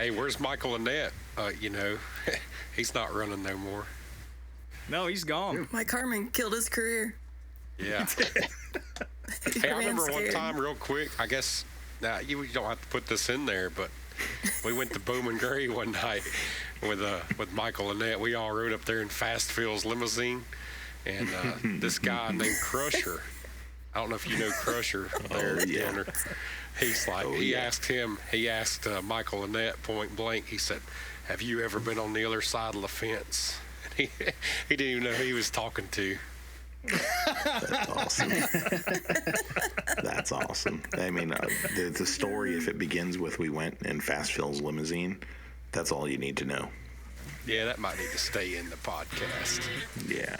Hey, where's Michael Annette? He's not running no more. No, he's gone. Mike Harmon killed his career. Yeah. Hey, I remember one time, real quick, I guess, now you don't have to put this in there, but we went to Bowman Gray one night with Michael Annette. We all rode up there in Fast Phil's limousine, and this guy named Crusher, I don't know if you know Crusher there at Dillner. He's like, he asked Michael Annette point blank, he said, have you ever been on the other side of the fence? And he didn't even know who he was talking to. That's awesome. That's awesome. I mean, the story, if it begins with we went in Fast Phil's limousine, that's all you need to know. Yeah, that might need to stay in the podcast. Yeah.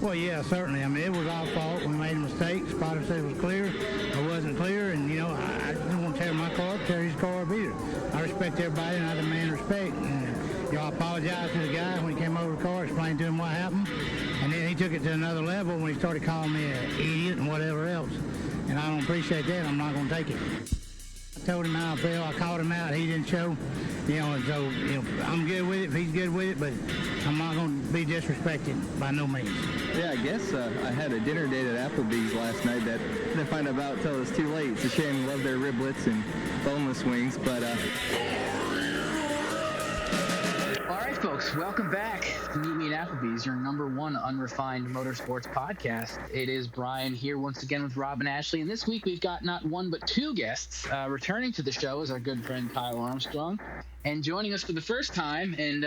Well, yeah, certainly. I mean, it was our fault. We made a mistake. Spotter said it was clear. It wasn't clear, and, I didn't want to tear my car up, tear his car up either. I respect everybody, and I demand respect. And, I apologized to the guy when he came over the car, explained to him what happened, and then he took it to another level when he started calling me an idiot and whatever else. And I don't appreciate that. I'm not going to take it. I told him how I felt. I called him out. He didn't show. And so, I'm good with it if he's good with it, but I'm not going to be disrespected by no means. Yeah, I guess I had a dinner date at Applebee's last night that I didn't find out until it was too late. It's a shame. I love their riblets and boneless wings, but... All right, folks, welcome back to Meet Me at Applebee's, your number one unrefined motorsports podcast. It is Brian here once again with Rob and Ashley, and this week we've got not one but two guests. Returning to the show is our good friend Kyle Armstrong, and joining us for the first time, and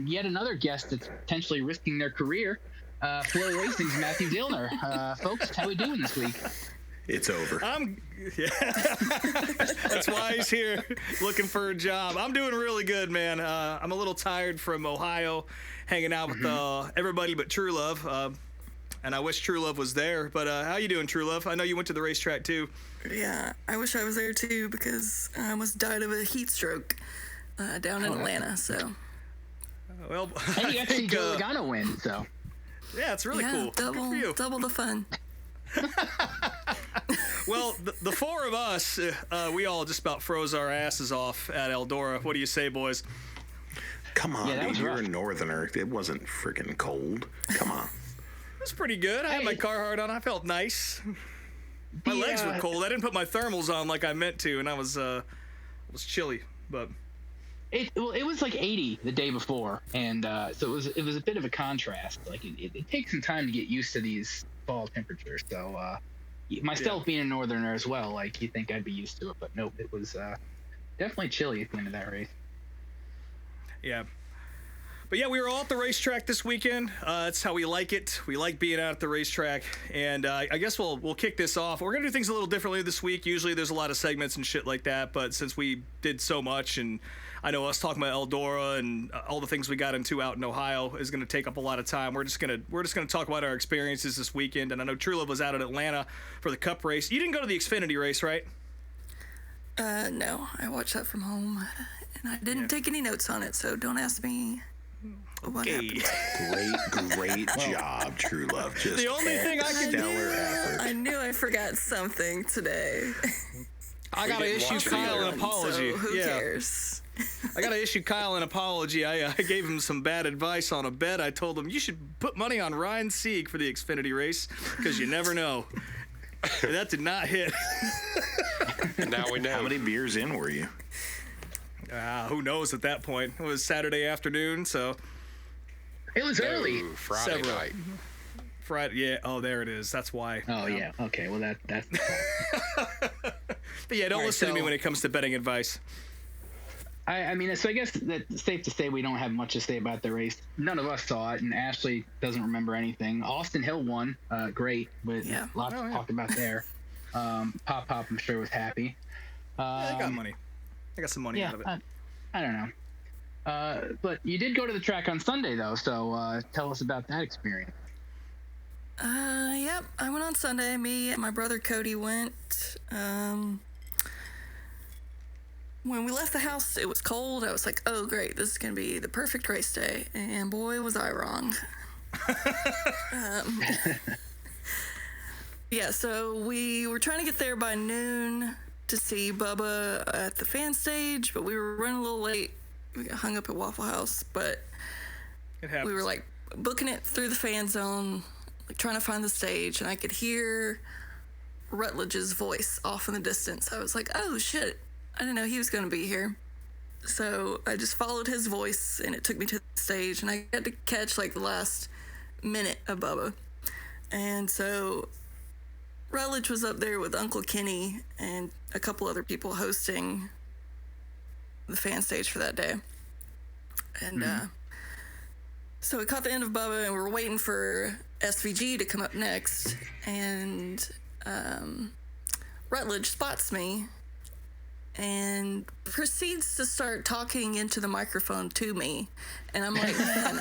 yet another guest that's potentially risking their career, Flow Racing's Matthew Dillner. Folks, how we doing this week? It's over. That's why he's here looking for a job. I'm doing really good, man. I'm a little tired from Ohio, hanging out with everybody but True Love. And I wish True Love was there. But how you doing, True Love? I know you went to the racetrack too. Yeah, I wish I was there too because I almost died of a heat stroke down in Atlanta. So. Well, and you actually got a win, so. Yeah, it's really cool. Double the fun. Well, the four of us, we all just about froze our asses off at Eldora. What do you say, boys? Come on, dude. You're a northerner. It wasn't freaking cold. Come on. It was pretty good. I had my Carhartt on. I felt nice. My legs were cold. I didn't put my thermals on like I meant to, and I was chilly. But it was like 80 the day before, and so it was a bit of a contrast. Like it takes some time to get used to these fall temperatures. So myself being a northerner as well, like you think I'd be used to it, but nope, it was definitely chilly at the end of that race. Yeah. But yeah, we were all at the racetrack this weekend. That's how we like it. We like being out at the racetrack. And I guess we'll kick this off. We're going to do things a little differently this week. Usually there's a lot of segments and shit like that. But since we did so much, and I know us talking about Eldora and all the things we got into out in Ohio is going to take up a lot of time. We're just going to talk about our experiences this weekend. And I know True Love was out at Atlanta for the Cup race. You didn't go to the Xfinity race, right? No, I watched that from home. And I didn't take any notes on it, so don't ask me. What happened? Great job, True Love. Just the only thing I can effort. I knew I forgot something today. I gotta issue Kyle an apology. So who cares? I gotta issue Kyle an apology. I gave him some bad advice on a bet. I told him you should put money on Ryan Sieg for the Xfinity race because you never know. That did not hit. Now we know. How many beers in were you? Who knows at that point? It was Saturday afternoon, so. It was early. Friday night. Friday, yeah. Oh, there it is. That's why. Oh, yeah. Okay, well, that's... But yeah, don't listen to me when it comes to betting advice. I mean, so I guess that's safe to say we don't have much to say about the race. None of us saw it, and Ashley doesn't remember anything. Austin Hill won. Great, but lots to talk about there. Pop, I'm sure, was happy. I got money. I got some money out of it. I don't know. But you did go to the track on Sunday, though, so tell us about that experience. Yep, I went on Sunday. Me and my brother Cody went. When we left the house, it was cold. I was like, oh, great, this is going to be the perfect race day. And boy, was I wrong. Yeah, so we were trying to get there by noon. to see Bubba at the fan stage, but we were running a little late. We got hung up at Waffle House, but It happens. we were like booking it through the fan zone, like trying to find the stage, and I could hear Rutledge's voice off in the distance. I was like, oh shit, I didn't know he was going to be here. So I just followed his voice, and it took me to the stage, and I had to catch like the last minute of Bubba. And so Rutledge was up there with Uncle Kenny and a couple other people hosting the fan stage for that day. And so we caught the end of Bubba, and we were waiting for SVG to come up next. And Rutledge spots me and proceeds to start talking into the microphone to me. And I'm like, man,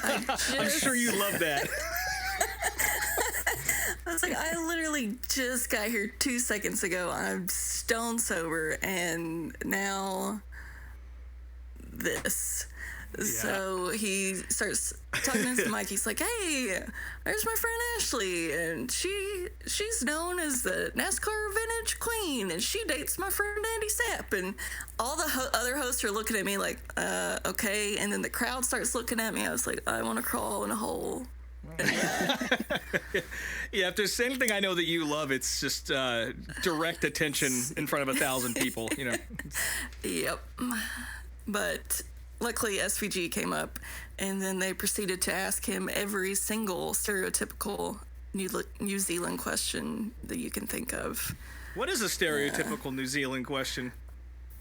I'm sure you love that. I was like, I literally just got here 2 seconds ago. I'm stone sober, and now this. So he starts talking into the mic. He's like, hey, there's my friend Ashley, and she's known as the NASCAR Vintage Queen, and she dates my friend Andy Sapp. And all the other hosts are looking at me like, okay. And then the crowd starts looking at me. I was like, I want to crawl in a hole. Yeah, if there's anything I know that you love, it's just direct attention in front of 1,000 people, you know. Yep. But luckily SVG came up, and then they proceeded to ask him every single stereotypical New Zealand question that you can think of. What is a stereotypical New Zealand question?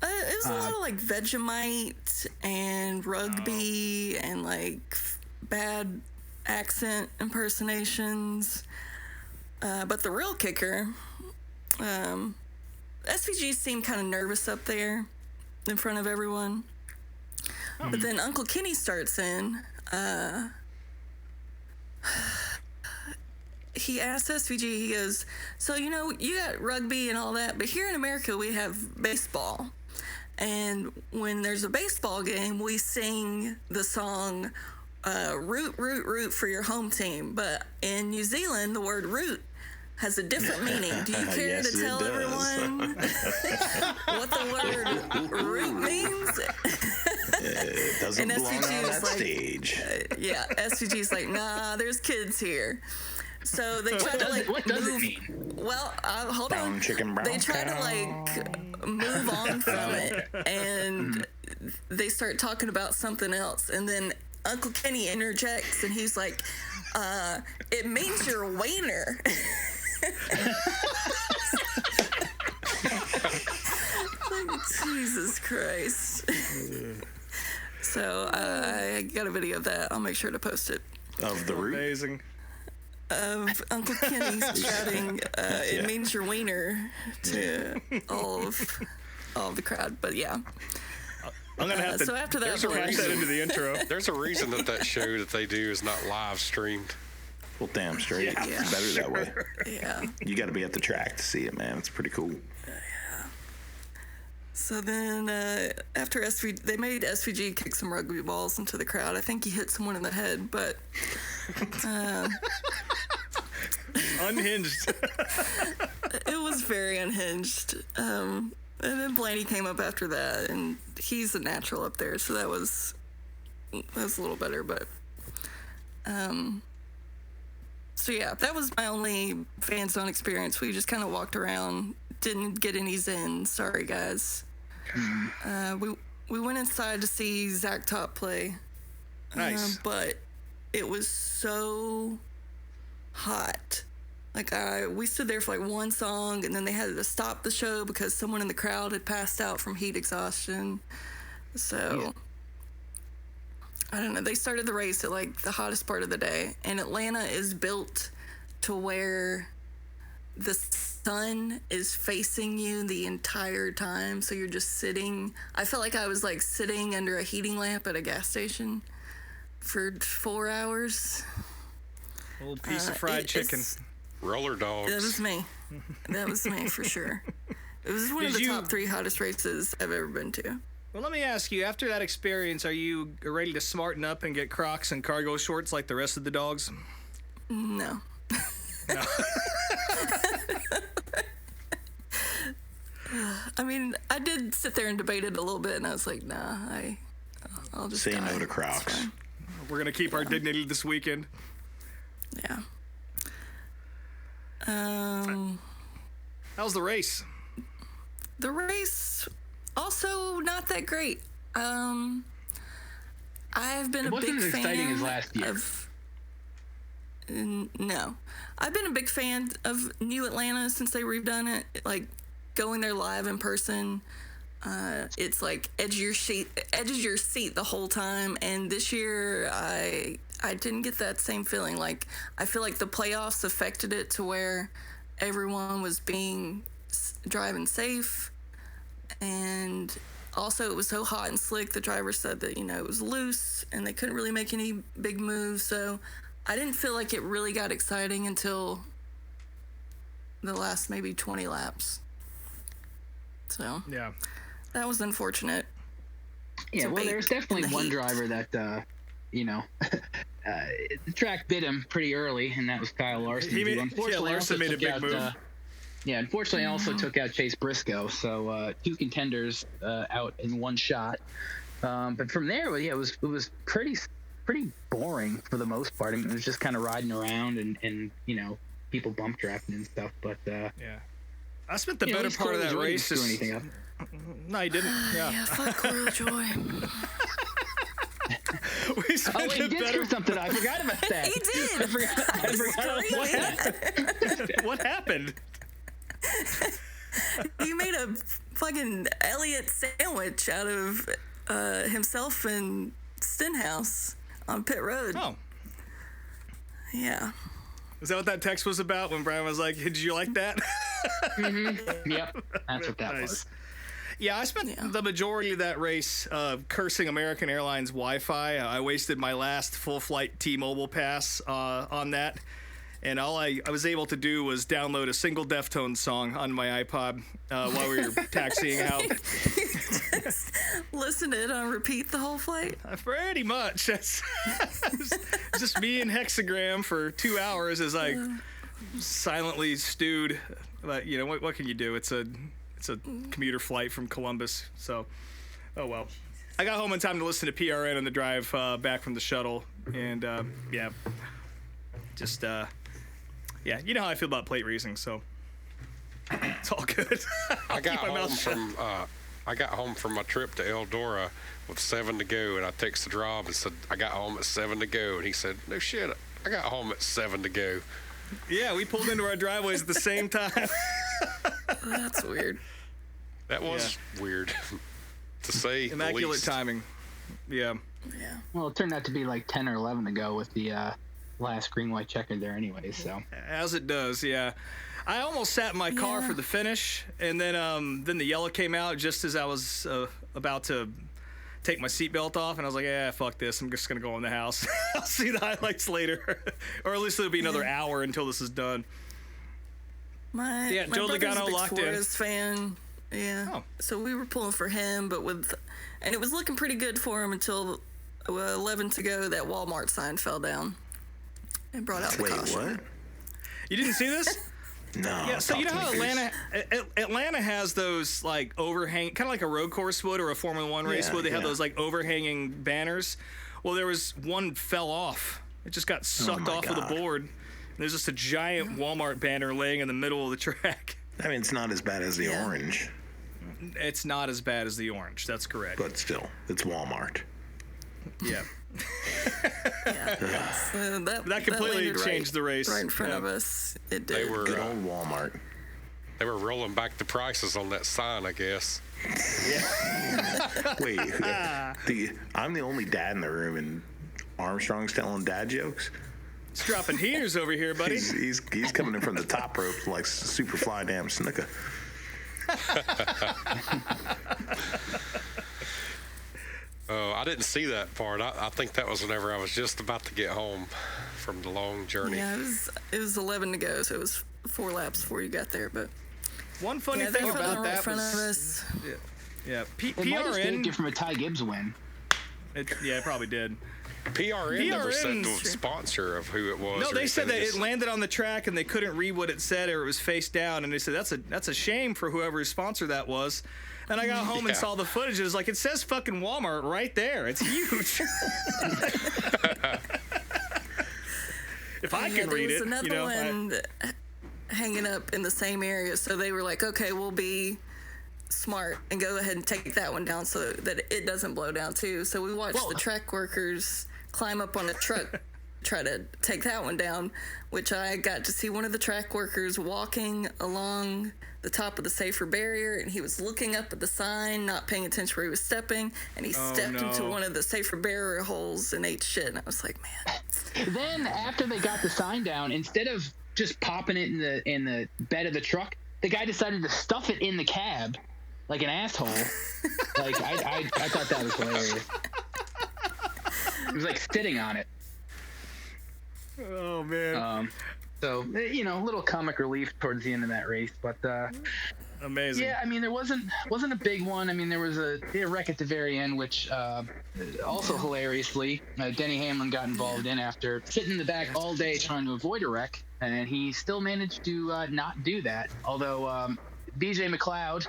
It was a lot of like Vegemite and rugby and like bad accent impersonations. But the real kicker, SVG seemed kind of nervous up there in front of everyone. But then Uncle Kenny starts in. He asked SVG, he goes, so, you know, you got rugby and all that, but here in America we have baseball. And when there's a baseball game, we sing the song, root, root, root for your home team. But in New Zealand, the word root has a different meaning. Do you care Yes, to it tell does. everyone what the word root means? It doesn't And belong SVG on was that like- stage. Yeah, SVG's like, nah, there's kids here. So they tried to like What does it move. mean? Well, hold Brown on. chicken, brown They tried to cow. like move on from it, and they start talking about something else, and then Uncle Kenny interjects, and he's like, "It means you're a wiener." Like, Jesus Christ. So I got a video of that. I'll make sure to post it. Of the root. Amazing. Of Uncle Kenny shouting, "It means your wiener" to all of the crowd. But yeah. I'm going to have to So after that, There's a boys, patch that into the intro. There's a reason that show that they do is not live streamed. Well, damn straight. Yeah, It's better that way. yeah. You got to be at the track to see it, man. It's pretty cool. So then after SVG, they made SVG kick some rugby balls into the crowd. I think he hit someone in the head, but Unhinged. it was very unhinged. And then Blaney came up after that, and he's a natural up there, so that was a little better. But so yeah, that was my only fan zone experience. We just kind of walked around, didn't get any zen. Sorry, guys. We went inside to see Zach Top play. Nice. But it was so hot. Like we stood there for like one song, and then they had to stop the show because someone in the crowd had passed out from heat exhaustion. So I don't know. They started the race at like the hottest part of the day, and Atlanta is built to where the sun is facing you the entire time, so you're just sitting. I felt like I was like sitting under a heating lamp at a gas station for 4 hours. A little piece of fried chicken. Roller dogs. That was me. That was me for sure. It was one of Did the you- top 3 hottest races I've ever been to. Well, let me ask you, after that experience, are you ready to smarten up and get Crocs and cargo shorts like the rest of the dogs? No. I mean, I did sit there and debate it a little bit, and I was like, nah, I'll just Say die. no to It's Crocs. fine. We're gonna keep our dignity this weekend. Yeah. How's the race? The race, also not that great. I've been It a wasn't big as fan exciting as last year. No, I've been a big fan of New Atlanta since they redone it. Like going there live in person, it's like edge of your seat the whole time. And this year, I didn't get that same feeling. Like I feel like the playoffs affected it to where everyone was driving safe, and also it was so hot and slick. The driver said that it was loose and they couldn't really make any big moves. So I didn't feel like it really got exciting until the last maybe 20 laps. So Yeah. that was unfortunate. Yeah, well, bake there's definitely in the one heat. driver that, the track bit him pretty early, and that was Kyle Larson. who unfortunately Larson also made a took big out, move. Unfortunately also took out Chase Briscoe, so 2 contenders out in one shot. But from there, it was pretty boring for the most part. I mean, it was just kind of riding around and people bump drafting and stuff. But Yeah. I spent the at better least part of that Corey race. didn't screw anything up. No, he didn't. Yeah. Yeah, fuck Coral Joy. We spent Oh, wait, he the did better. screw something. I forgot about that. He did. I forgot. What happened? He made a fucking Elliott sandwich out of himself and Stenhouse on pit road. Oh, Yeah. is that what that text was about when Brian was like, "Did you like that?" Yep, that's what that Nice. was. Yeah, I spent the majority of that race cursing American Airlines Wi-Fi. I wasted my last full flight T-Mobile pass on that, and all I was able to do was download a single Deftones song on my iPod while we were taxiing out. Listen to it on repeat the whole flight. Pretty much. It's just me and Hexagram for 2 hours as I silently stewed. But what can you do? It's a commuter flight from Columbus. So, oh well. I got home in time to listen to PRN on the drive back from the shuttle, and you know how I feel about plate racing, so it's all good. I got keep my mouth home from my trip to Eldora with 7 to go, and I texted Rob and said I got home at 7 to go, and he said, "No shit, I got home at 7 to go." Yeah, we pulled into our driveways at the same time. That's weird. That was weird to say. the Immaculate least. timing. Yeah. Yeah. Well, it turned out to be like 10 or 11 to go with the last green-white checker there anyway, so. As it does, yeah. I almost sat in my car Yeah. for the finish, and then the yellow came out just as I was about to take my seatbelt off, and I was like, "Yeah, fuck this. I'm just gonna go in the house. I'll see the highlights later, or at least it'll be another hour until this is done." My Joe brother's Logano a big locked in. Suarez fan. Yeah. Oh. So we were pulling for him, and it was looking pretty good for him until 11 to go. That Walmart sign fell down and brought out the Wait, caution. what? You didn't see this? No. Yeah. So you know talk how to me, please. Atlanta has those like overhang, kind of like a road course would or a Formula One race would. They have yeah. those like overhanging banners. Well, there was one fell off. It just got sucked my off of God. the board. There's just a giant Walmart banner laying in the middle of the track. I mean, it's not as bad as the Yeah. orange, It's not as bad as the orange. That's correct. but still, it's Walmart. Yeah. So That completely landed changed the race. right in front Yeah. of us. It did. They were Good old Walmart. they were rolling back the prices on that sign, I guess. Wait, I'm the only dad in the room, and Armstrong's telling dad jokes. It's dropping heaters over here, buddy. He's coming in from the top rope like Superfly damn Snuka. Oh, I didn't see that part. I think that was whenever I was just about to get home from the long journey. Yeah, it was 11 to go, so it was 4 laps before you got there. But One funny yeah, they thing fell about down right in that front of was, us. yeah, It might have saved you PRN. from a Ty Gibbs win. Yeah, it probably did. PRN never said the PRN's sponsor of who it was. No, or they said that anything. it landed on the track and they couldn't read what it said, or it was face down, and they said that's a shame for whoever's sponsor that was. And I got home and saw the footage. It was like, it says fucking Walmart right there. It's huge. If I can read it, there was another one hanging up in the same area, so they were like, okay, we'll be smart and go ahead and take that one down so that it doesn't blow down too. So we watched the track workers climb up on a truck, try to take that one down, which I got to see one of the track workers walking along the top of the safer barrier, and he was looking up at the sign, not paying attention where he was stepping, and he stepped into one of the safer barrier holes and ate shit. And I was like, man. Then after they got the sign down, instead of just popping it in the bed of the truck, the guy decided to stuff it in the cab like an asshole. Like I thought that was hilarious. He was like sitting on it. Oh man. So, you know, a little comic relief towards the end of that race, but amazing. yeah, I mean, there wasn't a big one. I mean, there was a wreck at the very end, which also hilariously, Denny Hamlin got involved in after sitting in the back all day trying to avoid a wreck, and he still managed to not do that. Although BJ McLeod,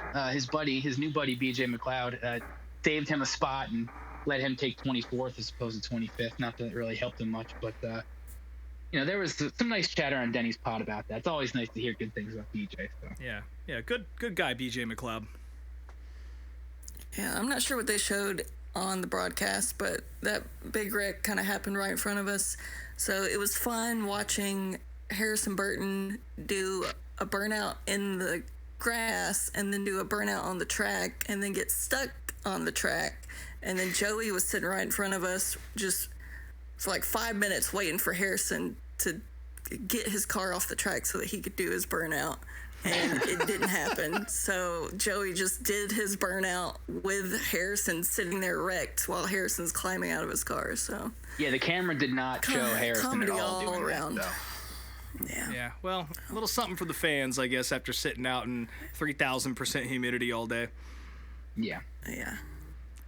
his new buddy BJ McLeod, saved him a spot and let him take 24th as opposed to 25th. Not that it really helped him much, but you know, there was some nice chatter on Denny's pod about that. It's always nice to hear good things about BJ. So. Yeah, good guy, BJ McLeod. Yeah, I'm not sure what they showed on the broadcast, but that big wreck kind of happened right in front of us. So it was fun watching Harrison Burton do a burnout in the grass and then do a burnout on the track and then get stuck on the track. And then Joey was sitting right in front of us just for like 5 minutes waiting for Harrison to get his car off the track so that he could do his burnout. And it didn't happen. So Joey just did his burnout with Harrison sitting there wrecked while Harrison's climbing out of his car. So yeah, the camera did not show Harrison at all doing around. that, Yeah, well, a little something for the fans, I guess, after sitting out in 3,000% humidity all day. Yeah.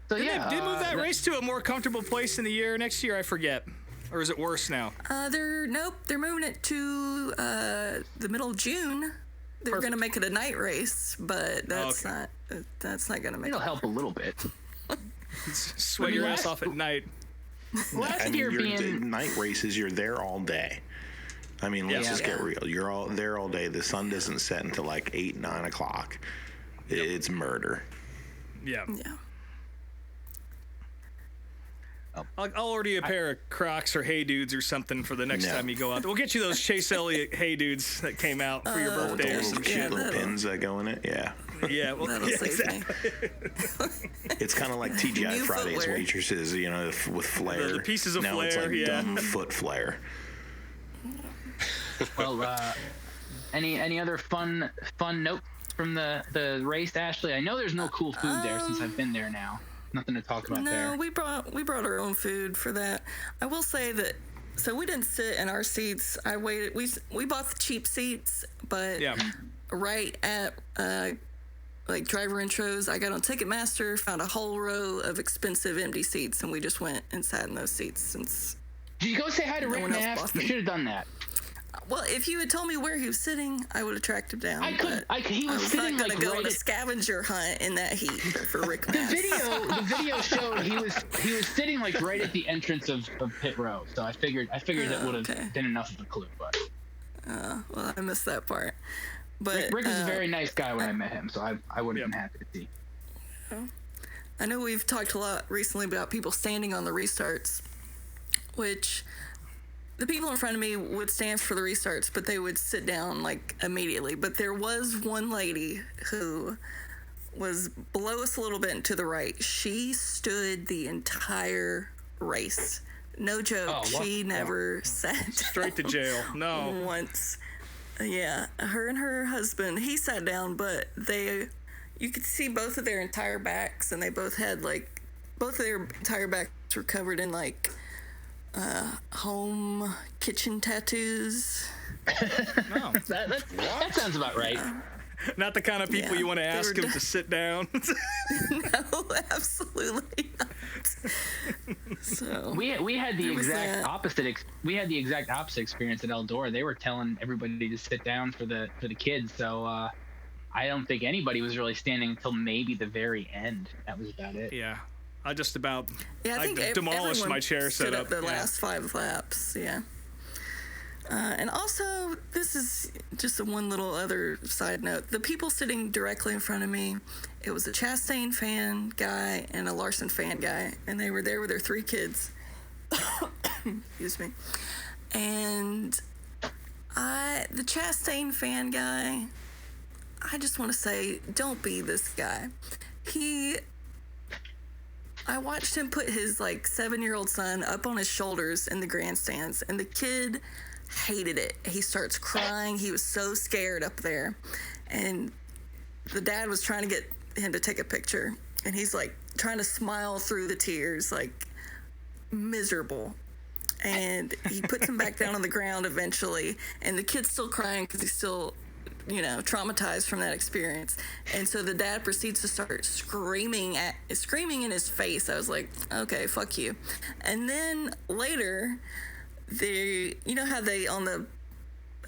So So did yeah, they move that race to a more comfortable place in the year next year? I forget. Or is it worse now? They're moving it to the middle of June. They're going to make it a night race, but that's not going to make it'll help a little bit. Sweat your ass off at night. Last year the night races, you're there all day. I mean, let's just get real. You're all there all day. The sun doesn't set until like 8, 9 o'clock. It's murder. Yeah. Yeah. I'll order you a pair of Crocs or Hey Dudes or something for the next time you go out. We'll get you those Chase Elliott Hey Dudes that came out for your birthday or some shit. Little pins that go in it. Yeah. Yeah, well, That'll save me. It's kind of like TGI New Fridays footwear. waitresses, you know, with flair. The pieces of now flair, it's like yeah. dumb foot flair. Well, any other fun notes from the race, Ashley? I know there's no cool food there since I've been there now. Nothing to talk about there. No, we brought our own food for that. I will say that. So we didn't sit in our seats. I waited. We bought the cheap seats, but right at like driver intros, I got on Ticketmaster, found a whole row of expensive empty seats, and we just went and sat in those seats. Since Did you go say hi to Rick one else Naft? bought You them. should have done that. well, if you had told me where he was sitting, I would have tracked him down. I could. but He was I was sitting not like going to go right on a at scavenger hunt in that heat for Rick the Naft. video. The video showed he was sitting like right at the entrance of pit row. So I figured that would have okay. been enough of a clue. But Well, I missed that part. But Rick was a very nice guy when I met him, so I would have been happy to see. I know we've talked a lot recently about people standing on the restarts, which the people in front of me would stand for the restarts, but they would sit down like immediately. But there was one lady who was below us a little bit and to the right. She stood the entire race. No joke. Oh, what? She never sat Straight to jail. No. once. Yeah, her and her husband, he sat down, but you could see both of their entire backs, and they both had both of their entire backs were covered in home kitchen tattoos. No. That sounds about right. Not the kind of people Yeah, you want to they ask were them to sit down. No, absolutely not. So we had the there was exact that. opposite. We had the exact opposite experience at Eldora. They were telling everybody to sit down for the kids. So I don't think anybody was really standing until maybe the very end. That was about it. Yeah. I just about Yeah, I think demolished everyone my chair stood setup. up the last 5 laps. Yeah. And also, this is just one little other side note. The people sitting directly in front of me, it was a Chastain fan guy and a Larson fan guy, and they were there with their 3 kids. Excuse me. And the Chastain fan guy, I just want to say, don't be this guy. I watched him put his 7-year-old son up on his shoulders in the grandstands, and the kid hated it. He starts crying. He was so scared up there, and the dad was trying to get him to take a picture, and he's trying to smile through the tears, miserable. And he puts him back down on the ground eventually, and the kid's still crying because he's still traumatized from that experience. And so the dad proceeds to start screaming in his face. I was like, okay, fuck you. And then later, how they on the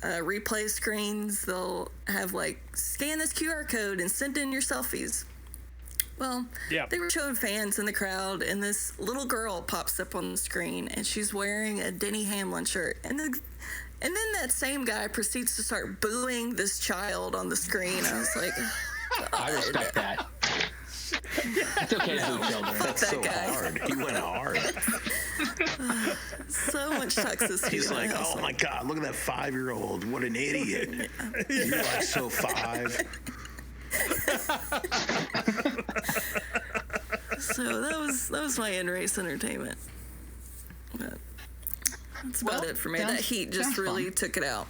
replay screens, they'll have scan this QR code and send in your selfies. Well, yeah. They were showing fans in the crowd, and this little girl pops up on the screen, and she's wearing a Denny Hamlin shirt. And then that same guy proceeds to start booing this child on the screen. I was like, I respect that. It's okay to boo children. That's so hard. He went hard. So much toxicity. He's like, house. oh my God, look at that 5-year-old. What an idiot. You're so 5. So that was my in-race entertainment. But that's about it for me. That heat just really fun. took it out.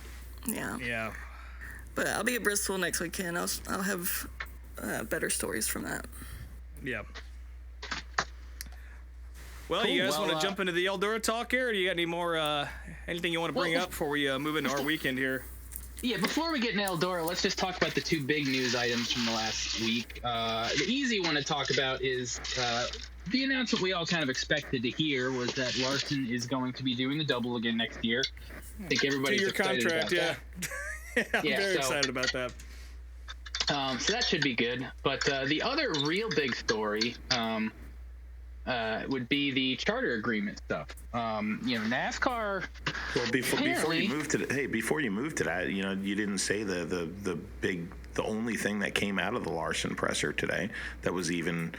Yeah. Yeah. But I'll be at Bristol next weekend. I'll have better stories from that. Yeah. Well, Cool. you guys Well, want to jump into the Eldora talk here? Or do you got any more, anything you want to bring up before we move into our weekend here? Yeah, before we get into Eldora, let's just talk about the 2 big news items from the last week. The easy one to talk about is the announcement we all kind of expected to hear was that Larson is going to be doing the double again next year. I think everybody's 2-year excited contract, about that. I'm very excited about that. So that should be good. But the other real big story would be the charter agreement stuff. NASCAR. Well, before you move to that, you didn't say the only thing that came out of the Larson presser today that was even,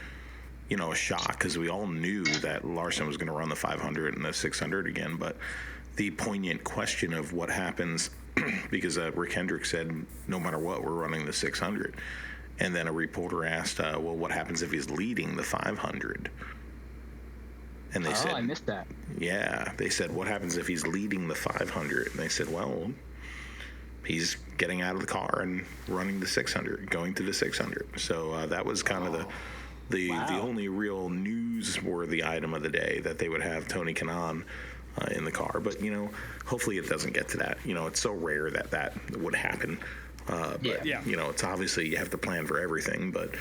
a shock, because we all knew that Larson was going to run the 500 and the 600 again, but the poignant question of what happens, because Rick Hendrick said, no matter what, we're running the 600. And then a reporter asked, well, what happens if he's leading the 500? And they said, I missed that. Yeah, they said, what happens if he's leading the 500? And they said, well, he's getting out of the car and running the 600, going to the 600. So that was kind of the only real newsworthy item of the day, that they would have Tony Kanaan in the car. But, hopefully it doesn't get to that. It's so rare that would happen. But, it's obviously you have to plan for everything. But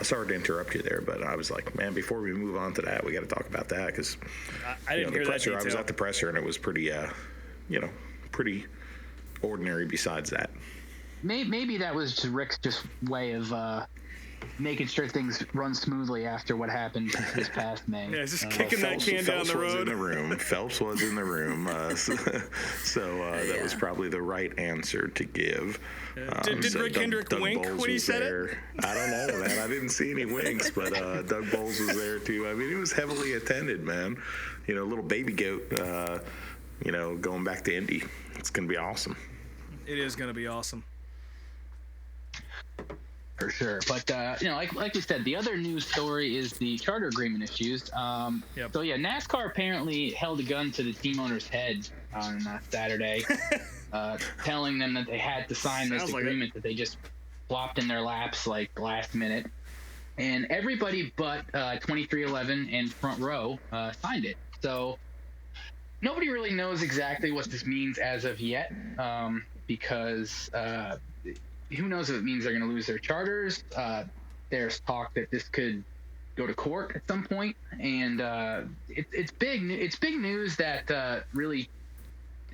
sorry to interrupt you there, but I was like, man, before we move on to that, we got to talk about that, because I didn't hear the presser. that I was at the presser, and it was pretty, pretty ordinary. Besides that, maybe that was Rick's just way of making sure things run smoothly after what happened this past May. Yeah, just kicking that can down the road. Phelps was in the room. That was probably the right answer to give. Did Rick Hendrick wink Bowles when he said there. it? I don't know, man. I didn't see any winks, but Doug Bowles was there too. I mean, it was heavily attended, man. Little baby goat, going back to Indy. It's going to be awesome. It is going to be awesome. For sure. But, like we said, the other news story is the charter agreement issues. So, NASCAR apparently held a gun to the team owners' heads on Saturday, telling them that they had to sign this agreement that they just plopped in their laps last minute. And everybody but 2311 and Front Row signed it. So nobody really knows exactly what this means as of yet, because who knows if it means they're going to lose their charters. There's talk that this could go to court at some point, and it's big news that really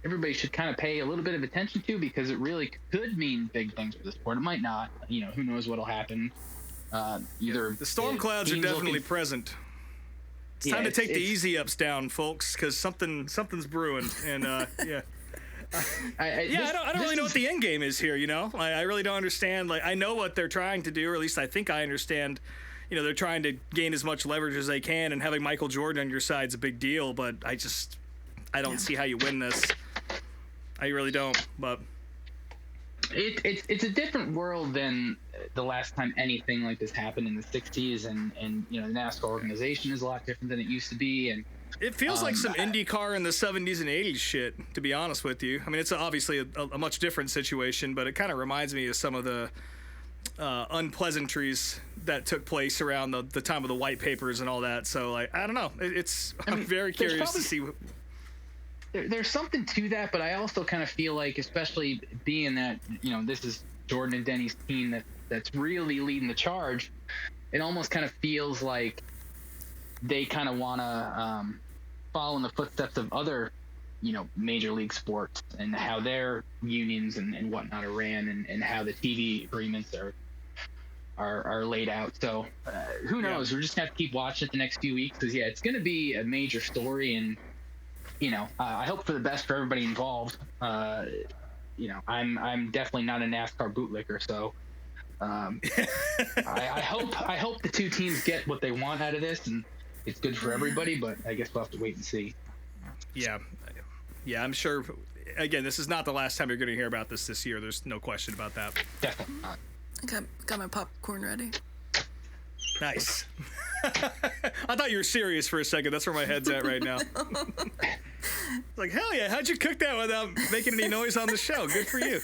everybody should kind of pay a little bit of attention to, because it really could mean big things for the sport. It might not. Who knows what'll happen. Either the storm clouds are definitely present. It's time to take the easy ups down, folks, because something's brewing, and yeah. I don't really know what the end game is here. I really don't understand. Like, I know what they're trying to do, or at least I think I understand. They're trying to gain as much leverage as they can, and having Michael Jordan on your side is a big deal. But I don't see how you win this. I really don't. But it's a different world than the last time anything like this happened in the 60s, and the NASCAR organization is a lot different than it used to be, and it feels like some IndyCar in the 70s and 80s shit, to be honest with you. I mean, it's obviously a much different situation, but it kind of reminds me of some of the unpleasantries that took place around the time of the white papers and all that. So, I don't know. I'm very curious to see. There's something to that, but I also kind of feel like, especially being that, this is Jordan and Denny's team that's really leading the charge, it almost kind of feels like they kind of want to follow in the footsteps of other, major league sports, and how their unions and whatnot are ran, and how the TV agreements are laid out. So who knows? We're just going to have to keep watching it the next few weeks, because, it's going to be a major story, and I hope for the best for everybody involved. I'm definitely not a NASCAR bootlicker, so I hope the two teams get what they want out of this, and it's good for everybody. But I guess we'll have to wait and see. Yeah, I'm sure. Again, this is not the last time you're going to hear about this year. There's no question about that. Definitely not. Got my popcorn ready. Nice. I thought you were serious for a second. That's where my head's at right now. Like, hell yeah, how'd you cook that without making any noise on the show? Good for you.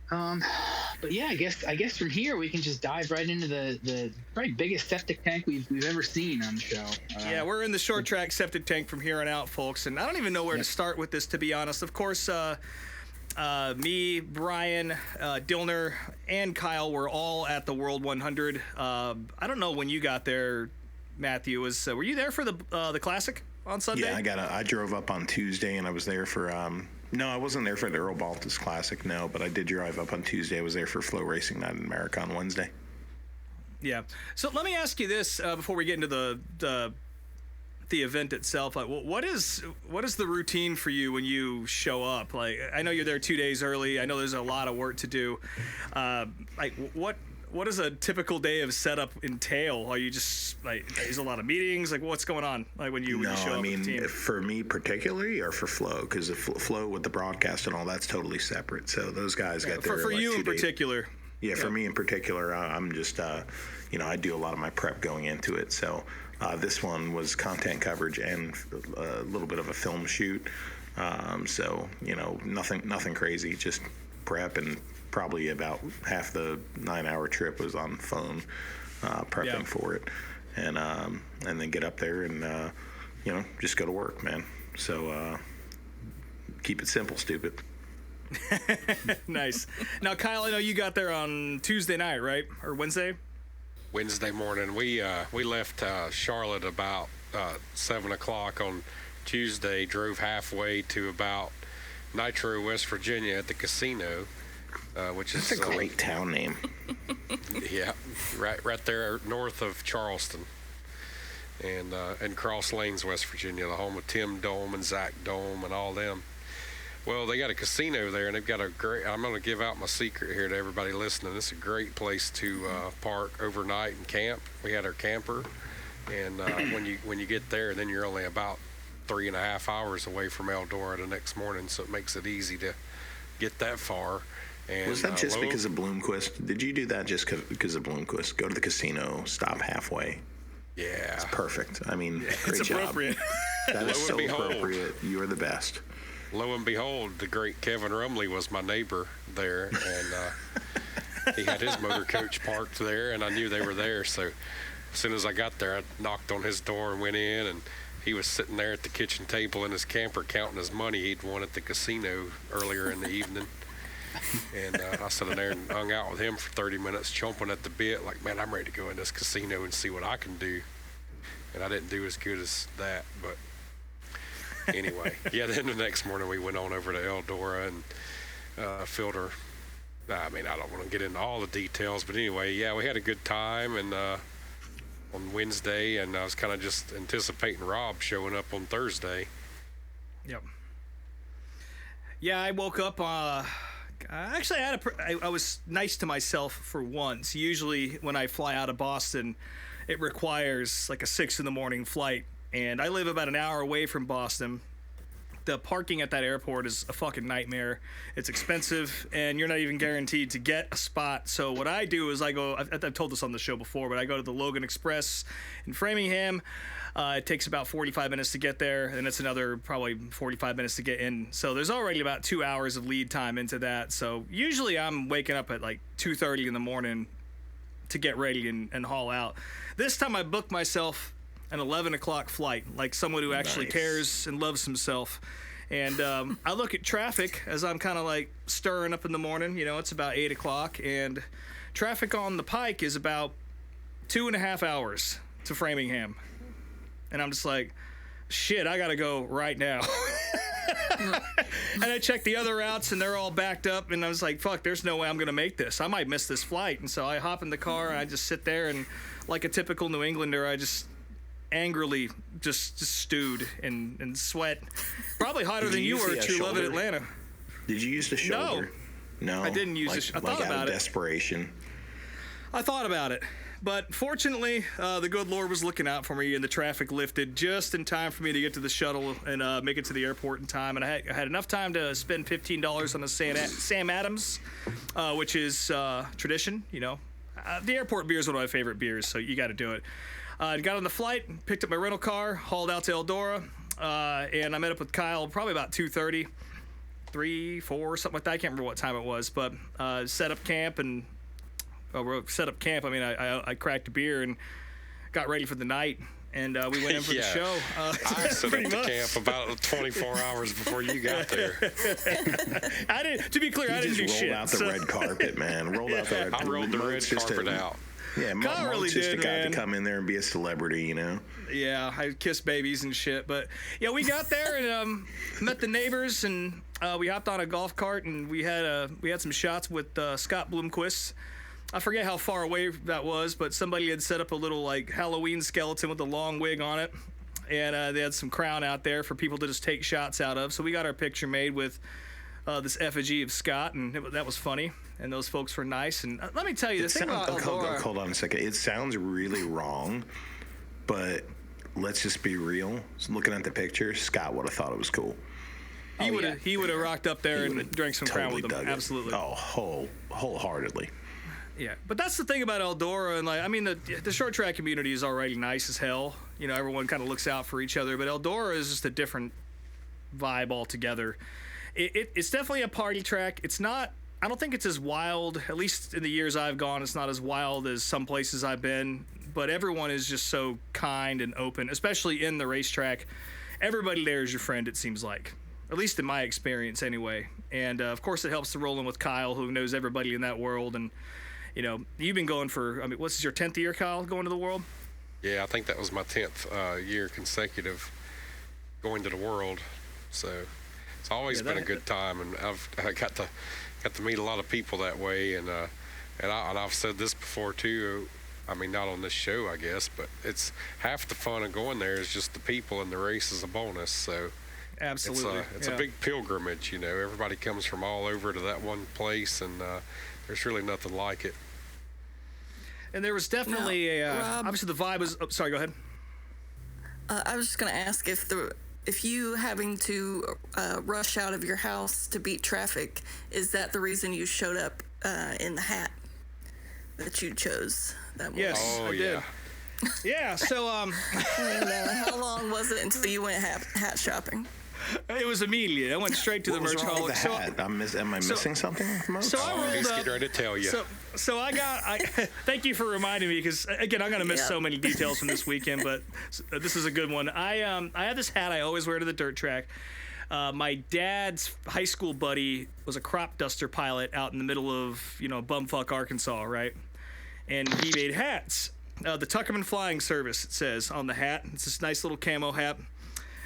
But yeah, I guess from here we can just dive right into the probably biggest septic tank we've ever seen on the show. Yeah, we're in the short track septic tank from here on out, folks, and I don't even know where to start with this, to be honest. Of course, me, Brian, Dillner, and Kyle were all at the World 100. I don't know when you got there, Matthew. Were you there for the Classic on Sunday? Yeah, I drove up on Tuesday, and I was there for. No, I wasn't there for the Earl Baltus Classic. No, but I did drive up on Tuesday. I was there for Flow Racing Night in America on Wednesday. Yeah. So let me ask you this before we get into the event itself. Like, what is the routine for you when you show up? Like, I know you're there 2 days early. I know there's a lot of work to do. What does a typical day of setup entail? Are you just there's a lot of meetings? Like, what's going on? Like when you show up with the team? For me particularly, or for Flow, because the Flow with the broadcast and all that's totally separate. So those guys got there for you in particular. Yeah, for me in particular, I'm just I do a lot of my prep going into it. So this one was content coverage and a little bit of a film shoot. So nothing crazy, just prep, and probably about half the 9-hour trip was on phone prepping for it, and then get up there and just go to work, man. So keep it simple, stupid. Nice. Now, Kyle, I know you got there on Tuesday night, right, or Wednesday? Wednesday morning. We left Charlotte about 7 o'clock on Tuesday. Drove halfway to about Nitro, West Virginia, at the casino. Which is a great town name. Yeah, right there north of Charleston, and Cross Lanes, West Virginia, the home of Tim Dome and Zach Dome and all them. Well, they got a casino there, and they've got a great. I'm going to give out my secret here to everybody listening. It's a great place to park overnight and camp. We had our camper, and when you get there, then you're only about 3.5 hours away from Eldora the next morning, so it makes it easy to get that far. And, was that just because of Bloomquist? Did you do that just because of Bloomquist? Go to the casino, stop halfway. Yeah. It's perfect. I mean, great it's job. Appropriate. That is so appropriate. You are the best. Lo and behold, the great Kevin Rumley was my neighbor there, and he had his motor coach parked there, and I knew they were there. So as soon as I got there, I knocked on his door and went in, and he was sitting there at the kitchen table in his camper counting his money he'd won at the casino earlier in the evening. And I sat in there and hung out with him for 30 minutes, chomping at the bit, like, man, I'm ready to go in this casino and see what I can do. And I didn't do as good as that, but anyway. Yeah, then the next morning we went on over to Eldora and filled her. I mean, I don't want to get into all the details, but anyway, yeah, we had a good time and on Wednesday, and I was kind of just anticipating Rob showing up on Thursday. Yep. Yeah, I woke up. Actually, I was nice to myself for once. Usually, when I fly out of Boston, it requires like a 6 a.m. flight, and I live about an hour away from Boston. The parking at that airport is a fucking nightmare. It's expensive, and you're not even guaranteed to get a spot. So what I do is I go, I've told this on the show before, but I go to the Logan Express in Framingham. It takes about 45 minutes to get there, and it's another probably 45 minutes to get in. So there's already about 2 hours of lead time into that. So usually I'm waking up at like 2:30 in the morning to get ready and haul out. This time I booked myself an 11 o'clock flight, like someone who actually cares and loves himself. And I look at traffic as I'm kind of like stirring up in the morning. You know, it's about 8 o'clock, and traffic on the Pike is about 2.5 hours to Framingham. And I'm just like, shit, I got to go right now. And I checked the other routes, and they're all backed up. And I was like, fuck, there's no way I'm going to make this. I might miss this flight. And so I hop in the car, and I just sit there, and like a typical New Englander, I just angrily just stewed and sweat. Probably hotter than you were at True Love in Atlanta. Did you use the shoulder? No, I didn't use it. I thought about it. Desperation. I thought about it. But fortunately, the good Lord was looking out for me, and the traffic lifted just in time for me to get to the shuttle and make it to the airport in time. And I had enough time to spend $15 on a Sam Adams, which is tradition, you know. The airport beer is one of my favorite beers, so you got to do it. Got on the flight, picked up my rental car, hauled out to Eldora, and I met up with Kyle probably about 2:30, 3, 4, something like that. I can't remember what time it was, but set up camp and... I mean, I cracked a beer and got ready for the night, and we went in for the show. I set up the camp about 24 hours before you got there. I didn't. To be clear, I didn't do shit. Rolled out the red carpet, man. Rolled out the red carpet. I rolled the red carpet out. Yeah, Kyle really did, man. To come in there and be a celebrity, you know. Yeah, I kissed babies and shit, but yeah, we got there and met the neighbors, and we hopped on a golf cart, and we had some shots with Scott Bloomquist. I forget how far away that was, but somebody had set up a little like Halloween skeleton with a long wig on it, and they had some crown out there for people to just take shots out of. So we got our picture made with this effigy of Scott, and that was funny. And those folks were nice. And let me tell you, the thing about Eldora... Hold on a second. It sounds really wrong, but let's just be real. Looking at the picture, Scott would have thought it was cool. He would have rocked up there and drank some crown with them. Absolutely. Oh, wholeheartedly. Yeah, but that's the thing about Eldora, and like, I mean, the short track community is already nice as hell. You know, everyone kind of looks out for each other, but Eldora is just a different vibe altogether. It's definitely a party track. It's not. I don't think it's as wild. At least in the years I've gone, it's not as wild as some places I've been. But everyone is just so kind and open, especially in the racetrack. Everybody there is your friend. It seems like, at least in my experience, anyway. And of course, it helps to roll in with Kyle, who knows everybody in that world and. You know, you've been going for, I mean, what's your 10th year, Kyle, going to the world? Yeah, I think that was my 10th year consecutive going to the world. So it's always been a good time, and I got to meet a lot of people that way, and I've said this before too. I mean, not on this show, I guess, but it's half the fun of going there is just the people, and the race is a bonus. So absolutely, it's a big pilgrimage. You know, everybody comes from all over to that one place, and there's really nothing like it. And there was definitely Rob, obviously the vibe was. Oh, sorry, go ahead. I was just going to ask if you having to rush out of your house to beat traffic, is that the reason you showed up in the hat that you chose that morning? Yes, I did. Yeah. So and, how long was it until you went hat shopping? It was immediate. I went straight to the merch hall. Am I missing something? So I rolled he's up. getting ready to tell you. So I thank you for reminding me, because again I'm gonna miss so many details from this weekend, but this is a good one. I have this hat I always wear to the dirt track. My dad's high school buddy was a crop duster pilot out in the middle of, bumfuck Arkansas, right? And he made hats. The Tuckerman Flying Service, it says on the hat. It's this nice little camo hat.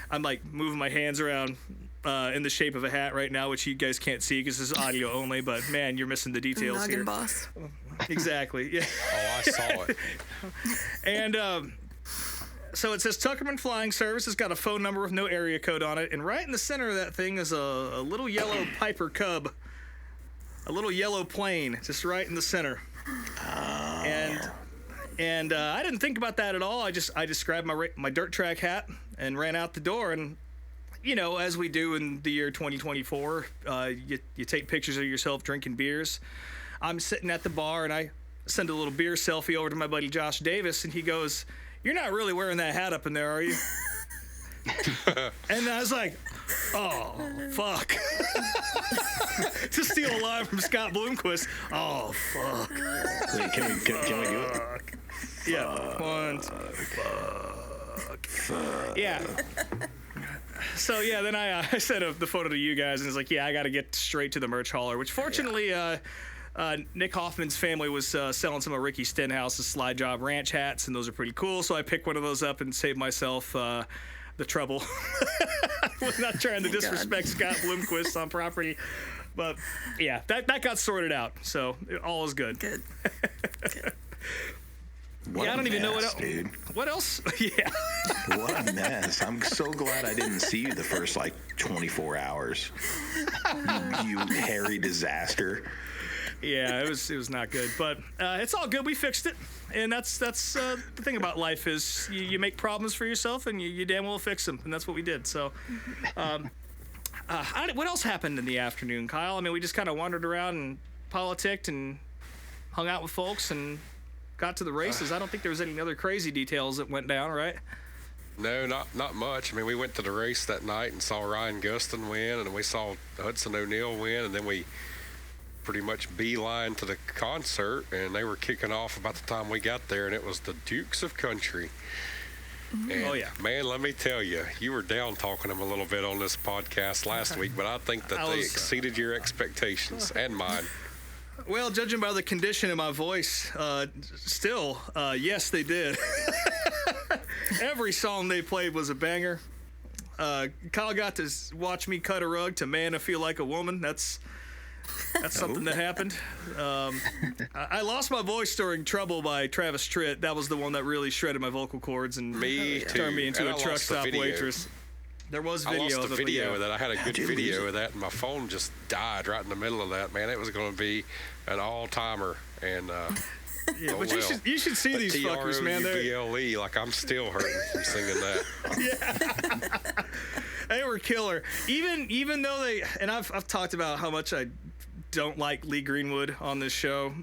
I'm like moving my hands around in the shape of a hat right now, which you guys can't see because this is audio only, but man, you're missing the details Noggin here. boss. Exactly, yeah. Oh, I saw it. And so it says Tuckerman Flying Service. It's got a phone number with no area code on it, and right in the center of that thing is a little yellow Piper Cub, a little yellow plane, just right in the center. And I didn't think about that at all. I just grabbed my dirt track hat and ran out the door. And as we do in the year 2024, you take pictures of yourself drinking beers. I'm sitting at the bar and I send a little beer selfie over to my buddy Josh Davis, and he goes, "You're not really wearing that hat up in there, are you?" And I was like, "Oh, fuck." To steal a line from Scott Bloomquist. Oh, fuck. Wait, can we do it? Yeah. One, two, fuck. Yeah. So, yeah, then I sent the photo to you guys, and it's like, yeah, I got to get straight to the merch hauler, which fortunately, Nick Hoffman's family was selling some of Ricky Stenhouse's Slide Job Ranch hats, and those are pretty cool, so I picked one of those up and saved myself the trouble. I was not trying to disrespect Scott Bloomquist on property, but yeah, that got sorted out, so all is good. Good. What I don't even know dude. What else? Yeah. What a mess. I'm so glad I didn't see you the first 24 hours. You hairy disaster. Yeah, it was not good, but it's all good. We fixed it, and that's the thing about life is you make problems for yourself, and you damn well fix them, and that's what we did. So, what else happened in the afternoon, Kyle? I mean, we just kind of wandered around and politicked and hung out with folks and got to the races. I don't think there was any other crazy details that went down, right? No, not much. I mean, we went to the race that night and saw Ryan Gustin win, and we saw Hudson O'Neal win, and then we pretty much beeline to the concert, and they were kicking off about the time we got there, and it was the Dukes of Country. And oh, yeah. Man, let me tell you, you were down talking them a little bit on this podcast last week, but I think that they exceeded your expectations and mine. Well, judging by the condition of my voice, still, yes, they did. Every song they played was a banger. Kyle got to watch me cut a rug to Man, I Feel Like a Woman. That's something that happened. I lost my voice during Trouble by Travis Tritt. That was the one that really shredded my vocal cords and turned me into a truck stop waitress. There was video I lost of the it, video yeah. of that. I had a good video of that, and my phone just died right in the middle of that. Man, it was going to be an all-timer. And yeah, but you should see these fuckers, man. T-R-O-U-B-L-E, like I'm still hurting from singing that. Yeah. They were killer. Even though they, and I've talked about how much I don't like Lee Greenwood on this show,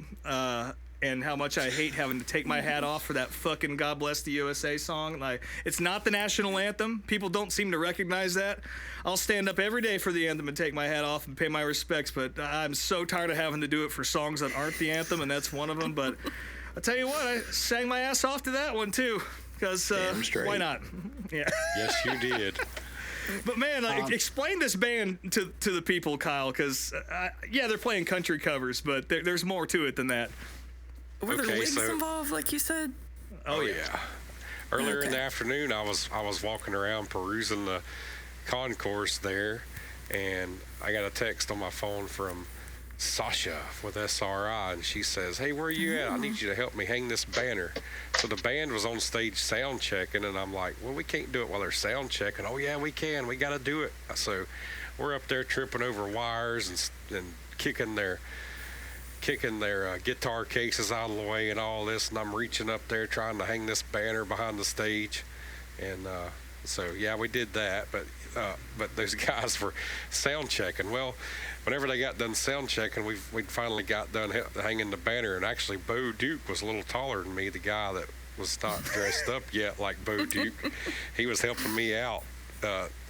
and how much I hate having to take my hat off for that fucking God Bless the USA song. Like, it's not the national anthem. People don't seem to recognize that. I'll stand up every day for the anthem and take my hat off and pay my respects, but I'm so tired of having to do it for songs that aren't the anthem, and that's one of them. But I'll tell you what, I sang my ass off to that one too, because why not? Yeah. Yes, you did. But man, explain this band to the people, Kyle, because yeah, they're playing country covers, but there's more to it than that. Were there wigs involved, like you said? Oh yeah. Earlier in the afternoon, I was walking around perusing the concourse there, and I got a text on my phone from Sasha with SRI, and she says, "Hey, where are you at? I need you to help me hang this banner." So the band was on stage sound checking, and I'm like, "Well, we can't do it while they're sound checking." "Oh yeah, we can. We got to do it." So we're up there tripping over wires and kicking their guitar cases out of the way and all this, and I'm reaching up there trying to hang this banner behind the stage, and so yeah, we did that, but those guys were sound checking. Well, whenever they got done sound checking, we finally got done hanging the banner, and actually Bo Duke was a little taller than me, the guy that was not dressed up yet like Bo Duke. He was helping me out,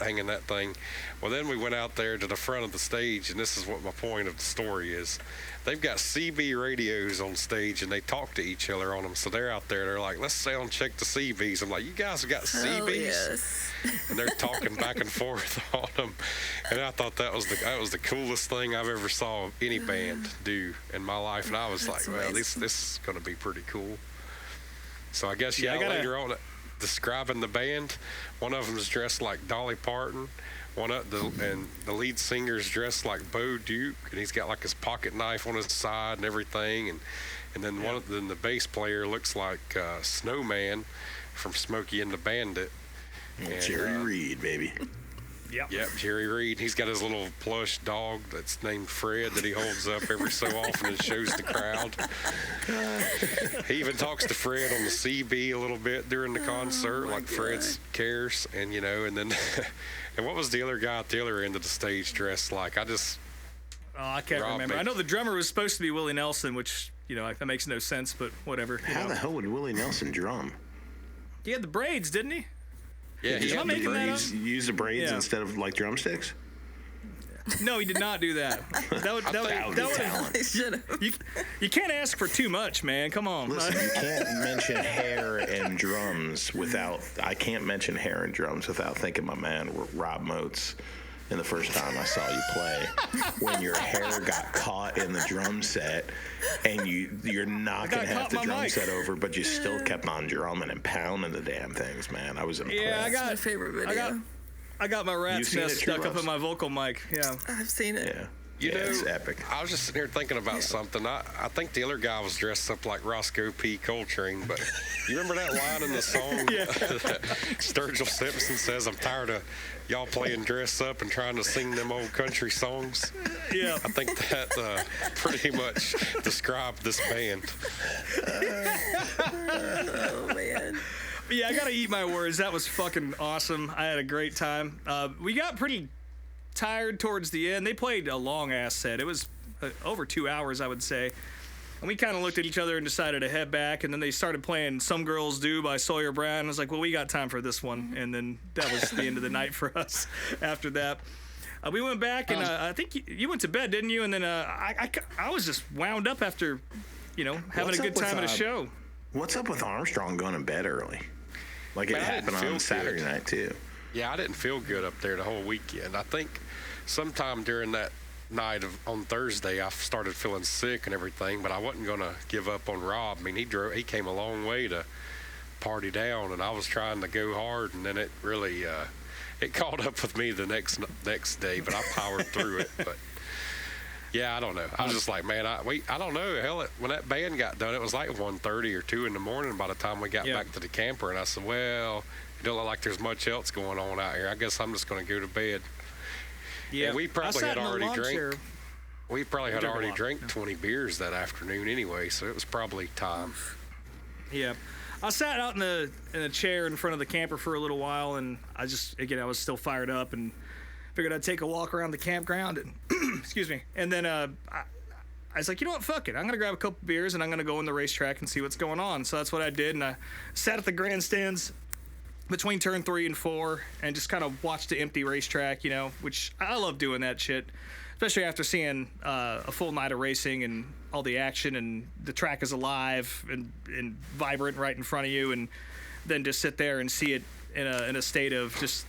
hanging that thing. Well, then we went out there to the front of the stage, and this is what my point of the story is. They've got CB radios on stage, and they talk to each other on them. So they're out there. They're like, let's sound check the CBs. I'm like, you guys have got CBs? Yes. And they're talking back and forth on them. And I thought that was the coolest thing I've ever saw any band do in my life. And I was like, well, this is going to be pretty cool. So I guess, later on, describing the band, one of them's dressed like Dolly Parton. And the lead singer's dressed like Bo Duke, and he's got like his pocket knife on his side and everything, and then then the bass player looks like Snowman from Smokey and the Bandit. And Jerry Reed, baby. Yep, Jerry Reed. He's got his little plush dog that's named Fred that he holds up every so often and shows the crowd. He even talks to Fred on the CB a little bit during the concert, like Fred cares, and and then. And what was the other guy at the other end of the stage dressed like? I can't remember. I know the drummer was supposed to be Willie Nelson, which, that makes no sense, but whatever. How the hell would Willie Nelson drum? He had the braids, didn't he? Yeah, he had the braids. Use the braids instead of like drumsticks? No, he did not do that. You can't ask for too much, man. Come on. Listen, you can't mention hair and drums without thinking my man Rob Moats. And the first time I saw you play, when your hair got caught in the drum set, and you're knocking half the drum set over, but you still kept on drumming and pounding the damn things, man. I was impressed. Yeah, my favorite video. I got my rat's nest stuck up in my vocal mic. Yeah, I've seen it. Yeah. It's epic. I was just sitting here thinking about something. I think the other guy was dressed up like Roscoe P. Coltrane, but you remember that line in the song? Sturgill Simpson says, I'm tired of y'all playing dress up and trying to sing them old country songs. Yeah. I think that pretty much described this band. Oh, man. Yeah, I gotta eat my words. That was fucking awesome. I had a great time. We got pretty tired towards the end. They played a long ass set. It was over 2 hours, I would say. And we kind of looked at each other and decided to head back. And then they started playing "Some Girls Do" by Sawyer Brown. I was like, well, we got time for this one. And then that was the end of the night for us. After that, we went back, and I think you went to bed, didn't you? And then I was just wound up after, having a good time at a show. What's up with Armstrong going to bed early? Like it happened on Saturday night too. Yeah, I didn't feel good up there the whole weekend. I think sometime during that night on Thursday, I started feeling sick and everything, but I wasn't going to give up on Rob. I mean, he came a long way to party down, and I was trying to go hard, and then it really it caught up with me the next day, but I powered through it. But yeah, I don't know. I was just like, man, I don't know. Hell, when that band got done, it was like 1:30 or 2 in the morning by the time we got back to the camper, and I said, well, it don't look like there's much else going on out here. I guess I'm just going to go to bed. Yeah, and we probably had already drank. We probably had already drank 20 beers that afternoon anyway, so it was probably time. Yeah, I sat out in a chair in front of the camper for a little while, and I was still fired up and figured I'd take a walk around the campground and excuse me. And then I was like, you know what, fuck it. I'm gonna grab a couple beers and I'm gonna go in the racetrack and see what's going on. So that's what I did, and I sat at the grandstands between turn 3 and 4 and just kind of watched the empty racetrack, which I love doing that shit, especially after seeing a full night of racing and all the action, and the track is alive and vibrant right in front of you, and then just sit there and see it in a state of just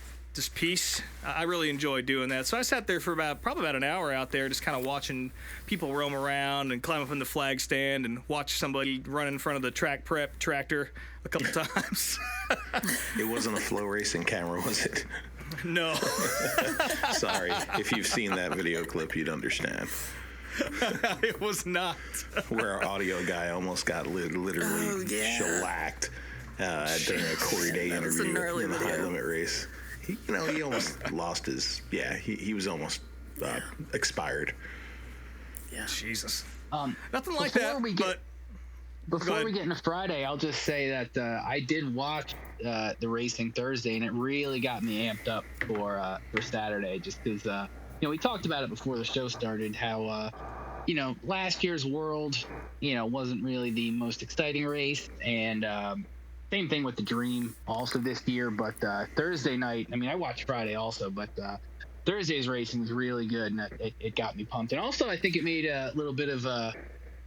peace. I really enjoy doing that. So I sat there for probably about an hour out there, just kind of watching people roam around and climb up in the flag stand and watch somebody run in front of the track prep tractor a couple times. It wasn't a flow racing camera, was it? No. Sorry. If you've seen that video clip, you'd understand. It was not. Where our audio guy almost got literally shellacked during a Corey Day interview in the high limit race. He almost lost his. Yeah, he was almost expired. Yeah, Jesus. Nothing like before that. Before we get into Friday, I'll just say that I did watch the racing Thursday, and it really got me amped up for Saturday. Just because we talked about it before the show started, how last year's World wasn't really the most exciting race, and Same thing with the Dream also this year, but Thursday night, I mean, I watched Friday also, but Thursday's racing was really good, and it got me pumped. And also, I think it made a little bit of a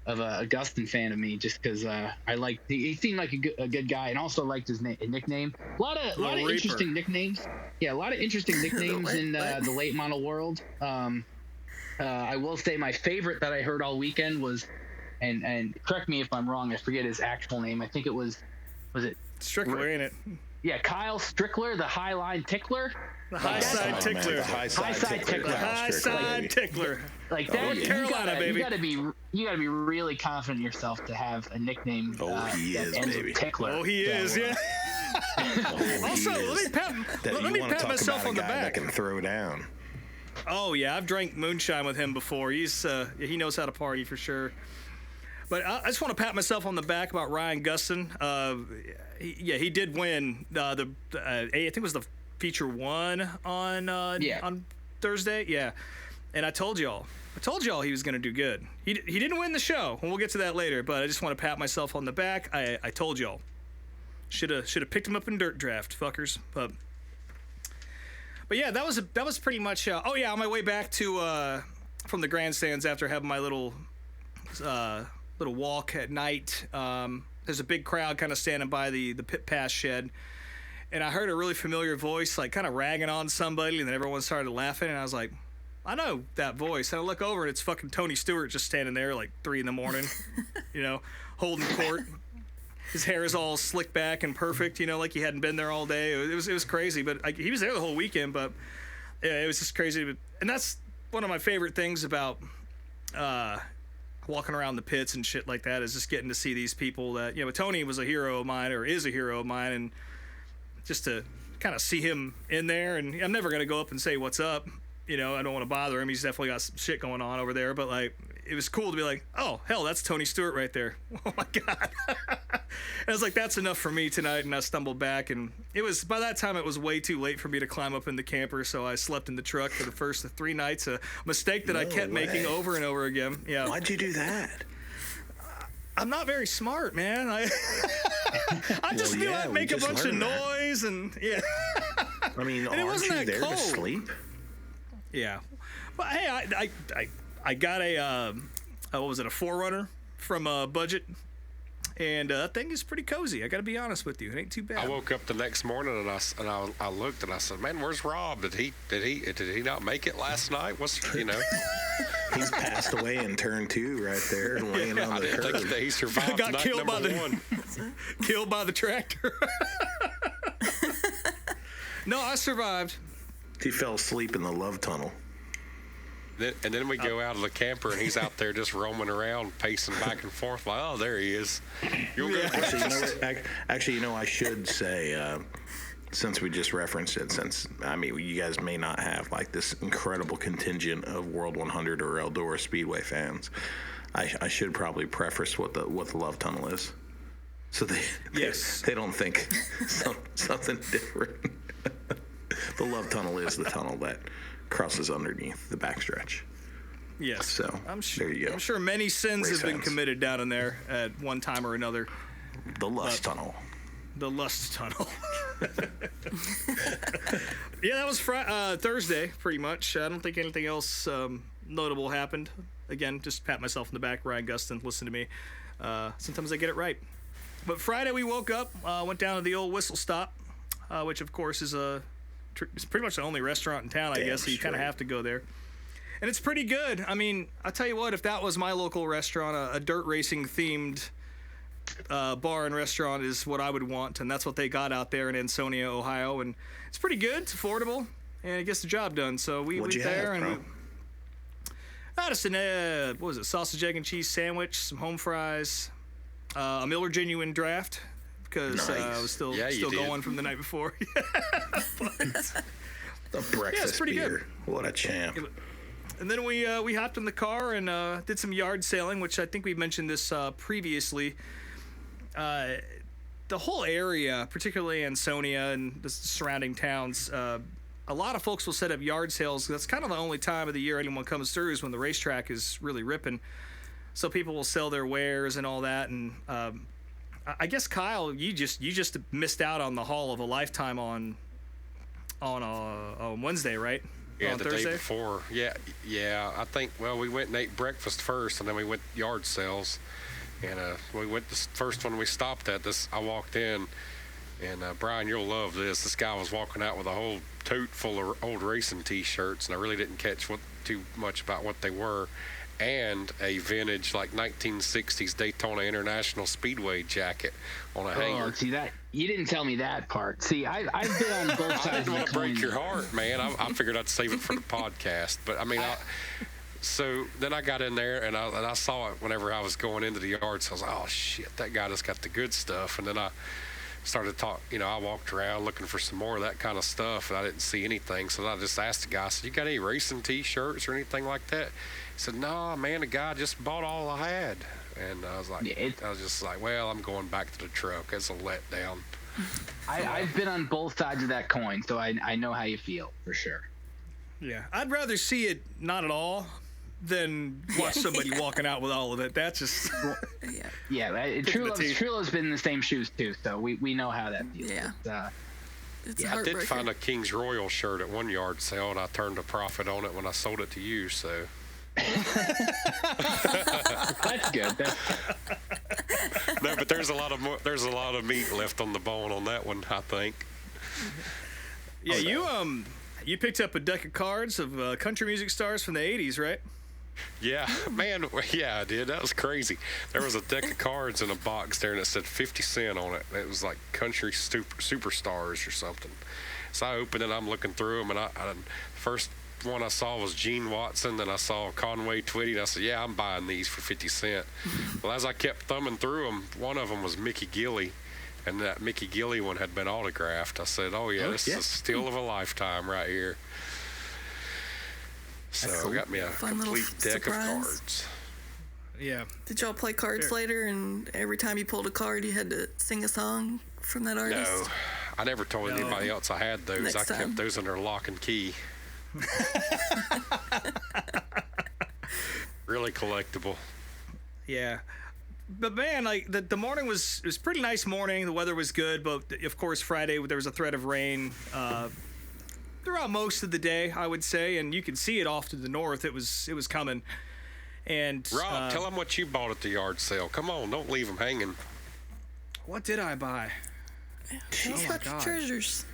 Augustin fan of me, just because I liked he seemed like a good guy, and also liked his nickname. A lot of interesting nicknames. Yeah, a lot of interesting nicknames in the late model world. I will say my favorite that I heard all weekend was, and correct me if I'm wrong, I forget his actual name. I think it was it Strickler, ain't it? Yeah, Kyle Strickler, the High Line Tickler. The high side tickler. The high side tickler. The high side tickler. Like that, North Carolina, baby. You gotta be really confident in yourself to have a nickname. He is, baby. Tickler. Oh, he is, yeah. Also, let me pat myself on the back. That can throw down. Oh yeah, I've drank moonshine with him before. He knows how to party for sure. But I just want to pat myself on the back about Ryan Gustin. He did win I think it was the feature one on Thursday. Yeah, and I told y'all he was going to do good. He didn't win the show, and we'll get to that later. But I just want to pat myself on the back. I told y'all should have picked him up in dirt draft, fuckers. But yeah, that was pretty much. On my way back to from the grandstands after having my little walk at night. There's a big crowd kind of standing by the pit pass shed. And I heard a really familiar voice, like kind of ragging on somebody, and then everyone started laughing, and I was like, I know that voice. And I look over, and it's fucking Tony Stewart just standing there like 3 a.m, holding court. His hair is all slicked back and perfect, like he hadn't been there all day. It was crazy, but he was there the whole weekend. But yeah, it was just crazy. And that's one of my favorite things about walking around the pits and shit like that, is just getting to see these people that, Tony was a hero of mine, or is a hero of mine, and just to kind of see him in there. And I'm never going to go up and say what's up. I don't want to bother him. He's definitely got some shit going on over there. But, like, it was cool to be like, oh, hell, that's Tony Stewart right there. Oh, my God. And I was like, that's enough for me tonight. And I stumbled back. And by that time, it was way too late for me to climb up in the camper. So I slept in the truck for the first 3 nights. A mistake that I kept making over and over again. Yeah. Why'd you do that? I'm not very smart, man. I just knew I'd make a bunch of noise, and yeah. I mean, and aren't you there to sleep? Yeah, but hey, I got a what was it, a 4Runner from Budget, and that thing is pretty cozy. I got to be honest with you, it ain't too bad. I woke up the next morning and I looked and I said, man, where's Rob? Did he not make it last night? He's passed away in turn 2 right there, laying on the curb. I think he survived got night killed by one. Killed by the tractor. No, I survived. He fell asleep in the love tunnel. And then we go out of the camper and he's out there just roaming around, pacing back and forth. Like, oh, there he is. Actually, I should say, since we just referenced it, you guys may not have like this incredible contingent of World 100 or Eldora Speedway fans, I should probably preface what the love tunnel is, so they don't think something different. The love tunnel is the tunnel that crosses underneath the backstretch. Yes. So there you go. I'm sure many sins have been committed down in there at one time or another. The lust tunnel. The lust tunnel. Yeah, that was Thursday, pretty much. I don't think anything else notable happened. Again, just pat myself in the back. Ryan Gustin, listen to me. Sometimes I get it right. But Friday we woke up, went down to the old Whistle Stop, which of course is it's pretty much the only restaurant in town, I guess, so you kind of have to go there. And it's pretty good. I mean, I'll tell you what, if that was my local restaurant, a dirt racing themed bar and restaurant is what I would want, and that's what they got out there in Ansonia, Ohio, and it's pretty good, it's affordable, and it gets the job done. So we went there, and just what was it, sausage, egg, and cheese sandwich, some home fries, a Miller Genuine draft, because I was still going from the night before. The breakfast pretty beer. Good. What a champ. And then we hopped in the car and did some yard sailing, which I think we mentioned this previously. The whole area, particularly Ansonia and the surrounding towns, a lot of folks will set up yard sales. That's kind of the only time of the year anyone comes through is when the racetrack is really ripping. So people will sell their wares and all that. And I guess Kyle, you just missed out on the Hall of a Lifetime on Wednesday, right? Yeah, on the Thursday? day before. Yeah. I think, well, we went and ate breakfast first, and then we went yard sales. And we went, the first one we stopped at, I walked in, and Brian, you'll love this. This guy was walking out with a whole tote full of old racing T-shirts, and I really didn't catch too much about what they were, and a vintage, like 1960s Daytona International Speedway jacket on a hanger. Oh, see that? You didn't tell me that part. See, I've been on both I sides didn't of the want to coin. break your heart, man. I figured I'd save it for the podcast, but I mean, so then I got in there and I saw it whenever I was going into the yard. So I was like, oh shit, that guy just got the good stuff. And then I started talking. I walked around looking for some more of that kind of stuff, and I didn't see anything. So I just asked the guy, I said, you got any racing T-shirts or anything like that? He said, no, man, the guy just bought all I had. And I was like, I was just like, well, I'm going back to the truck. It's a letdown. I've been on both sides of that coin, so I know how you feel for sure. Yeah, I'd rather see it not at all than watch somebody walking out with all of it. That's just True Love's been in the same shoes too, so we know how that feels. Yeah. It's I did find a King's Royal shirt at one yard sale, and I turned a profit on it when I sold it to you. So That's good. no, but there's a lot of meat left on the bone on that one, I think. Yeah, you picked up a deck of cards of country music stars from the 80s, right? Yeah, man. Yeah, I did. That was crazy. There was a deck of cards in a box there, and it said 50 cent on it. It was like country superstars or something. So I opened it. I'm looking through them, and I first one I saw was Gene Watson. Then I saw Conway Twitty, and I said, "Yeah, I'm buying these for 50 cent." Well, as I kept thumbing through them, one of them was Mickey Gilley, and that Mickey Gilley one had been autographed. I said, "Oh yeah, this is a steal of a lifetime right here." So I got me a complete deck of cards. Yeah. Did y'all play cards later, and every time you pulled a card, you had to sing a song from that artist? No, I never told anybody else I had those. Next I kept time. those under lock and key. Really collectible. Yeah. But man, like the morning was pretty nice morning. The weather was good, but of course Friday there was a threat of rain throughout most of the day, I would say, and you could see it off to the north. It was coming. And Rob, tell them what you bought at the yard sale. Come on, don't leave them hanging. What did I buy? Tell us about your treasures.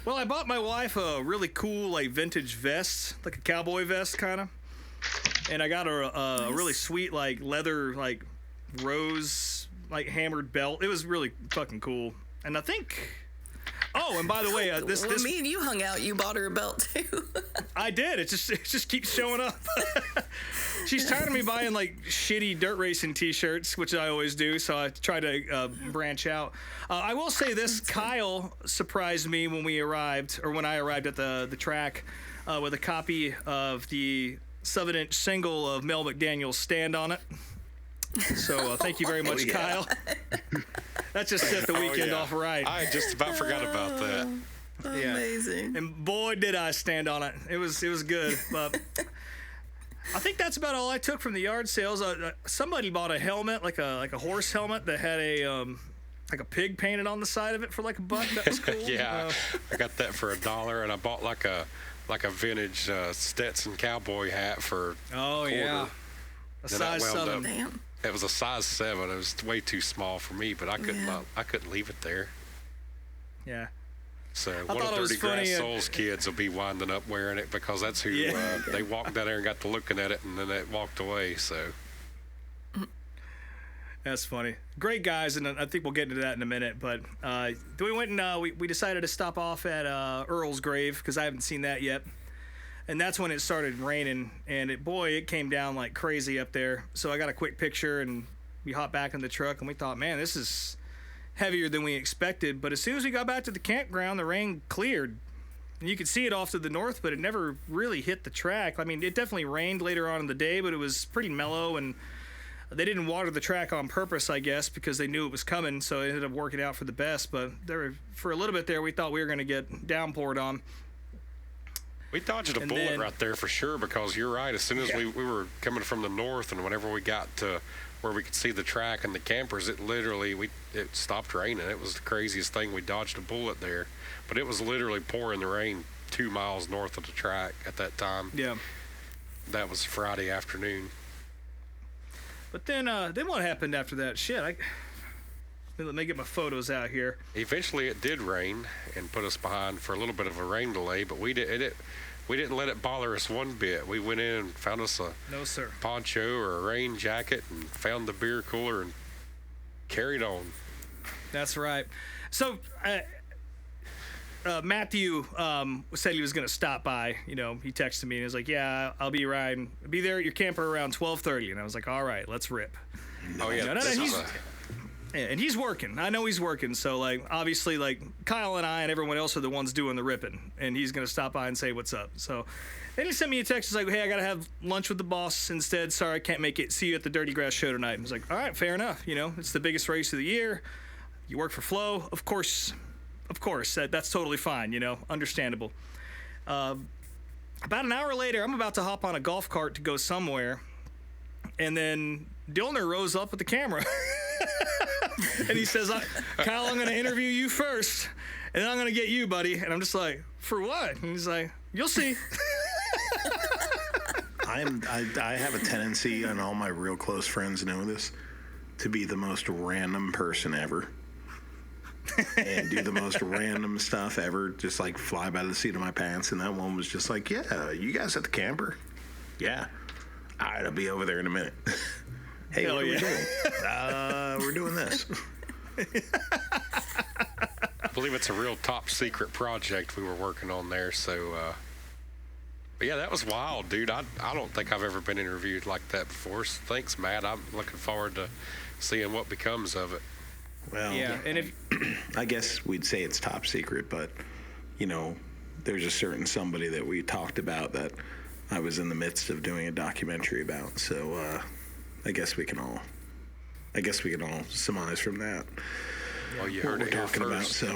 Well, I bought my wife a really cool like vintage vest, like a cowboy vest kind of. And I got her a really sweet like leather like rose like hammered belt. It was really fucking cool. And I think oh, and by the way, this Me and you hung out. You bought her a belt too. I did. It just keeps showing up. She's tired of me buying like shitty dirt racing T-shirts, which I always do. So I try to branch out. I will say this: Kyle surprised me when I arrived at the track with a copy of the 7-inch single of Mel McDaniel's "Stand on It." So thank you very much, Kyle. That just set the weekend off right. I just about forgot about that. Amazing. And boy, did I stand on it. It was good. But I think that's about all I took from the yard sales. Somebody bought a helmet, like a horse helmet that had like a pig painted on the side of it for like $1. That was cool. Yeah, I got that for $1, and I bought like a vintage Stetson cowboy hat for a size 7. Damn. It was a size 7. It was way too small for me, but I couldn't leave it there. Yeah. So I one of thought it was Dirty Grass funny, Souls kids will be winding up wearing it because that's who they walked down there and got to looking at it, and then they walked away. So that's funny. Great guys, and I think we'll get into that in a minute. But we went and we decided to stop off at Earl's grave because I haven't seen that yet. And that's when it started raining, and it came down like crazy up there. So I got a quick picture, and we hopped back in the truck, and we thought, man, this is heavier than we expected. But as soon as we got back to the campground, the rain cleared. And you could see it off to the north, but it never really hit the track. I mean, it definitely rained later on in the day, but it was pretty mellow, and they didn't water the track on purpose, I guess, because they knew it was coming, so it ended up working out for the best. But for a little bit there, we thought we were going to get downpoured on. we dodged a bullet right there for sure, because you're right. As soon as we were coming from the north, and whenever we got to where we could see the track and the campers, it stopped raining. It was the craziest thing. We dodged a bullet there, but it was literally pouring the rain 2 miles north of the track at that time. Yeah. That was Friday afternoon. But then what happened after that? Shit, let me get my photos out here. Eventually, it did rain and put us behind for a little bit of a rain delay, but we didn't let it bother us one bit. We went in and found us a poncho or a rain jacket and found the beer cooler and carried on. That's right. So Matthew said he was going to stop by. He texted me and he was like, "Yeah, I'll be there at your camper around 12:30." And I was like, "All right, let's rip." Oh yeah, and he's working. I know he's working. So like, obviously, like Kyle and I and everyone else are the ones doing the ripping, and he's going to stop by and say what's up. So then he sent me a text. He's like, "Hey, I got to have lunch with the boss instead. Sorry, I can't make it. See you at the Dirty Grass show tonight." And I was like, "All right, fair enough. It's the biggest race of the year. You work for Flo, of course. That's totally fine. Understandable." About an hour later, I'm about to hop on a golf cart to go somewhere, and then Dillner rose up with the camera. And he says, "Kyle, I'm going to interview you first, and then I'm going to get you, buddy." And I'm just like, "For what?" And he's like, "You'll see." I have a tendency, and all my real close friends know this, to be the most random person ever. And do the most random stuff ever, just like fly by the seat of my pants. And that one was just like, "Yeah, you guys at the camper?" "Yeah." "All right, I'll be over there in a minute." "Hey, what are we doing?" "We're doing this." I believe it's a real top secret project we were working on there. So, but yeah, that was wild, dude. I don't think I've ever been interviewed like that before. So thanks, Matt. I'm looking forward to seeing what becomes of it. Well, yeah, and if I guess we'd say it's top secret, but there's a certain somebody that we talked about that I was in the midst of doing a documentary about. So I guess we can all surmise from that. Well, you what heard we're it here talking about. first. So,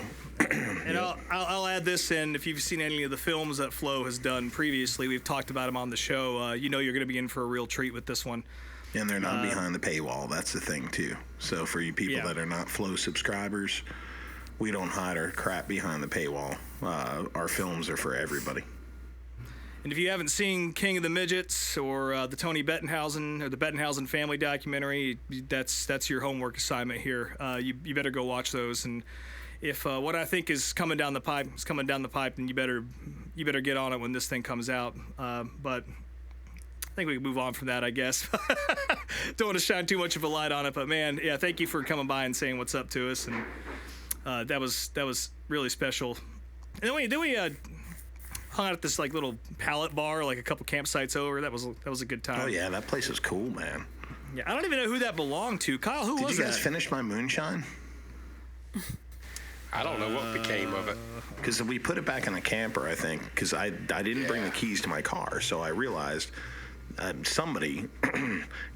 and I'll add this in. If you've seen any of the films that Flo has done previously, we've talked about them on the show. You're going to be in for a real treat with this one. And they're not behind the paywall. That's the thing, too. So for you people that are not Flo subscribers, we don't hide our crap behind the paywall. Our films are for everybody. And if you haven't seen King of the Midgets or the Tony Bettenhausen or the Bettenhausen family documentary, that's your homework assignment here. You better go watch those. And if what I think is coming down the pipe is coming down the pipe, then you better get on it when this thing comes out. But I think we can move on from that, I guess. Don't want to shine too much of a light on it, but man, yeah, thank you for coming by and saying what's up to us, and that was really special. And then we hung out at this like little pallet bar, like a couple campsites over. That was a good time. Oh yeah, that place is cool, man. Yeah, I don't even know who that belonged to. Kyle, who was that? Did you guys finish my moonshine? I don't know what became of it. Because we put it back in the camper, I think, because I didn't bring the keys to my car, so I realized somebody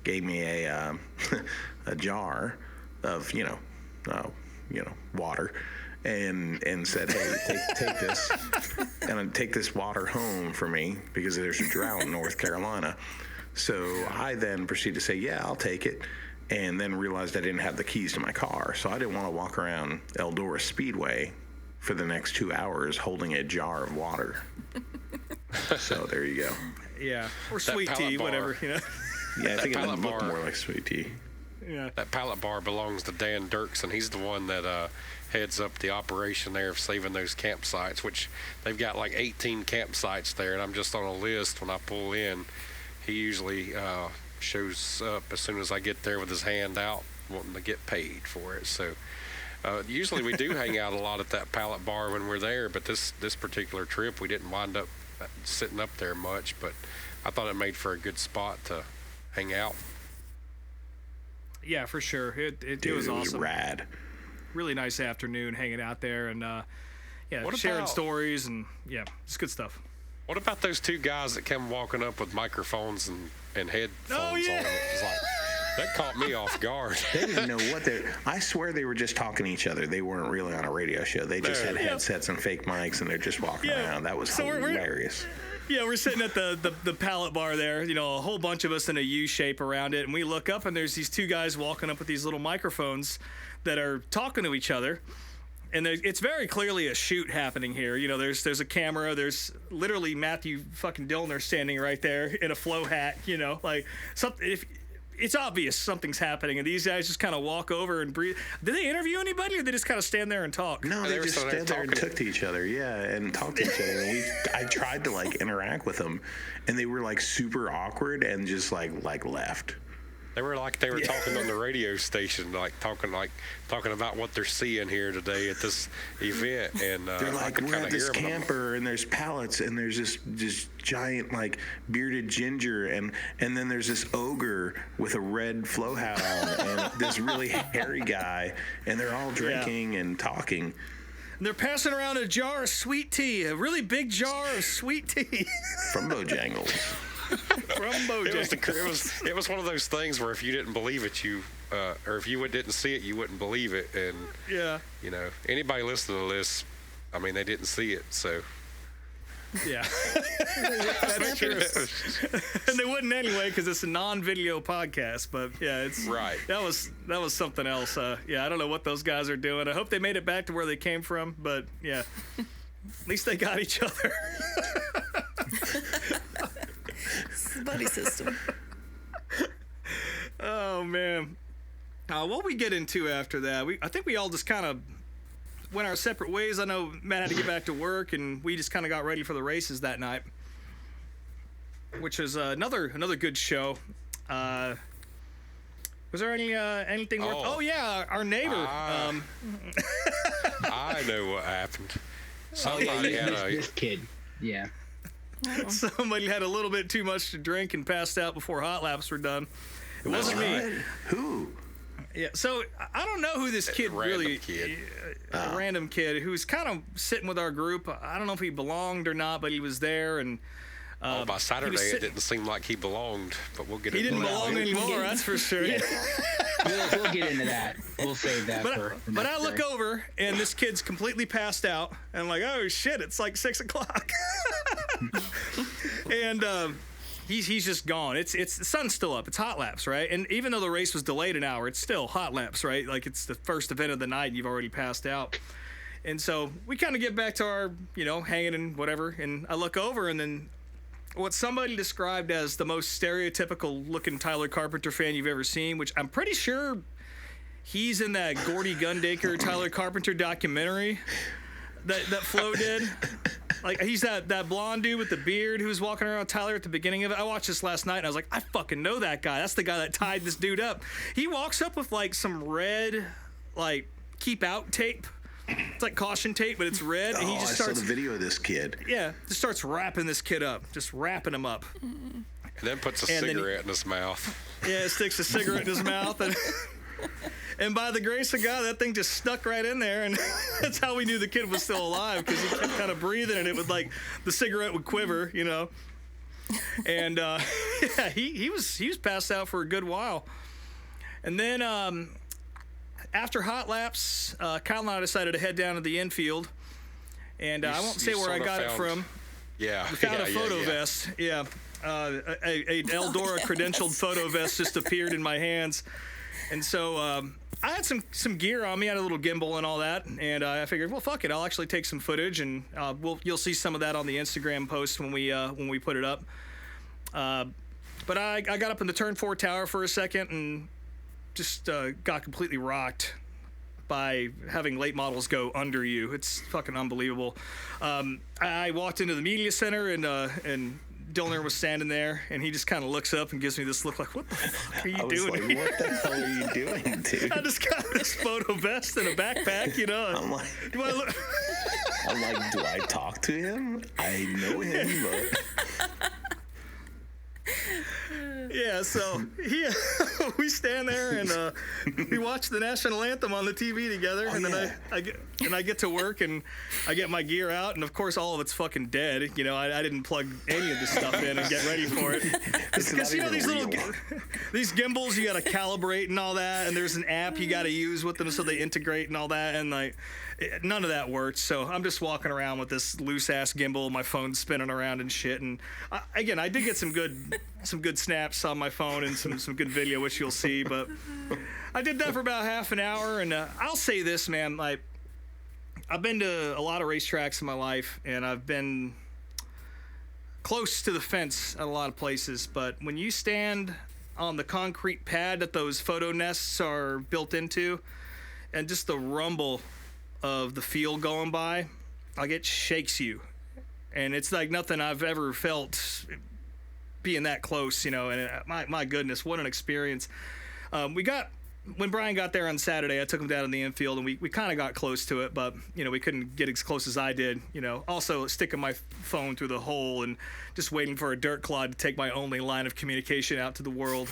gave me a jar of water and said, "Hey, take this and take this water home for me because there's a drought in North Carolina." So I then proceeded to say, "Yeah, I'll take it," and then realized I didn't have the keys to my car, so I didn't want to walk around Eldora Speedway for the next 2 hours holding a jar of water. So there you go. Yeah, or sweet tea, whatever, Yeah, I think it looked more like sweet tea. Yeah. That pallet bar belongs to Dan Dirksen. He's the one that heads up the operation there of saving those campsites, which they've got like 18 campsites there, and I'm just on a list when I pull in. He usually shows up as soon as I get there with his hand out, wanting to get paid for it. So usually we do hang out a lot at that pallet bar when we're there, but this particular trip we didn't wind up sitting up there much, but I thought it made for a good spot to hang out. Yeah, for sure. It was awesome. It was rad. Really nice afternoon hanging out there and sharing stories, and yeah, it's good stuff. What about those two guys that came walking up with microphones and headphones on? It was like, that caught me off guard. They didn't know what I swear they were just talking to each other. They weren't really on a radio show. They just had headsets and fake mics, and they're just walking around. That was hilarious. Yeah, we're sitting at the pallet bar there, you know, a whole bunch of us in a U shape around it, and we look up and there's these two guys walking up with these little microphones that are talking to each other. And it's very clearly a shoot happening here. You know, there's a camera. There's literally Matthew fucking Dillner standing right there in a flow hat. You know, like something. If it's obvious something's happening, and these guys just kind of walk over and breathe. Did they interview anybody, or they just kind of stand there and talk? No, they just stood there and took to each other. Yeah, and talked to each other. And I tried to like interact with them, and they were like super awkward and just like left. They were talking on the radio station, talking about what they're seeing here today at this event, and they're like, we're at this camper, and there's pallets, and there's this giant like bearded ginger, and then there's this ogre with a red flow hat on, and this really hairy guy, and they're all drinking and talking. And they're passing around a jar of sweet tea, a really big jar of sweet tea from Bojangles. It was one of those things where if you didn't believe it, or if you didn't see it, you wouldn't believe it. And yeah, you know, anybody listening to this, I mean, they didn't see it, so yeah, that's true. And they wouldn't anyway because it's a non-video podcast. But yeah, it's right. That was something else. Yeah, I don't know what those guys are doing. I hope they made it back to where they came from. But yeah, at least they got each other. Buddy system. Oh man, what we get into after that? I think we all just kind of went our separate ways. I know Matt had to get back to work, and we just kind of got ready for the races that night, which was another good show. Was there anything worth? Oh yeah, our neighbor. I know what happened. Somebody had this kid. Yeah. Somebody had a little bit too much to drink and passed out before hot laps were done. It wasn't me. Who? Yeah, so I don't know who this kid a random kid who was kind of sitting with our group. I don't know if he belonged or not, but he was there. And by Saturday it didn't seem like he belonged, but we'll get into that. He didn't belong anymore, that's for sure. Yeah. We'll get into that. We'll save that for But I look over, and this kid's completely passed out. And I'm like, oh, shit, it's like 6 o'clock. And he's just gone. It's the sun's still up. It's hot laps, right? And even though the race was delayed an hour, it's still hot laps, right? Like it's the first event of the night, and you've already passed out. And so we kind of get back to our, hanging and whatever. And I look over, and then what somebody described as the most stereotypical looking Tyler Carpenter fan you've ever seen, which I'm pretty sure he's in that Gordy Gundaker Tyler Carpenter documentary that Flo did. Like, he's that blonde dude with the beard who was walking around with Tyler at the beginning of it. I watched this last night, and I was like, I fucking know that guy. That's the guy that tied this dude up. He walks up with, like, some red, like, keep out tape. It's like caution tape, but it's red. And he just starts saw the video of this kid. Yeah, just starts wrapping this kid up. Just wrapping him up. And then puts a cigarette in his mouth. Yeah, sticks a cigarette in his mouth. And by the grace of God, that thing just stuck right in there, and that's how we knew the kid was still alive, because he kept kind of breathing, and it would, like, the cigarette would quiver, And yeah, he was passed out for a good while. And then after hot laps, Kyle and I decided to head down to the infield, and I won't say where I got it from. Yeah, we found a photo vest. Yeah, a Eldora credentialed photo vest just appeared in my hands. And so I had some gear on me. I had a little gimbal and all that. And I figured, well, fuck it. I'll actually take some footage, and you'll see some of that on the Instagram post when we put it up. But I got up in the turn 4 tower for a second and just got completely rocked by having late models go under you. It's fucking unbelievable. I walked into the media center, and Dillner was standing there, and he just kind of looks up and gives me this look like, what the fuck are you doing? Like, what the hell are you doing, dude? I just got this photo vest and a backpack, I'm like, do I talk to him? I know him, but... Yeah, so we stand there and we watch the national anthem on the TV together, and then I get to work and I get my gear out, and of course all of it's fucking dead. I didn't plug any of this stuff in and get ready for it, because these gimbals you got to calibrate and all that, and there's an app you got to use with them so they integrate and all that, and none of that worked. So I'm just walking around with this loose ass gimbal, my phone spinning around and shit. And again, I did get some good snaps on my phone and some good video, which you'll see. But I did that for about half an hour. And I'll say this, man, like I've been to a lot of racetracks in my life, and I've been close to the fence at a lot of places. But when you stand on the concrete pad that those photo nests are built into, and just the rumble of the field going by, like it shakes you. And it's like nothing I've ever felt being that close, you know, and my goodness, what an experience. When Brian got there on Saturday, I took him down in the infield, and we kind of got close to it, but, you know, we couldn't get as close as I did, you know. Also, sticking my phone through the hole and just waiting for a dirt clod to take my only line of communication out to the world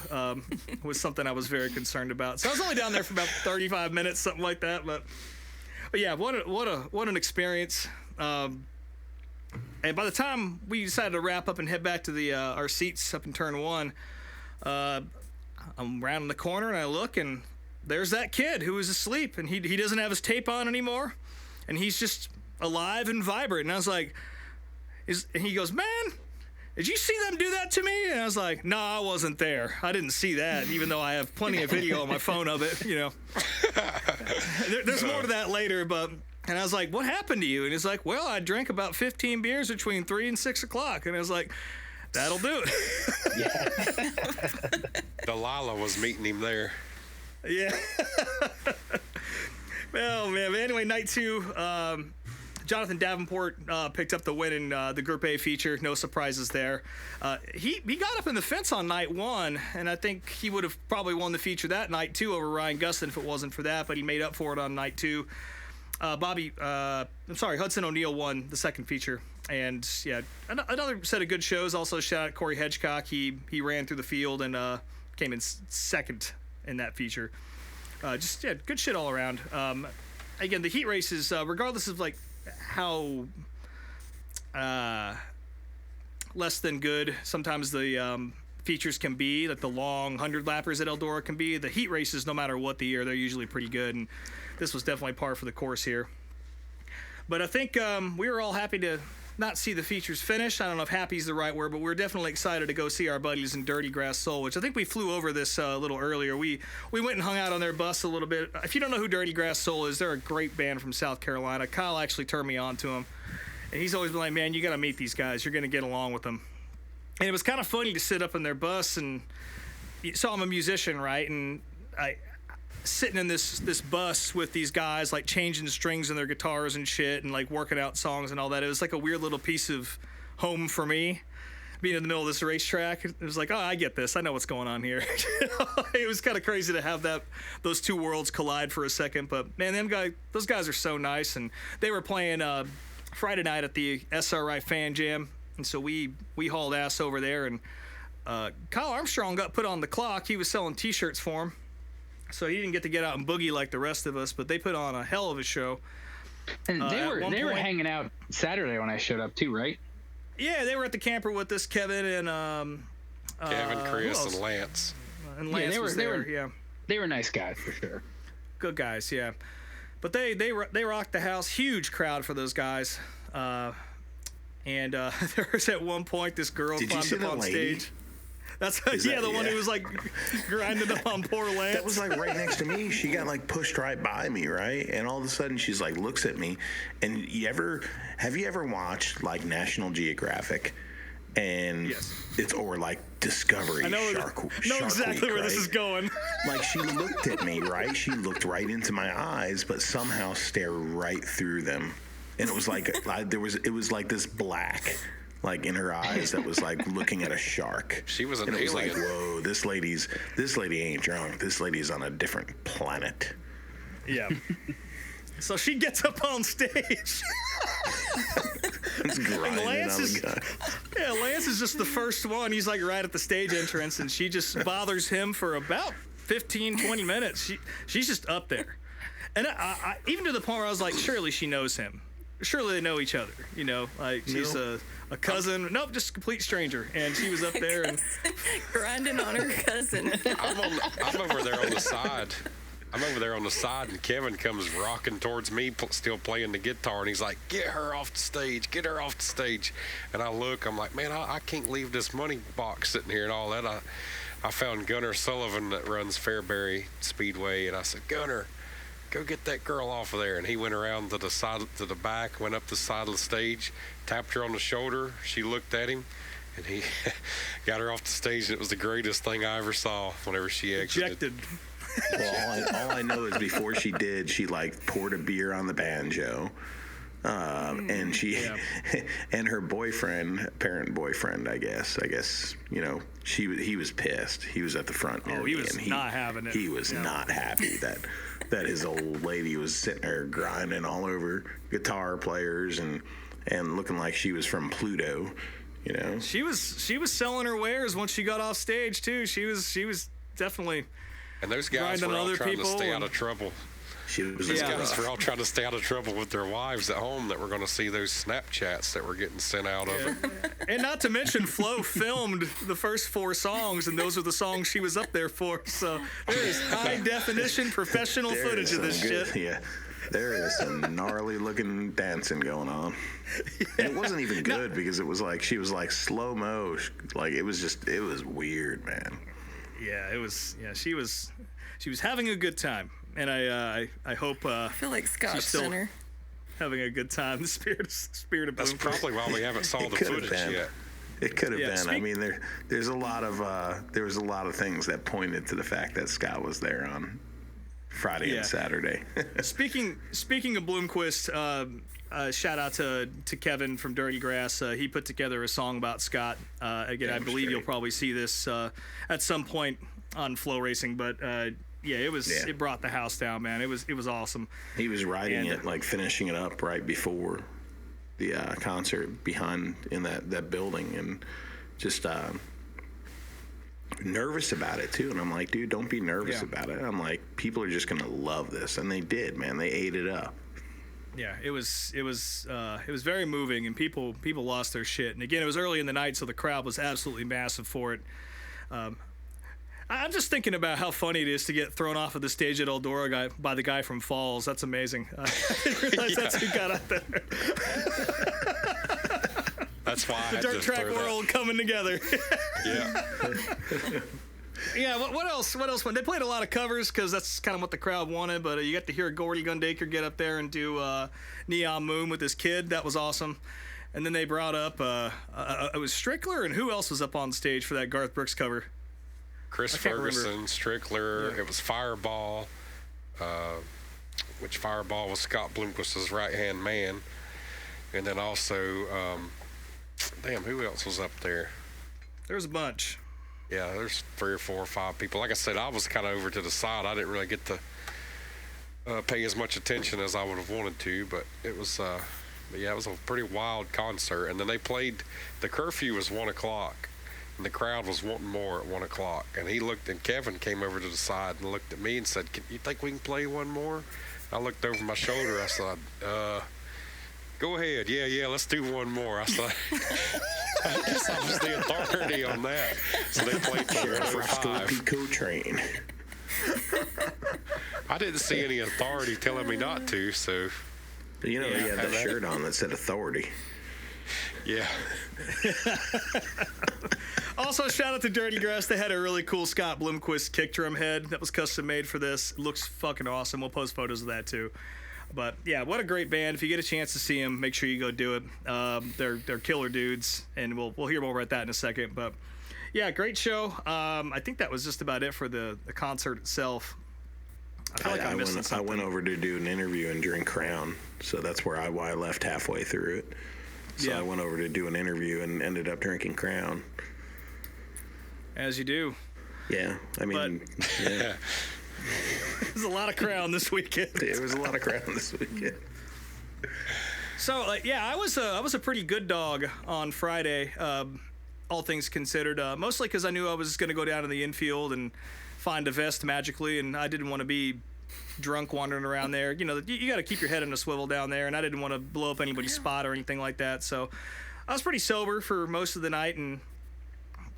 was something I was very concerned about. So I was only down there for about 35 minutes, something like that, but yeah, what an experience. And by the time we decided to wrap up and head back to our seats up in turn one, I'm rounding the corner and I look, and there's that kid who was asleep, and he doesn't have his tape on anymore, and he's just alive and vibrant. And I was like, and he goes, "Man, did you see them do that to me?" And I was like, "No, I wasn't there. I didn't see that," even though I have plenty of video on my phone of it, you know. There's more to that later, but. And I was like, "What happened to you?" And he's like, "Well, I drank about 15 beers between 3 and 6 o'clock." And I was like, "That'll do it." Yeah. Delilah was meeting him there. Yeah. Oh, man. But anyway, night two, Jonathan Davenport picked up the win in the Group A feature. No surprises there. He got up in the fence on night one, and I think he would have probably won the feature that night, too, over Ryan Gustin if it wasn't for that, but he made up for it on night two. Hudson O'Neill won the second feature. And, yeah, another set of good shows. Also, shout out Corey Hedgecock. He ran through the field and came in second in that feature. Good shit all around. Again, the heat races, regardless of, like, how less than good sometimes the features can be, like the long 100-lappers at Eldora can be, the heat races, no matter what the year, they're usually pretty good. And this was definitely par for the course here. But I think we were all happy to not see the features finish. I don't know if happy is the right word, but we're definitely excited to go see our buddies in Dirty Grass Soul, which I think we flew over this a little earlier. We went and hung out on their bus a little bit. If you don't know who Dirty Grass Soul is, they're a great band from South Carolina. Kyle actually turned me on to them, and he's always been like, "Man, you got to meet these guys. You're going to get along with them." And it was kind of funny to sit up in their bus, and so I'm a musician, right? And sitting in this bus with these guys, like changing strings in their guitars and shit, and like working out songs and all that. It was like a weird little piece of home for me, being in the middle of this racetrack. It was like, oh, I get this. I know what's going on here. It was kind of crazy to have those two worlds collide for a second. But man, those guys are so nice, and they were playing Friday night at the SRI Fan Jam, and so we hauled ass over there, and Kyle Armstrong got put on the clock. He was selling T-shirts for him. So he didn't get to get out and boogie like the rest of us, but they put on a hell of a show. And they were hanging out Saturday when I showed up too, right? Yeah, they were at the camper with us, Kevin and Kevin, Chris, and Lance. And Lance was there. Yeah, they were nice guys for sure. Good guys, yeah. But they rocked the house. Huge crowd for those guys. And there was at one point this girl climbed up on stage. That's the one who was like grinding up on poor Lance. That was like right next to me. She got like pushed right by me, right? And all of a sudden she's like looks at me. And have you ever watched like National Geographic? And it's or like Discovery. I know exactly where this is going. Like she looked at me, right? She looked right into my eyes, but somehow stared right through them. And it was like it was like this black. Like in her eyes, that was like looking at a shark. She was an alien. It was like, whoa, this lady ain't drunk. This lady's on a different planet. Yeah. So she gets up on stage. Lance is just the first one. He's like right at the stage entrance, and she just bothers him for about 15, 20 minutes. She's just up there. And I even to the point where I was like, surely she knows him. Surely they know each other, you know, like she's a cousin. Nope, just a complete stranger. And she was up there and grinding on her cousin. I'm over there on the side. I'm over there on the side, and Kevin comes rocking towards me, still playing the guitar, and he's like, "Get her off the stage, get her off the stage." And I look, I'm like, man, I can't leave this money box sitting here and all that. I found Gunnar Sullivan that runs Fairbury Speedway, and I said, "Gunnar, go get that girl off of there." And he went around to the side, to the back, went up the side of the stage, tapped her on the shoulder. She looked at him, and he got her off the stage. And it was the greatest thing I ever saw whenever she exited. Well, all I know is before she did, she like poured a beer on the banjo. And she and her boyfriend, apparent boyfriend, I guess, you know, he was pissed. He was at the front near he me, was and not having it. He was not happy that his old lady was sitting there grinding all over guitar players and looking like she was from Pluto, you know. She was selling her wares once she got off stage too. She was definitely. And those guys were all trying to stay out of trouble. These guys were all trying to stay out of trouble with their wives at home that were going to see those Snapchats that were getting sent out of it. And not to mention, Flo filmed the first 4 songs, and those are the songs she was up there for. So there is high-definition professional footage of this shit. Yeah, there is some gnarly-looking dancing going on. And it wasn't even good because it was like she was like slow-mo. Like it was weird, man. Yeah, it was. Yeah, she was having a good time, and I hope. I feel like Scott's still center. Having a good time. The spirit of That's Boom. probably why we haven't saw the footage yet. It could have been. I mean, there was a lot of things that pointed to the fact that Scott was there on Friday and Saturday. Speaking of Bloomquist, shout out to Kevin from Dirty Grass. He put together a song about Scott. Again, I believe you'll probably see this at some point on Flow Racing, but it brought the house down, man. It was awesome. He was riding it, like finishing it up right before the concert behind in that building, and just nervous about it too. And I'm like, dude, don't be nervous about it. I'm like, people are just gonna love this, and they did, man. They ate it up. Yeah, it was very moving, and people lost their shit. And again, it was early in the night, so the crowd was absolutely massive for it. I'm just thinking about how funny it is to get thrown off of the stage at Eldora by the guy from Falls. That's amazing. I didn't realize that's who got out there. That's why the dirt track world coming together. Yeah. Yeah, what else? They played a lot of covers because that's kind of what the crowd wanted, but you got to hear Gordy Gundaker get up there and do Neon Moon with his kid. That was awesome. And then they brought up, it was Strickler, and who else was up on stage for that Garth Brooks cover? Chris Ferguson, Strickler. Yeah. It was Fireball, which Fireball was Scott Bloomquist's right-hand man. And then also, who else was up there? There was a bunch. Yeah, there's 3 or 4 or 5 people. Like I said, I was kind of over to the side. I didn't really get to pay as much attention as I would have wanted to, but it was, it was a pretty wild concert. And then they played, the curfew was 1 o'clock, and the crowd was wanting more at 1 o'clock. And he looked, and Kevin came over to the side and looked at me and said, "You think we can play one more?" I looked over my shoulder. I said, "Go ahead. Yeah, let's do one more." I said, I guess I was the authority on that. So they played till 5. Pico train. I didn't see any authority telling me not to, so. You know, he had that shirt on that said authority. Yeah. Also, shout out to Dirty Grass. They had a really cool Scott Bloomquist kick drum head that was custom made for this. It looks fucking awesome. We'll post photos of that too. But yeah, what a great band. If you get a chance to see them, make sure you go do it. They're killer dudes, and we'll hear more about that in a second. But yeah, great show. I think that was just about it for the concert itself. I feel like I missed something. I went over to do an interview and during Crown, so that's why I left halfway through it. So I went over to do an interview and ended up drinking Crown. As you do. Yeah, I mean, yeah. There's a lot of Crown this weekend. There was a lot of Crown this weekend. So, I was a pretty good dog on Friday, all things considered. Mostly because I knew I was going to go down to the infield and find a vest magically, and I didn't want to be drunk wandering around there. You know, you got to keep your head in a swivel down there, and I didn't want to blow up anybody's spot or anything like that. So, I was pretty sober for most of the night, and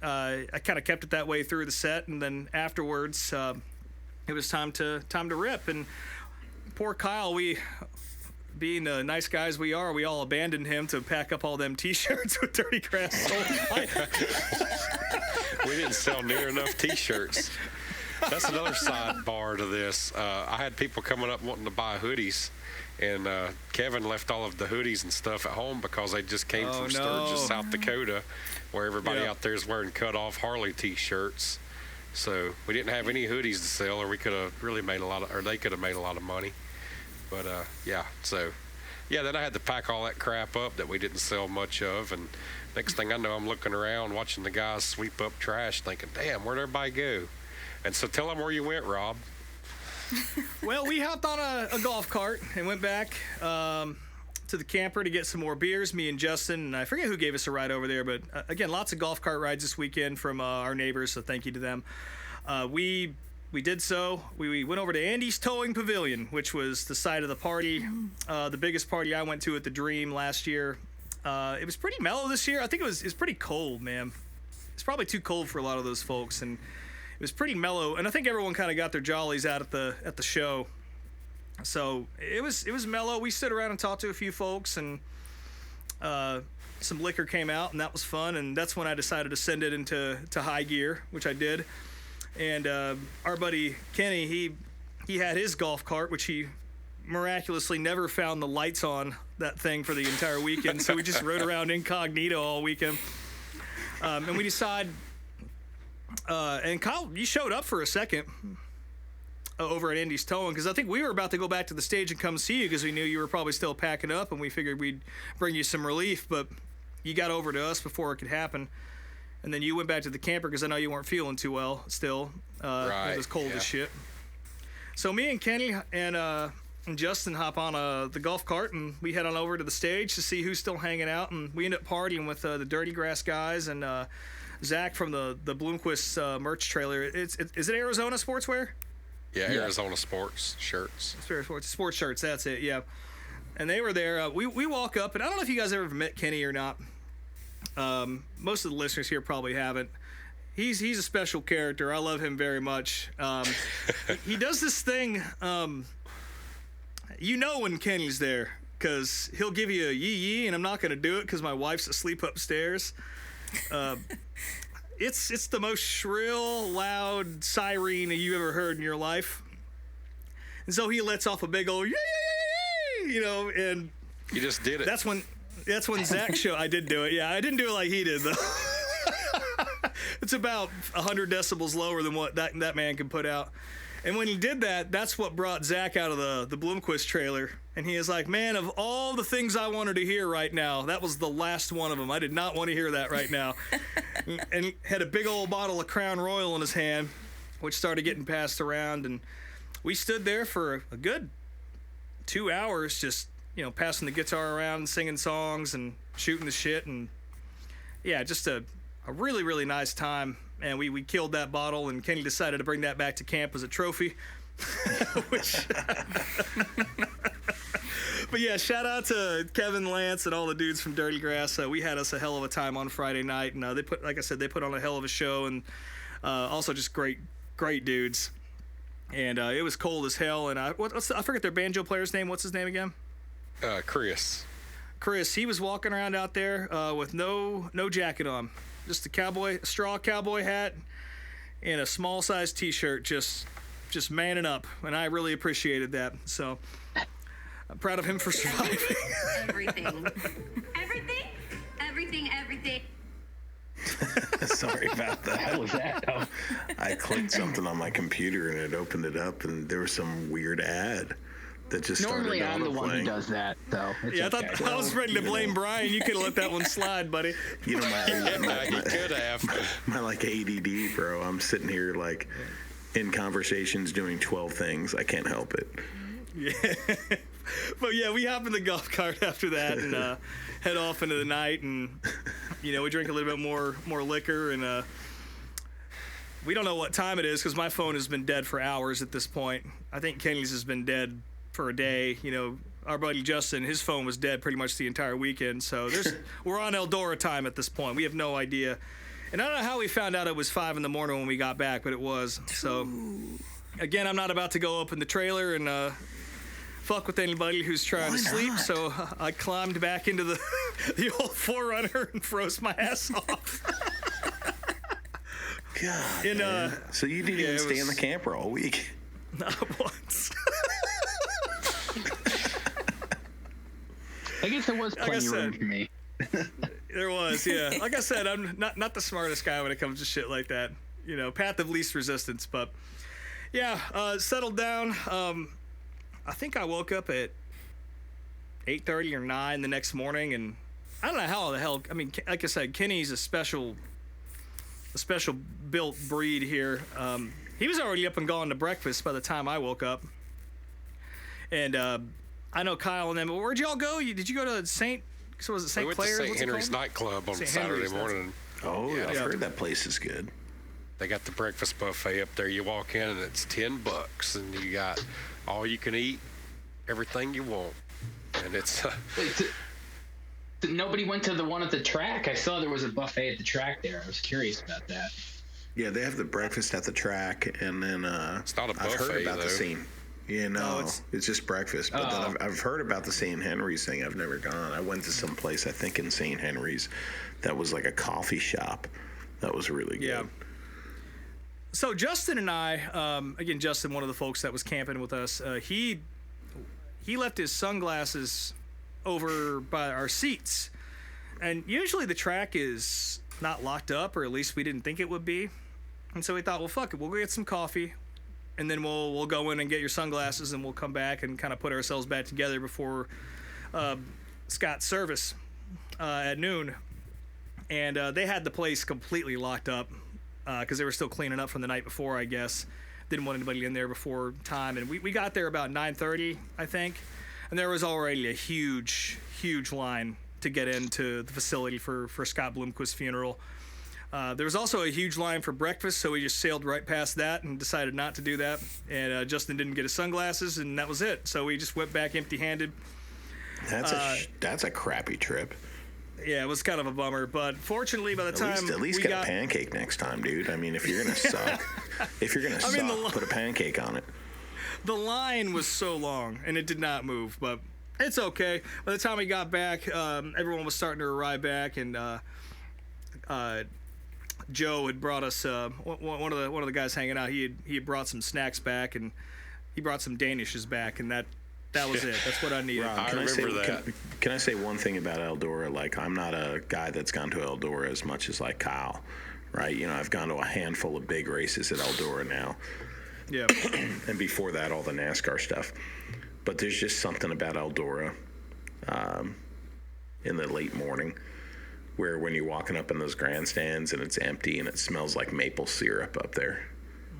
I kind of kept it that way through the set, and then afterwards. it was time to rip. And poor Kyle, being the nice guys we are, we all abandoned him to pack up all them T-shirts with Dirty Grass sold. We didn't sell near enough T-shirts. That's another sidebar to this. I had people coming up wanting to buy hoodies, and Kevin left all of the hoodies and stuff at home because they just came from Sturgis, South Dakota, where everybody out there is wearing cut-off Harley T-shirts. So we didn't have any hoodies to sell, or we could have really made they could have made a lot of money. But then I had to pack all that crap up that we didn't sell much of, and next thing I know, I'm looking around watching the guys sweep up trash, thinking, "Damn, where'd everybody go?" And so tell them where you went, Rob. Well, we hopped on a golf cart and went back to the camper to get some more beers. Me and Justin, and I forget who gave us a ride over there, but again, lots of golf cart rides this weekend from our neighbors, so thank you to them. We did so. We went over to Andy's Towing Pavilion, which was the site of the party, the biggest party I went to at the Dream last year. It was pretty mellow this year. I think it was pretty cold, man. It's probably too cold for a lot of those folks, and it was pretty mellow. And I think everyone kind of got their jollies out at the show. So it was mellow. We stood around and talked to a few folks, and some liquor came out, and that was fun. And that's when I decided to send it into high gear, which I did. And our buddy Kenny, he had his golf cart, which he miraculously never found the lights on that thing for the entire weekend. So we just rode around incognito all weekend. And we decided, and Kyle, you showed up for a second over at Andy's Towing, because I think we were about to go back to the stage and come see you because we knew you were probably still packing up, and we figured we'd bring you some relief, but you got over to us before it could happen. And then you went back to the camper because I know you weren't feeling too well still. Right. It was cold as shit. So me and Kenny and Justin hop on the golf cart, and we head on over to the stage to see who's still hanging out. And we end up partying with the Dirty Grass guys and Zach from the Bloomquist merch trailer. Is it Arizona Sportswear? Yeah, Arizona Sports shirts. Sports shirts, that's it, yeah. And they were there. We walk up, and I don't know if you guys ever met Kenny or not. Most of the listeners here probably haven't. He's a special character. I love him very much. He does this thing, when Kenny's there, because he'll give you a yee-yee, and I'm not going to do it because my wife's asleep upstairs. It's the most shrill, loud siren you ever heard in your life. And so he lets off a big old yay, and You just did it. That's when Zach showed. I did do it. Yeah, I didn't do it like he did though. It's about 100 decibels lower than what that man can put out. And when he did that, that's what brought Zach out of the Bloomquist trailer. And he was like, "Man, of all the things I wanted to hear right now, that was the last one of them. I did not want to hear that right now." And he had a big old bottle of Crown Royal in his hand, which started getting passed around. And we stood there for a good 2 hours just, passing the guitar around and singing songs and shooting the shit. And, yeah, just a really, really nice time. And we killed that bottle, and Kenny decided to bring that back to camp as a trophy. But yeah, shout out to Kevin, Lance, and all the dudes from Dirty Grass. We had us a hell of a time on Friday night, and they put on a hell of a show, and also just great dudes. And it was cold as hell. And I forget their banjo player's name. What's his name again? Chris. Chris. He was walking around out there with no jacket on, just a straw cowboy hat, and a small size T-shirt, just manning up. And I really appreciated that. So I'm proud of him for surviving. Everything. Sorry about that. What was that? Oh. I clicked something on my computer and it opened it up, and there was some weird ad that just Normally started I'm the one who autoplaying. does that, though. Yeah, I was ready to blame Brian. You could have let that one slide, buddy. You know, You could have. my ADD, bro. I'm sitting here like in conversations doing 12 things. I can't help it. Yeah. But yeah, we hop in the golf cart after that and head off into the night, and we drink a little bit more liquor, and we don't know what time it is because my phone has been dead for hours at this point. I think Kenny's has been dead for a day. Our buddy Justin, his phone was dead pretty much the entire weekend. So we're on Eldora time at this point. We have no idea. And I don't know how we found out it was 5 a.m. when we got back, but it was. So again, I'm not about to go up in the trailer and fuck with anybody who's trying to sleep, so I climbed back into the old 4Runner and froze my ass off. God, man. So you didn't even stay in the camper all week? Not once. I guess there was plenty of room for me. There was, yeah. Like I said, I'm not the smartest guy when it comes to shit like that. Path of least resistance. But yeah, settled down. I think I woke up at 8:30 or 9 the next morning, and I don't know how the hell. I mean, like I said, Kenny's a special built breed here. He was already up and gone to breakfast by the time I woke up. And I know Kyle and them. Where'd y'all go? Did you go to St. Clair's? We went to St. Henry's nightclub on Saturday morning. Oh, yeah. I've heard that place is good. They got the breakfast buffet up there. You walk in and it's $10, and you got all you can eat, everything you want, and it's. Nobody went to the one at the track. I saw there was a buffet at the track there. I was curious about that. Yeah, they have the breakfast at the track, and then it's not a buffet, I've heard about though. the scene. It's just breakfast. But then I've heard about the St. Henry's thing. I've never gone. I went to some place, I think in St. Henry's, that was like a coffee shop. That was really good. Yeah. So Justin and I, again, Justin, one of the folks that was camping with us, he left his sunglasses over by our seats. And usually the track is not locked up, or at least we didn't think it would be. And so we thought, well, fuck it, we'll go get some coffee, and then we'll go in and get your sunglasses, and we'll come back and kind of put ourselves back together before Scott's service at noon. And they had the place completely locked up because they were still cleaning up from the night before, I guess. Didn't want anybody in there before time. And we got there about 9:30, I think. And there was already a huge line to get into the facility for Scott Bloomquist's funeral. There was also a huge line for breakfast, so we just sailed right past that and decided not to do that. And Justin didn't get his sunglasses, and that was it. So we just went back empty-handed. That's a crappy trip. Yeah, it was kind of a bummer, but fortunately, by the time at least get a pancake next time, dude. I mean, if you're gonna suck, put a pancake on it. The line was so long, and it did not move, but it's okay. By the time we got back, everyone was starting to arrive back, and Joe had brought us one of the guys hanging out. He had brought some snacks back, and he brought some Danishes back, and that was it. That's what I needed. Rob, I remember that. Can I say one thing about Eldora? Like, I'm not a guy that's gone to Eldora as much as like Kyle, right? I've gone to a handful of big races at Eldora now. Yeah. And before that, all the NASCAR stuff. But there's just something about Eldora in the late morning where when you're walking up in those grandstands and it's empty and it smells like maple syrup up there.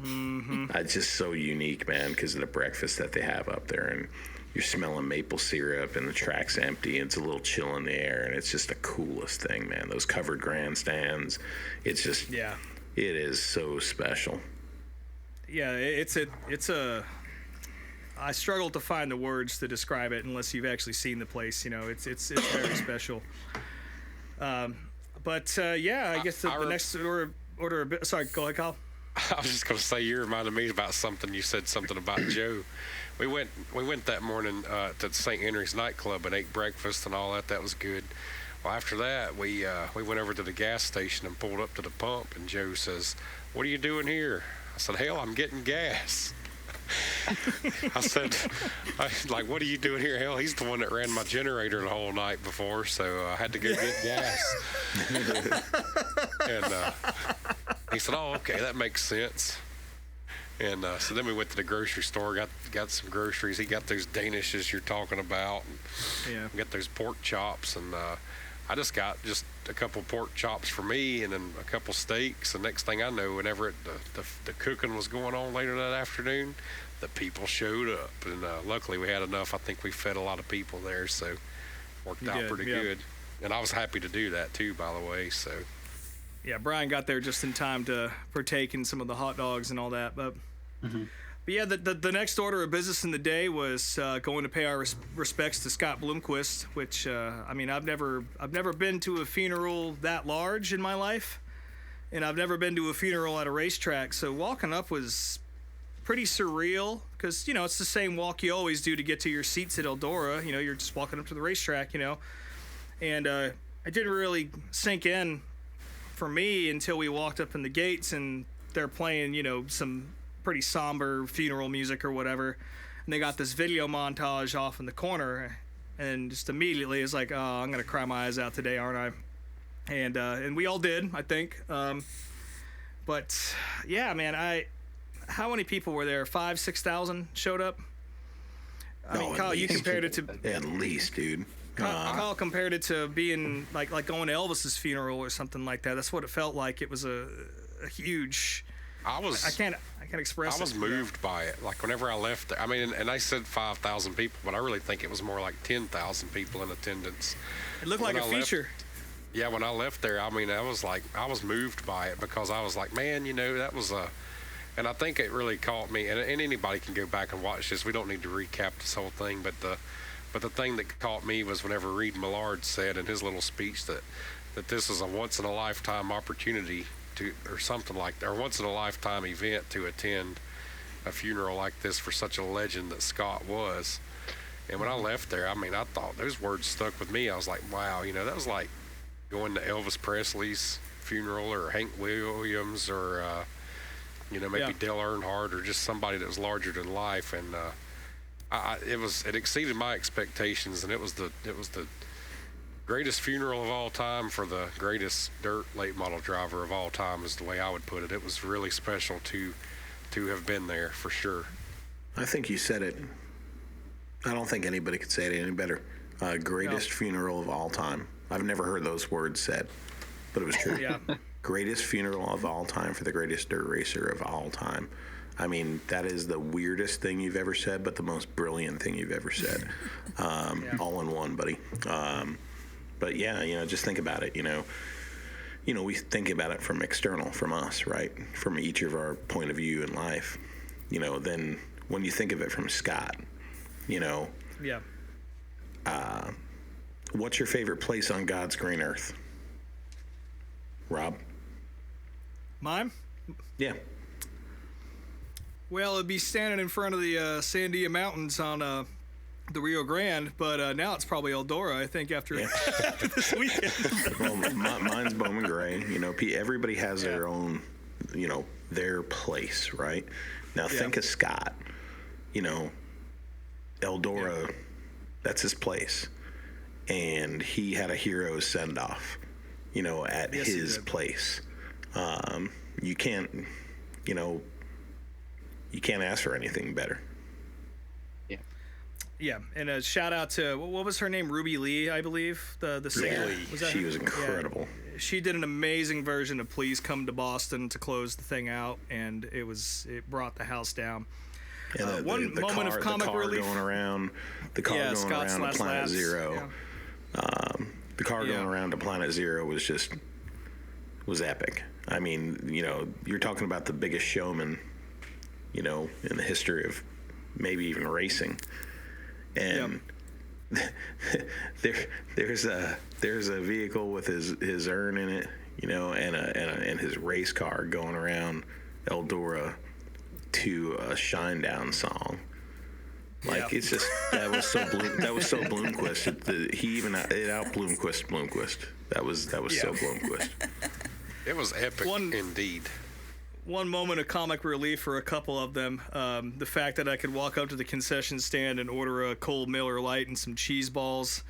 Mm-hmm. It's just so unique, man, because of the breakfast that they have up there. And you're smelling maple syrup and the track's empty and it's a little chill in the air. And it's just the coolest thing, man. Those covered grandstands. It's just, it is so special. Yeah, it's a. I struggle to find the words to describe it unless you've actually seen the place. It's very special. I guess the next order of. Sorry, go ahead, Kyle. I was just going to say, you reminded me about something. You said something about Joe. We went that morning to St. Henry's nightclub and ate breakfast and all that. That was good. Well, after that, we went over to the gas station and pulled up to the pump, and Joe says, "What are you doing here?" I said, "Hell, I'm getting gas." I said, "What are you doing here?" Hell, he's the one that ran my generator the whole night before, so I had to go get gas. And he said, "Oh, okay, that makes sense." And so then we went to the grocery store, got some groceries. He got those Danishes you're talking about, and got those pork chops, and I just got a couple pork chops for me, and then a couple steaks. And next thing I know, whenever the cooking was going on later that afternoon, the people showed up, and luckily we had enough. I think we fed a lot of people there, so worked out pretty good. And I was happy to do that too, by the way. So yeah, Brian got there just in time to partake in some of the hot dogs and all that, but. Mm-hmm. But yeah, the next order of business in the day was going to pay our respects to Scott Bloomquist, which I mean, I've never been to a funeral that large in my life, and I've never been to a funeral at a racetrack. So walking up was pretty surreal because, you know, it's the same walk you always do to get to your seats at Eldora. You know, you're just walking up to the racetrack, you know. And it didn't really sink in for me until we walked up in the gates and they're playing, you know, some pretty somber funeral music or whatever. And they got this video montage off in the corner. And just immediately it's like, oh, I'm going to cry my eyes out today, aren't I? And we all did, I think. But yeah, man, how many people were there? 5,000, 6,000 showed up. I mean, Kyle, you compared it to at least, dude. Kyle compared it to being like going to Elvis's funeral or something like that. That's what it felt like. It was a huge. I can't express it. I was moved by it. Like whenever I left there, I mean, and they said 5,000 people, but I really think it was more like 10,000 people in attendance. It looked like a feature. Yeah, when I left there, I mean, I was moved by it because I was like, man, you know, that was and I think it really caught me, and anybody can go back and watch this. We don't need to recap this whole thing, but the thing that caught me was whenever Reed Millard said in his little speech that this is a once-in-a-lifetime opportunity or something like that, or once-in-a-lifetime event to attend a funeral like this for such a legend that Scott was. And when I left there, I mean, I thought those words stuck with me. I was like, wow, you know, that was like going to Elvis Presley's funeral or Hank Williams or, you know, maybe Dale Earnhardt or just somebody that was larger than life. And it exceeded my expectations, and it was the greatest funeral of all time for the greatest dirt late model driver of all time is the way I would put it. It was really special to have been there for sure. I think you said it. I don't think anybody could say it any better. Greatest funeral of all time. I've never heard those words said, but it was true. Yeah. Greatest funeral of all time for the greatest dirt racer of all time. I mean, that is the weirdest thing you've ever said, but the most brilliant thing you've ever said. All in one, buddy. But yeah, you know, just think about it. You know, we think about it from external, from us, right? From each of our point of view in life. You know, then when you think of it from Scott, you know. Yeah. What's your favorite place on God's green earth? Rob? Mine? Yeah. Well, it'd be standing in front of the Sandia Mountains on the Rio Grande, but now it's probably Eldora, I think, after this weekend. Well, mine's Bowman Gray. You know, everybody has their own, you know, their place, right? Now, think of Scott. You know, Eldora, that's his place. And he had a hero send-off, you know, at his place. You can't, you know, you can't ask for anything better. Yeah, and a shout out to, what was her name? Ruby Lee, I believe, the singer. She was incredible. Yeah. She did an amazing version of "Please Come to Boston" to close the thing out, and it brought the house down. Yeah, one the moment car, of comic relief. Going around the car going around to Planet Zero. Yeah. The car going around to Planet Zero was epic. I mean, you know, you're talking about the biggest showman, you know, in the history of maybe even racing. And there's a vehicle with his urn in it, you know, and his race car going around Eldora to a Shinedown song. Like it's just that was so Bloomquist. It out Bloomquist. That was so Bloomquist. It was epic indeed. One moment of comic relief for a couple of them. The fact that I could walk up to the concession stand and order a cold Miller Lite and some cheese balls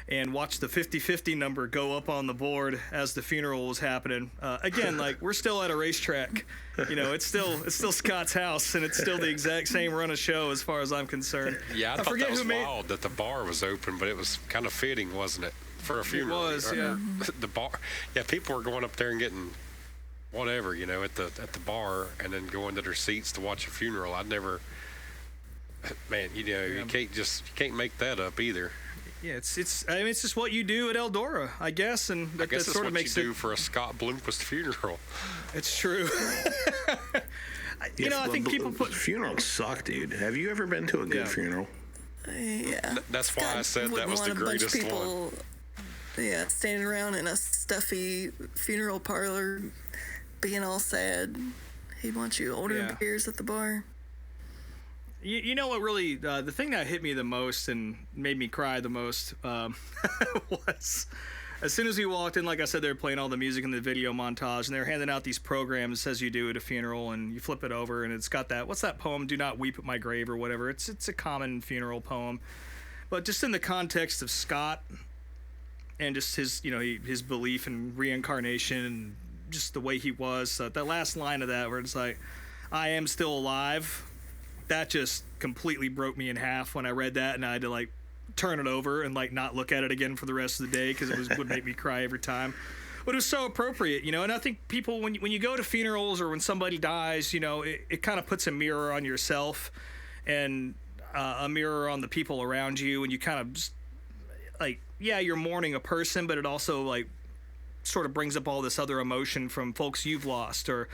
and watch the 50-50 number go up on the board as the funeral was happening. Again, like, we're still at a racetrack. You know, it's still Scott's house, and it's still the exact same run of show as far as I'm concerned. Yeah, I thought that was wild that the bar was open, but it was kind of fitting, wasn't it, for a funeral? It was, yeah. The bar, yeah, people were going up there and getting whatever, you know, at the bar, and then going to their seats to watch a funeral. I'd never, man, you know, you can't make that up either. Yeah, I mean, it's just what you do at Eldora, I guess, and I guess that sort of makes what you do for a Scott Bloomquist funeral. It's true. You know, I think people put funerals suck, dude. Have you ever been to a good funeral? Yeah. That's why I said that was the greatest one. Yeah, standing around in a stuffy funeral parlor, being all sad. He'd want you to order beers at the bar. You know what really, the thing that hit me the most and made me cry the most was as soon as we walked in, like I said, they were playing all the music in the video montage, and they were handing out these programs as you do at a funeral, and you flip it over, and it's got that, what's that poem, Do Not Weep at My Grave or whatever. It's a common funeral poem. But just in the context of Scott and just his, his belief in reincarnation and just the way he was, that last line of that where it's like, I am still alive, that just completely broke me in half when I read that, and I had to turn it over and not look at it again for the rest of the day because it would make me cry every time. But it was so appropriate, and I think people, when you go to funerals or when somebody dies, it kind of puts a mirror on yourself and a mirror on the people around you, and you kind of just, you're mourning a person, but it also sort of brings up all this other emotion from folks you've lost, or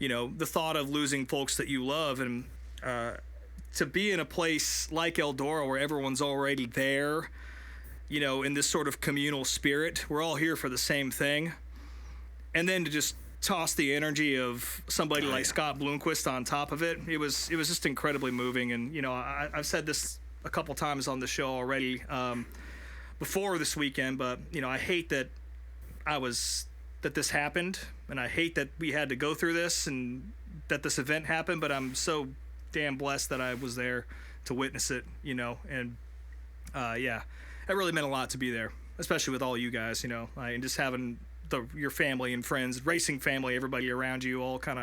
the thought of losing folks that you love. And to be in a place like Eldora where everyone's already there, in this sort of communal spirit, we're all here for the same thing, and then to just toss the energy of somebody like Scott Bloomquist on top of it, it was just incredibly moving. And I've said this a couple times on the show already before this weekend, but I hate that this happened, and I hate that we had to go through this and that this event happened, but I'm so damn blessed that I was there to witness it, and it really meant a lot to be there, especially with all you guys, and just having your family and friends, racing family, everybody around you all kind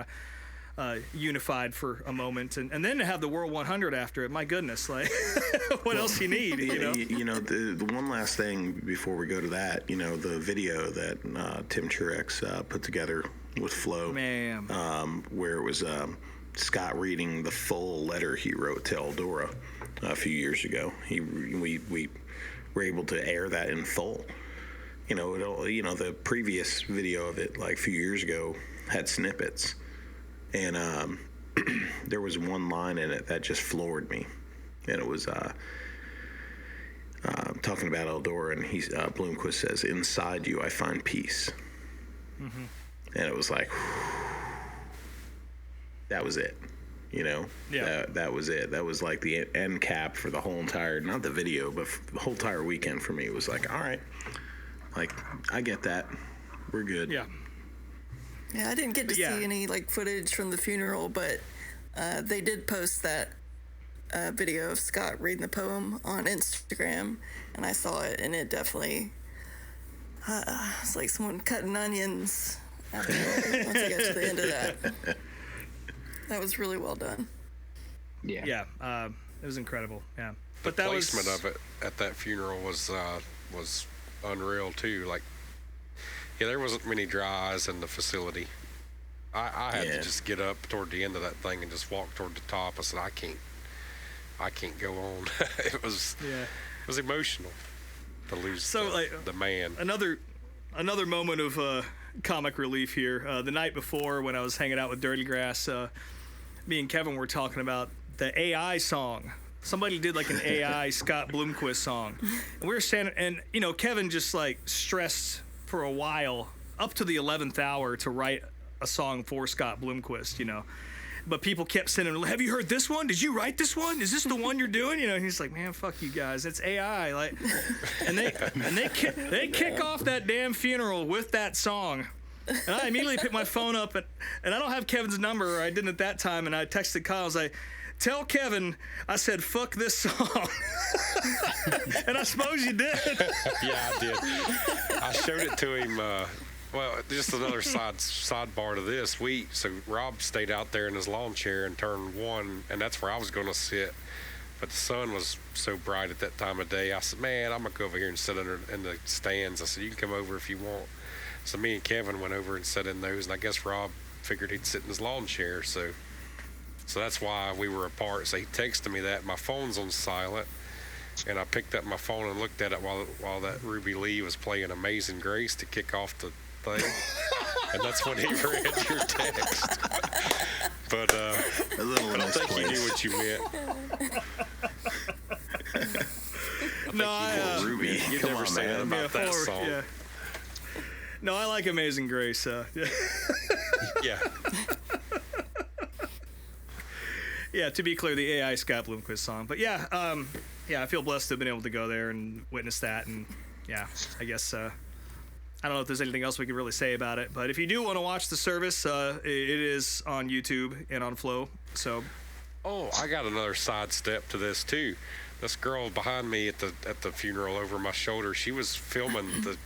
of unified for a moment, and then to have the World 100 after it. My goodness, what else you need? The one last thing before we go to that, the video that Tim Truex put together with Flo, where it was Scott reading the full letter he wrote to Eldora a few years ago. We were able to air that in full. The previous video of it, a few years ago, had snippets, and there was one line in it that just floored me, and it was talking about Eldora, and Bloomquist says, "Inside you, I find peace," and it was like, that was it. That was it. That was the end cap for the whole entire, not the video, but the whole entire weekend for me. It was all right. I get that. We're good. Yeah. Yeah, I didn't get to see any footage from the funeral, but they did post that video of Scott reading the poem on Instagram, and I saw it, and it definitely it's like someone cutting onions once I got to the end of that. That was really well done. Yeah. Yeah, it was incredible. Yeah. But the placement of it at that funeral was unreal too. There wasn't many dry eyes in the facility. I had to just get up toward the end of that thing and just walk toward the top. I said, I can't go on. It was emotional to lose the man. Another moment of comic relief here. The night before, when I was hanging out with Dirty Grass, me and Kevin were talking about the AI song. Somebody did an AI Scott Bloomquist song, and we were standing, and Kevin just stressed for a while up to the 11th hour to write a song for Scott Bloomquist, but people kept sending, have you heard this one? Did you write this one? Is this the one you're doing? And he's like, man, fuck you guys, it's AI. And they kick off that damn funeral with that song. And I immediately picked my phone up, and I don't have Kevin's number, or I didn't at that time, and I texted Kyle. I was like, tell Kevin I said fuck this song. And I suppose you did. Yeah, I did. I showed it to him. Just another sidebar to this. So Rob stayed out there in his lawn chair in turn one, and that's where I was going to sit. But the sun was so bright at that time of day. I said, man, I'm going to go over here and sit in the stands. I said, you can come over if you want. So me and Kevin went over and sat in those, and I guess Rob figured he'd sit in his lawn chair. So that's why we were apart. So he texted me that. My phone's on silent, and I picked up my phone and looked at it while that Ruby Lee was playing Amazing Grace to kick off the thing. And that's when he read your text. But a little I think you knew what you meant. No, Ruby. You never say that about that song. Yeah. No, I like Amazing Grace. Yeah. Yeah, to be clear, the AI Scott Bloomquist song. But yeah, I feel blessed to have been able to go there and witness that. And yeah, I guess I don't know if there's anything else we can really say about it. But if you do want to watch the service, it is on YouTube and on Flow. So, oh, I got another sidestep to this too. This girl behind me at the funeral over my shoulder, she was filming the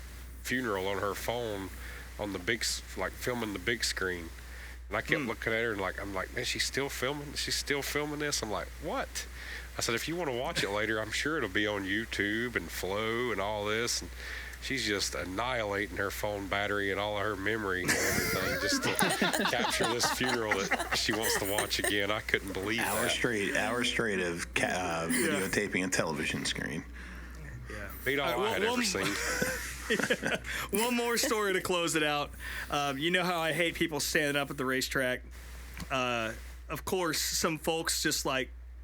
funeral on her phone on the filming the big screen. And I kept looking at her and I'm like, man, she's still filming? She's still filming this? I'm like, what? I said, if you want to watch it later, I'm sure it'll be on YouTube and Flow and all this. And she's just annihilating her phone battery and all of her memory and everything just to capture this funeral that she wants to watch again. I couldn't believe hours straight of videotaping a television screen. Yeah. Beat all I had ever seen. One more story to close it out. You know how I hate people standing up at the racetrack. Of course, some folks just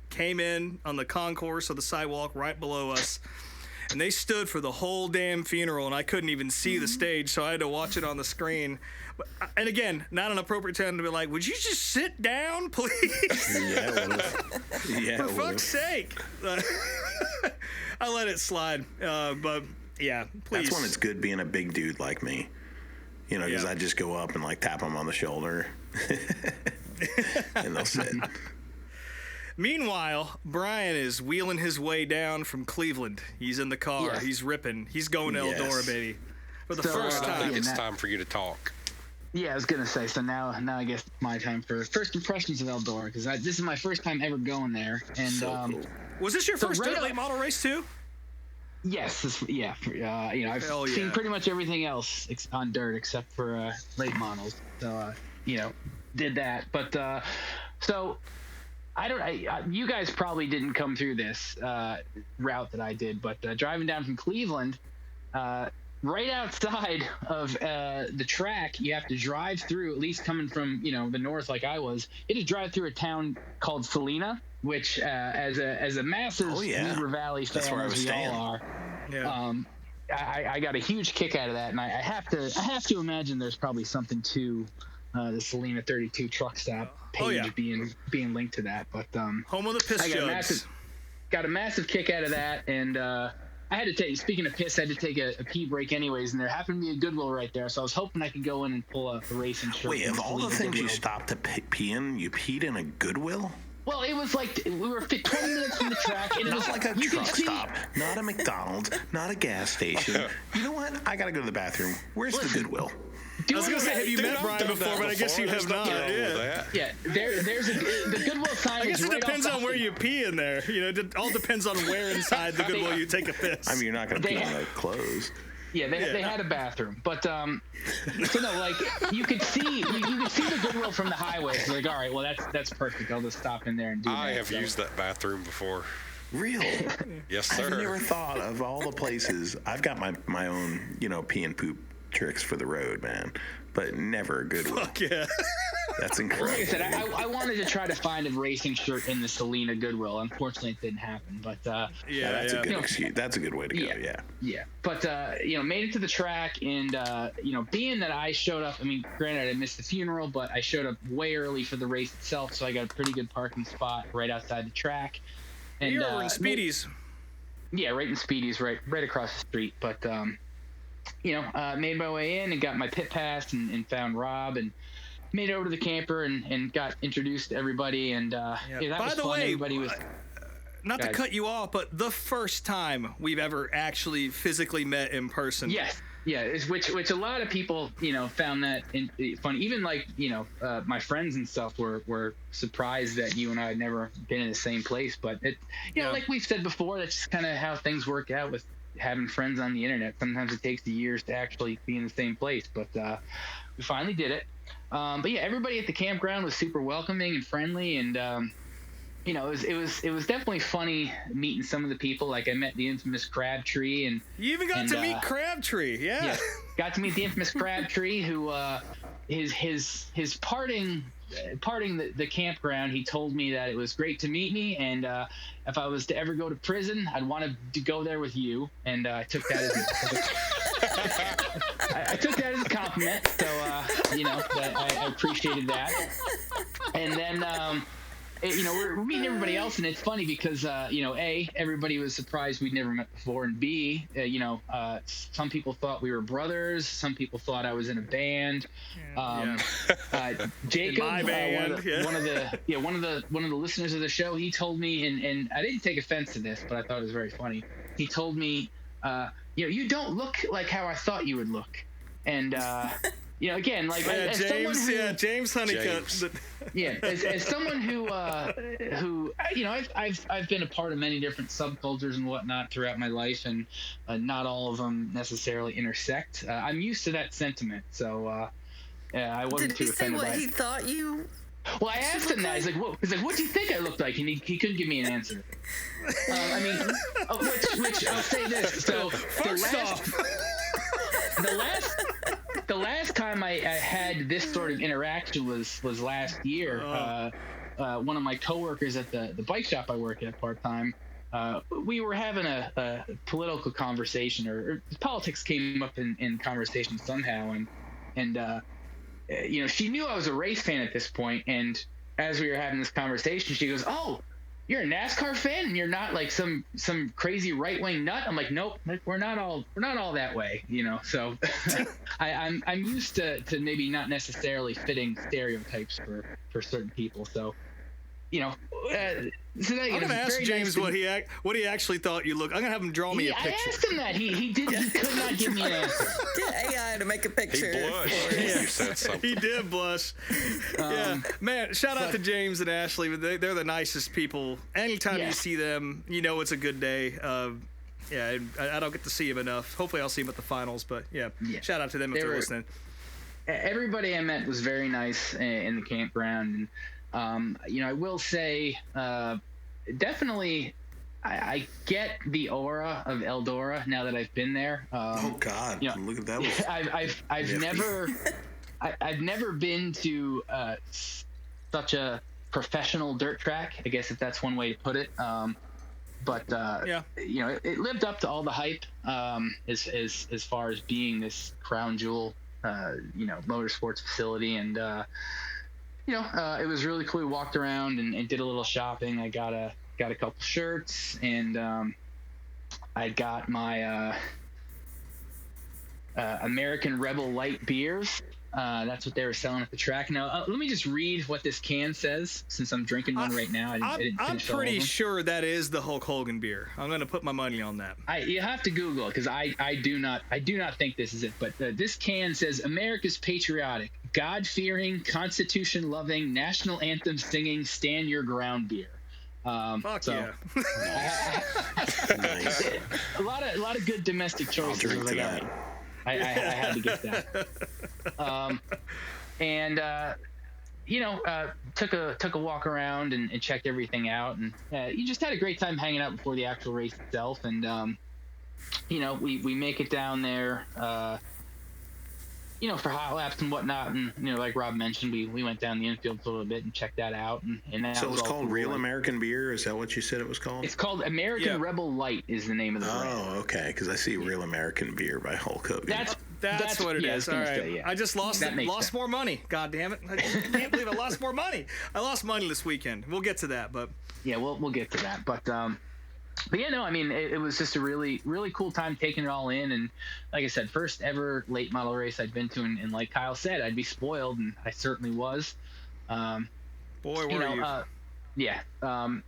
came in on the concourse of the sidewalk right below us, and they stood for the whole damn funeral, and I couldn't even see the stage, so I had to watch it on the screen. And again, not an appropriate time to be like, would you just sit down, please? For fuck's sake. I let it slide, but yeah, please. That's when it's good being a big dude like me. Because I just go up and tap them on the shoulder, and they'll sit. Meanwhile, Brian is wheeling his way down from Cleveland. He's in the car. Yes. He's ripping. He's going to Eldora, baby, for the first I time. think it's time for you to talk. Yeah, I was gonna say. So now I guess it's my time for first impressions of Eldora, because this is my first time ever going there. And cool. Was this your first late model race too? Yes, I've seen pretty much everything else on dirt except for late models. So did that. But so you guys probably didn't come through this route that I did, but driving down from Cleveland, right outside of the track, you have to drive through, at least coming from the north like I was, you had to drive through a town called Salina, which as a massive Weaver Valley fan as we all are, I got a huge kick out of that, and I have to imagine there's probably something to the Salina 32 truck stop page being linked to that. But home of the piss jugs. Got a massive kick out of that, and I had to take. Speaking of piss, I had to take a pee break anyways, and there happened to be a Goodwill right there, so I was hoping I could go in and pull a racing shirt. Wait, of all the things you stopped to pee in, you peed in a Goodwill? Well, it was like we were 20 minutes from the track, and it was like a truck stop, not a McDonald's, not a gas station. You know what? I gotta go to the bathroom. Where's the Goodwill? I was gonna say, have you met Brian before? But I guess you have not. Yeah. There's the Goodwill sign. I guess it depends on where you pee in there. It all depends on where inside the Goodwill you take a piss. I mean, you're not gonna pee on the clothes. Yeah, they had a bathroom, but so no, you could see the Goodwill from the highway. So all right, well that's perfect. I'll just stop in there and do that. I have used that bathroom before. Really? Yes, sir. I've never thought of all the places. I've got my own pee and poop tricks for the road, man, but never a Goodwill. Fuck yeah. That's incredible. Like I said, I wanted to try to find a racing shirt in the Salina Goodwill. Unfortunately, it didn't happen. But that's a good excuse. That's a good way to go. Yeah. But made it to the track, and being that I showed up. I mean, granted, I missed the funeral, but I showed up way early for the race itself, so I got a pretty good parking spot right outside the track. And you're over in Speedy's. Right in Speedy's, right across the street. But made my way in and got my pit pass and found Rob and made it over to the camper and got introduced to everybody. And that By was the fun. way, Everybody was not to cut you off, but the first time we've ever actually physically met in person. Yes. Yeah, which a lot of people, found that funny. Even my friends and stuff were surprised that you and I had never been in the same place. But like we've said before, that's just kind of how things work out with having friends on the internet. Sometimes it takes years to actually be in the same place, but we finally did it. But yeah, everybody at the campground was super welcoming and friendly, and it was definitely funny meeting some of the people. Like I met the infamous Crabtree, and you even got to meet Crabtree. Yeah, got to meet the infamous Crabtree, who his parting the campground, he told me that it was great to meet me, and if I was to ever go to prison, I'd want to go there with you. And I took that as a compliment. So I appreciated that. And then we're meeting everybody else, and it's funny because, A, everybody was surprised we'd never met before, and B, some people thought we were brothers, some people thought I was in a band. Jacob, in my band, one of the listeners of the show, he told me, and I didn't take offense to this, but I thought it was very funny. He told me, you don't look like how I thought you would look, and. Again, like as James, someone who, James Honeycutt. as someone who I've been a part of many different subcultures and whatnot throughout my life, and not all of them necessarily intersect. I'm used to that sentiment, so I wasn't too offended by it. Did he say what he thought you? Well, I asked him that. He's like, what do you think I looked like? And he couldn't give me an answer. Which I'll say this. So the last time I had this sort of interaction was last year. One of my coworkers at the bike shop I work at part-time, we were having a political conversation, or politics came up in conversation somehow, and she knew I was a race fan at this point, and as we were having this conversation, she goes, "Oh, you're a NASCAR fan, and you're not like some crazy right-wing nut?" I'm like, "Nope, we're not all that way, So I'm used to maybe not necessarily fitting stereotypes for certain people. So, I'm gonna ask James what he actually thought you looked. I'm gonna have him draw me a picture. I asked him that. He could not give me an answer. Get AI to make a picture. He blushed. You said something. He did blush. Man, shout out to James and Ashley. They're the nicest people. Anytime you see them, it's a good day. I don't get to see him enough. Hopefully I'll see him at the finals, but shout out to them if they're listening. Everybody I met was very nice in the campground. And, I will say, definitely, I get the aura of Eldora now that I've been there. Oh God! Look at that. I've never been to such a professional dirt track, I guess, if that's one way to put it. But it lived up to all the hype as far as being this crown jewel, motorsports facility, and it was really cool. We walked around and did a little shopping. I got a couple shirts, and I got my American Rebel Light beers. That's what they were selling at the track. Now, let me just read what this can says, since I'm drinking one right now. I'm pretty sure that is the Hulk Hogan beer. I'm going to put my money on that. You have to Google it, because I do not think this is it. But this can says America's patriotic, God-fearing, Constitution-loving, national anthem singing, stand your ground beer. Fuck yeah! Nice. A lot of good domestic choices. I'll drink to that. I had to get that. Took a walk around and checked everything out, and you just had a great time hanging out before the actual race itself. And we make it down there, for hot laps and whatnot. And like Rob mentioned, we went down the infield for a little bit and checked that out. And that so it was all called cool. Real American Beer. Is that what you said it was called? It's called American Rebel Light is the name of the brand. Oh, okay. Because I see Real American Beer by Hulk Hogan. That's what it is. All right. I just lost more money. God damn it! I can't believe I lost more money. I lost money this weekend. We'll get to that, but we'll get to that. But it was just a really, really cool time taking it all in. And like I said, first ever late model race I'd been to, and like Kyle said, I'd be spoiled, and I certainly was. Boy, were you? I'm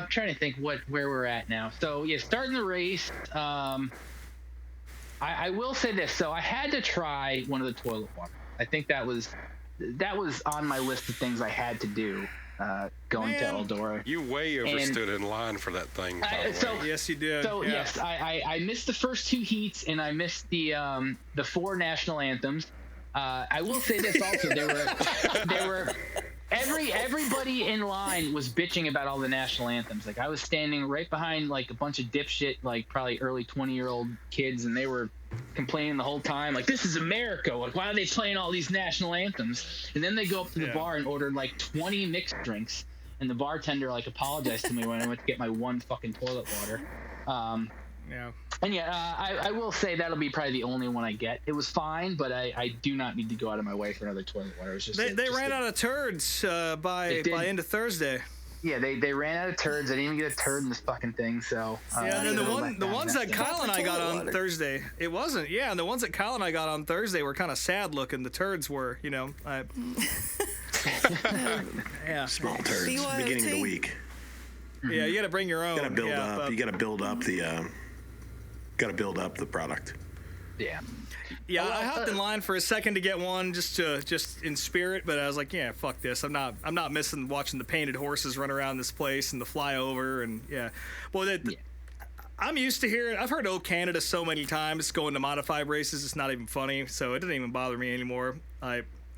trying to think where we're at now. So starting the race. I will say this. So I had to try one of the toilet water. I think that was on my list of things I had to do going to Eldora. You way overstood in line for that thing, by the way. Yes, you did. So yes, I missed the first two heats, and I missed the 4 national anthems. I will say this also: there were everybody in line was bitching about all the national anthems. Like, I was standing right behind like a bunch of dipshit, like probably early 20-year-old kids, and they were complaining the whole time, like, this is America, like, why are they playing all these national anthems? And then they go up to the bar and order like 20 mixed drinks, and the bartender like apologized to me when I went to get my one fucking toilet water. Yeah. And I will say that'll be probably the only one I get. It was fine, but I do not need to go out of my way for another toilet water. It was just They ran out of turds by end of Thursday. Yeah, they ran out of turds. I didn't even get a turd in this fucking thing. So yeah, and then the ones that Kyle and I got on Thursday, it wasn't. Yeah, and the ones that Kyle and I got on Thursday were kind of sad looking. The turds were, yeah. Small turds, beginning of the week. Yeah, you got to bring your own. You got to build up. You got to build up the. Got to build up the product. Yeah. Yeah, I hopped in line for a second to get one just in spirit, but I was like, yeah, fuck this. I'm not missing watching the painted horses run around this place and the flyover and yeah. Well, I'm used to hearing. I've heard "Oh Canada" so many times going to modified races. It's not even funny, so it doesn't even bother me anymore.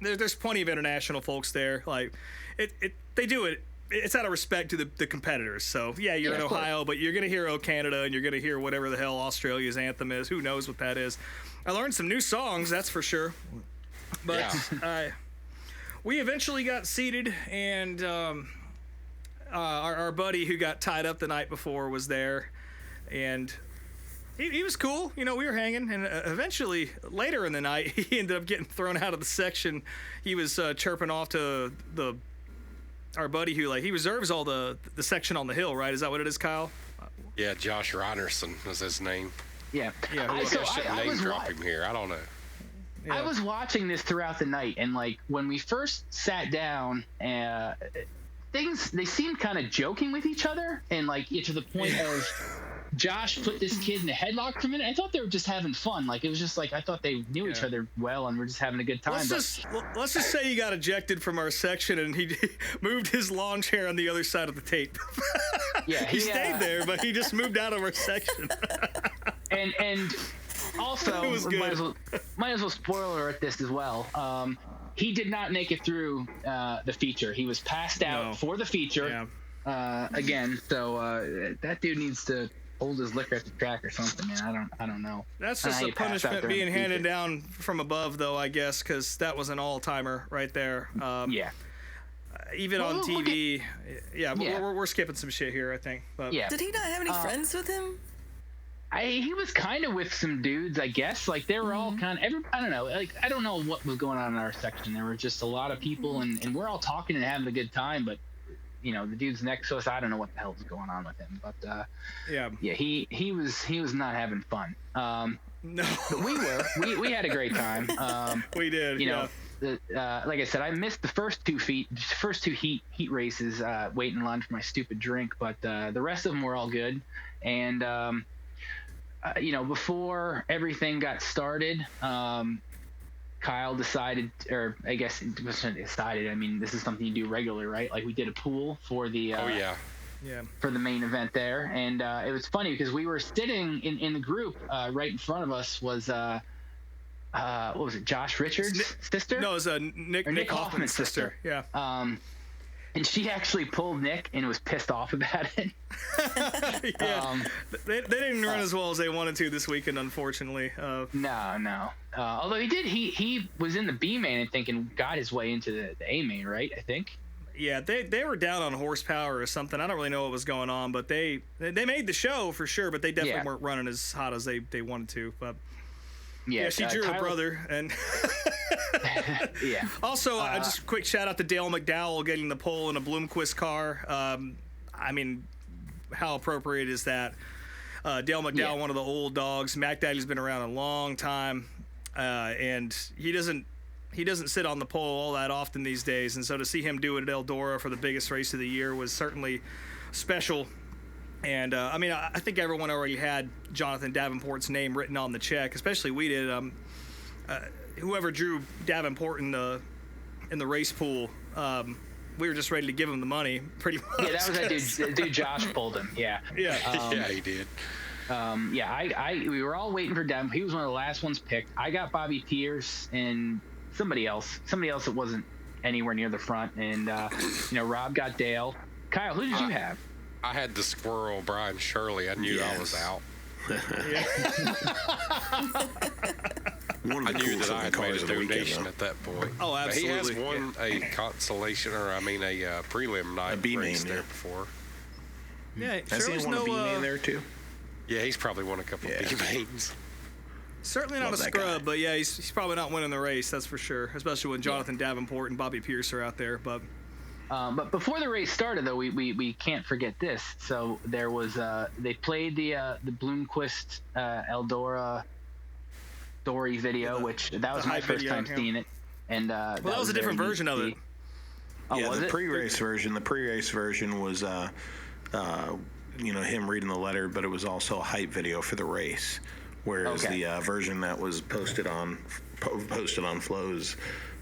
There's plenty of international folks there. Like, they do it. It's out of respect to the competitors. So, yeah, you're in Ohio, but you're going to hear "Oh Canada" and you're going to hear whatever the hell Australia's anthem is. Who knows what that is? I learned some new songs, that's for sure. But we eventually got seated, and our buddy who got tied up the night before was there. And he was cool. We were hanging. And eventually, later in the night, he ended up getting thrown out of the section. He was chirping off to our buddy who, he reserves all the section on the hill, right? Is that what it is, Kyle? Yeah, Josh Reinerson was his name. Yeah. I shouldn't name drop him here. I don't know. Yeah. I was watching this throughout the night, and when we first sat down, they seemed kind of joking with each other, and to the point of Josh put this kid in a headlock for a minute. I thought they were just having fun. It was just I thought they knew each other well and were just having a good time. Let's just say he got ejected from our section and he moved his lawn chair on the other side of the tape. Yeah, he stayed there, but he just moved out of our section. and also, might as well spoiler alert this as well. He did not make it through the feature. He was passed out for the feature again. So that dude needs to hold his liquor at the track or something, man. I don't know. That's just a punishment being handed down from above, though, I guess, because that was an all-timer right there. Even on TV, we're skipping some shit here, I think. But. Yeah. Did he not have any friends with him? He was kind of with some dudes, I guess. They were all kind of. I don't know. I don't know what was going on in our section. There were just a lot of people, and we're all talking and having a good time, but. The dude's next to us. I don't know what the hell's going on with him, but he was not having fun. No, but we were. We had a great time. We did. Like I said, I missed the first two heat races, waiting in line for my stupid drink, but the rest of them were all good. And before everything got started, Kyle decided, or I guess it wasn't decided. I mean, this is something you do regularly, right? We did a pool for the for the main event there, and it was funny because we were sitting in the group. Right in front of us was what was it? Josh Richards' sister? No, it was Nick Hoffman's sister. Yeah. And she actually pulled Nick and was pissed off about it. They didn't run as well as they wanted to this weekend, unfortunately. No. Although he was in the B main, I think, and got his way into the A main, right? I think. Yeah, they were down on horsepower or something. I don't really know what was going on, but they made the show for sure. But they definitely weren't running as hot as they wanted to. But yeah, she drew her brother and. Yeah. Also, just a quick shout out to Dale McDowell getting the pole in a Bloomquist car. I mean, how appropriate is that? Dale McDowell, one of the old dogs. Mac Daddy's been around a long time, and he doesn't sit on the pole all that often these days. And so to see him do it at Eldora for the biggest race of the year was certainly special. And I mean, I think everyone already had Jonathan Davenport's name written on the check, especially we did. Whoever drew Davenport in the race pool, we were just ready to give him the money, pretty much. Yeah, that was that dude Josh pulled him. Yeah. Yeah, he did. We were all waiting for Davenport. He was one of the last ones picked. I got Bobby Pierce and somebody else that wasn't anywhere near the front, and Rob got Dale. Kyle, who did you have? I had the squirrel, Brian Shirley. I knew I was out. One of the I knew that I had made a donation weekend, at that point. Oh, absolutely. But he has won a consolation, or a prelim night B main race there before. Yeah, Has he won a B main there too? Yeah, he's probably won a couple of B-mains. Certainly not Love a that scrub, guy. but yeah, he's probably not winning the race, that's for sure, especially when Jonathan Davenport and Bobby Pierce are out there. But before the race started, though, we can't forget this. So there was they played the Bloomquist Eldora story video, which that was my hype first video, time yeah. seeing it, and that was a different very neat version to of see. it. Oh, Yeah, was the it? pre-race version. The pre-race version was, him reading the letter, but it was also a hype video for the race. Whereas Okay. the version that was posted on Flo's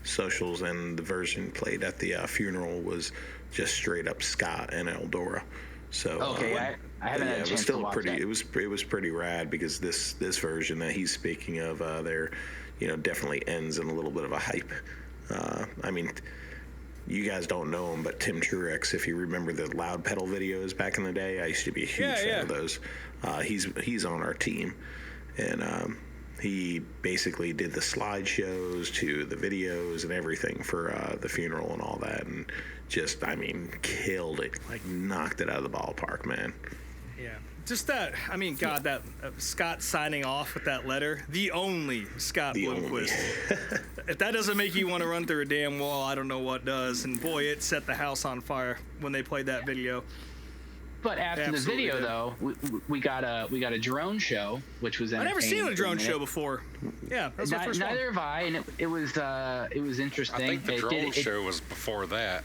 socials and the version played at the funeral was just straight up Scott and Eldora. So Okay, I haven't had a it was chance still to watch pretty. that. It was pretty rad because this version that he's speaking of, there, definitely ends in a little bit of a hype. I mean, you guys don't know him, but Tim Truex, if you remember the loud pedal videos back in the day, I used to be a huge fan of those. He's on our team, and he basically did the slideshows to the videos and everything for the funeral and all that, and just, I mean, killed it, like knocked it out of the ballpark, man. Yeah, just that. I mean, God, that Scott signing off with that letter, the only Scott Bloomquist. If that doesn't make you want to run through a damn wall, I don't know what does. And boy, it set the house on fire when they played that video. But after Absolutely the video, did. though, we got a drone show, which was I've never seen entertaining a drone for show minute. before. Yeah, that's my first one. Neither have I, and it was interesting. I think the It drone did- show was before that.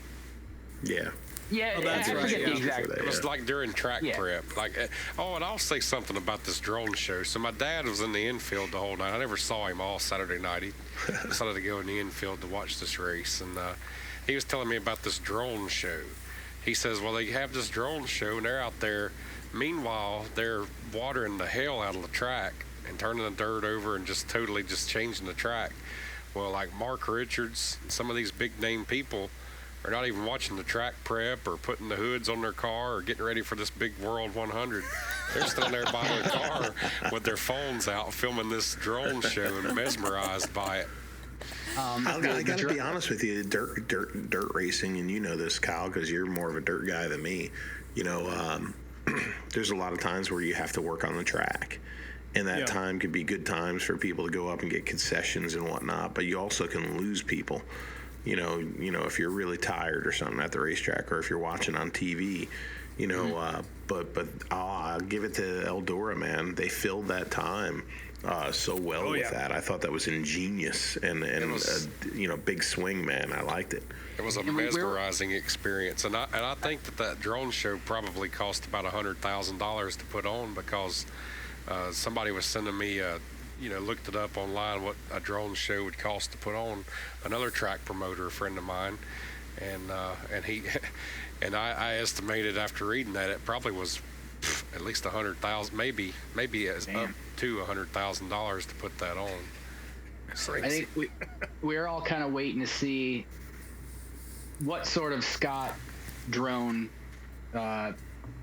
Yeah. Yeah, Oh, that's I right, forget yeah. the exact. It was like during track Yeah. prep. And I'll say something about this drone show. So my dad was in the infield the whole night. I never saw him all Saturday night. He decided to go in the infield to watch this race, and he was telling me about this drone show. He says, well, they have this drone show, and they're out there. Meanwhile, they're watering the hell out of the track and turning the dirt over and just totally just changing the track. Well, like Mark Richards and some of these big name people are not even watching the track prep or putting the hoods on their car or getting ready for this big World 100. They're standing there by their car with their phones out filming this drone show and mesmerized by it. I got to be honest with you, dirt racing, and you know this, Kyle, because you're more of a dirt guy than me. There's a lot of times where you have to work on the track, and that time could be good times for people to go up and get concessions and whatnot. But you also can lose people. If you're really tired or something at the racetrack, or if you're watching on TV. But I'll give it to Eldora, man. They filled that time so well with that. I thought that was ingenious and big swing, man. I liked it. It was a mesmerizing experience, and I think that drone show probably cost about $100,000 to put on, because somebody was sending me looked it up online what a drone show would cost to put on. Another track promoter, a friend of mine, and he and I estimated after reading that it probably was at least $100,000, maybe up to $100,000 to put that on. I think we're all kind of waiting to see what sort of Scott drone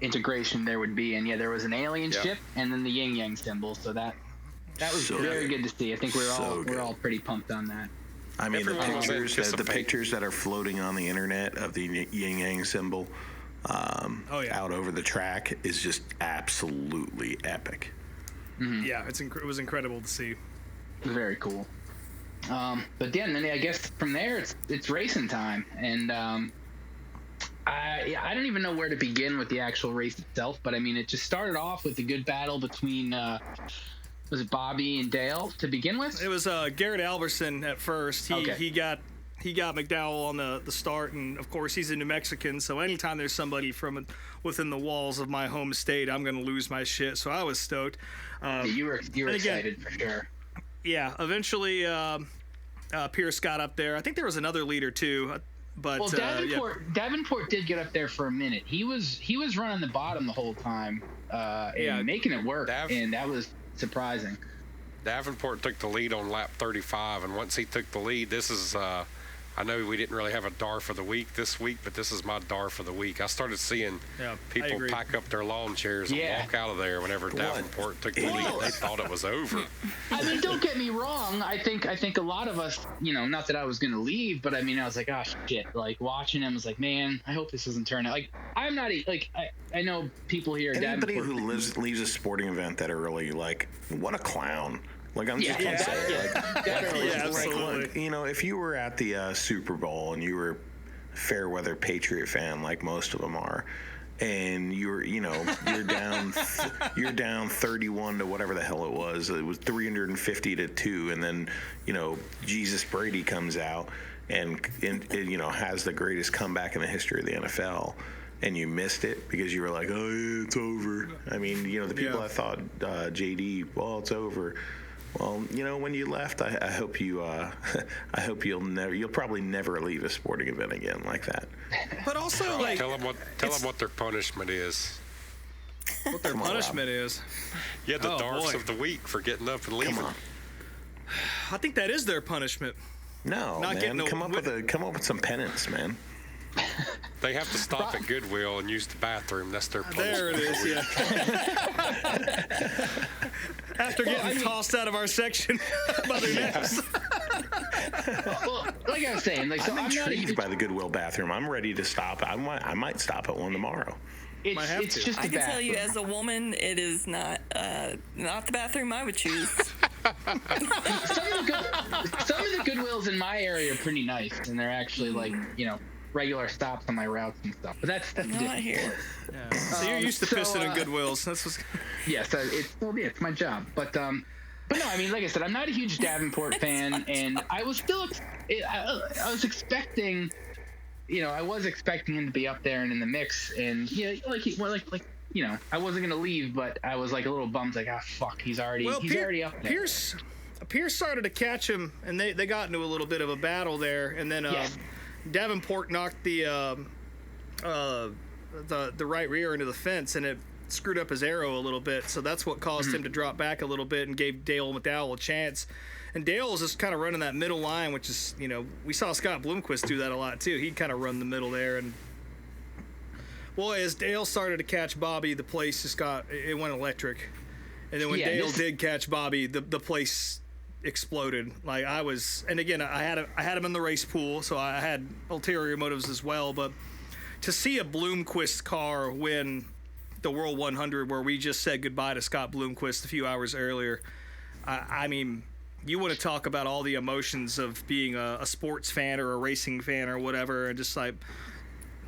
integration there would be. And yeah, there was an alien ship and then the yin yang symbol. So that was very good to see. I think we're all pretty pumped on that. I mean, Everyone was the pictures that are floating on the internet of the yin yang symbol out over the track is just absolutely epic. Mm-hmm. Yeah, it was incredible to see. Very cool. But yeah, and then I guess from there it's racing time, and I don't even know where to begin with the actual race itself. But I mean, it just started off with a good battle between was it Bobby and Dale to begin with? It was Garrett Alverson at first. He got McDowell on the start, and of course he's a New Mexican, so anytime there's somebody from within the walls of my home state, I'm going to lose my shit. So I was stoked. You were excited for sure. Yeah, eventually Pierce got up there. I think there was another leader too, but Davenport did get up there for a minute. He was running the bottom the whole time, and making it work, and that was surprising. Davenport took the lead on lap 35, and once he took the lead, this is I know we didn't really have a dar for the week this week, but this is my dar for the week. I started seeing people pack up their lawn chairs and walk out of there whenever Davenport took the lead. They thought it was over. I mean, don't get me wrong. I think a lot of us, not that I was going to leave, but I mean, I was like, oh shit. Like watching him, I was like, man, I hope this doesn't turn out. Like, I'm not I know people here. Anybody who leaves a sporting event that early, like, what a clown. Like, I'm just gonna say, absolutely. If you were at the Super Bowl and you were a fair weather Patriot fan, like most of them are, and you're down 31 to whatever the hell it was 350 to 2, and then Jesus Brady comes out and has the greatest comeback in the history of the NFL. And you missed it because you were like, oh yeah, it's over. I mean, the people that thought JD, well, it's over. Well, when you left, I hope I hope you'll probably never leave a sporting event again like that. But also, tell them what their punishment is. What their punishment is? Yeah, the darts of the week for getting up and leaving. Come on. I think that is their punishment. No, man. Come up with some penance, man. They have to stop at Goodwill and use the bathroom. That's their punishment. There it is, yeah. After getting tossed out of our section by their necks. Well, like I was saying, I'm intrigued by the Goodwill bathroom. I'm ready to stop. I might stop at one tomorrow. It's just I can tell you, as a woman, it is not the bathroom I would choose. Some of the Goodwills in my area are pretty nice, and they're actually regular stops on my routes and stuff. But that's not different. here. Yeah. So you're used to pissing in Goodwills. That's what's... Yes, it's my job. But no, I mean, like I said, I'm not a huge Davenport fan, and I was still I was expecting, I was expecting him to be up there and in the mix, and I wasn't gonna leave, but I was like a little bummed, like, fuck, he's already up there. Pierce started to catch him, and they got into a little bit of a battle there, and then Davenport knocked the right rear into the fence, and it screwed up his arrow a little bit. So that's what caused him to drop back a little bit and gave Dale McDowell a chance. And Dale was just kind of running that middle line, which is, we saw Scott Bloomquist do that a lot too. He'd kind of run the middle there, and boy, as Dale started to catch Bobby, the place just it went electric. And then when Dale did catch Bobby, the place exploded. Like and again, I had him in the race pool, so I had ulterior motives as well. But to see a Bloomquist car win the World 100, where we just said goodbye to Scott Bloomquist a few hours earlier, I mean, you want to talk about all the emotions of being a sports fan or a racing fan or whatever, and just like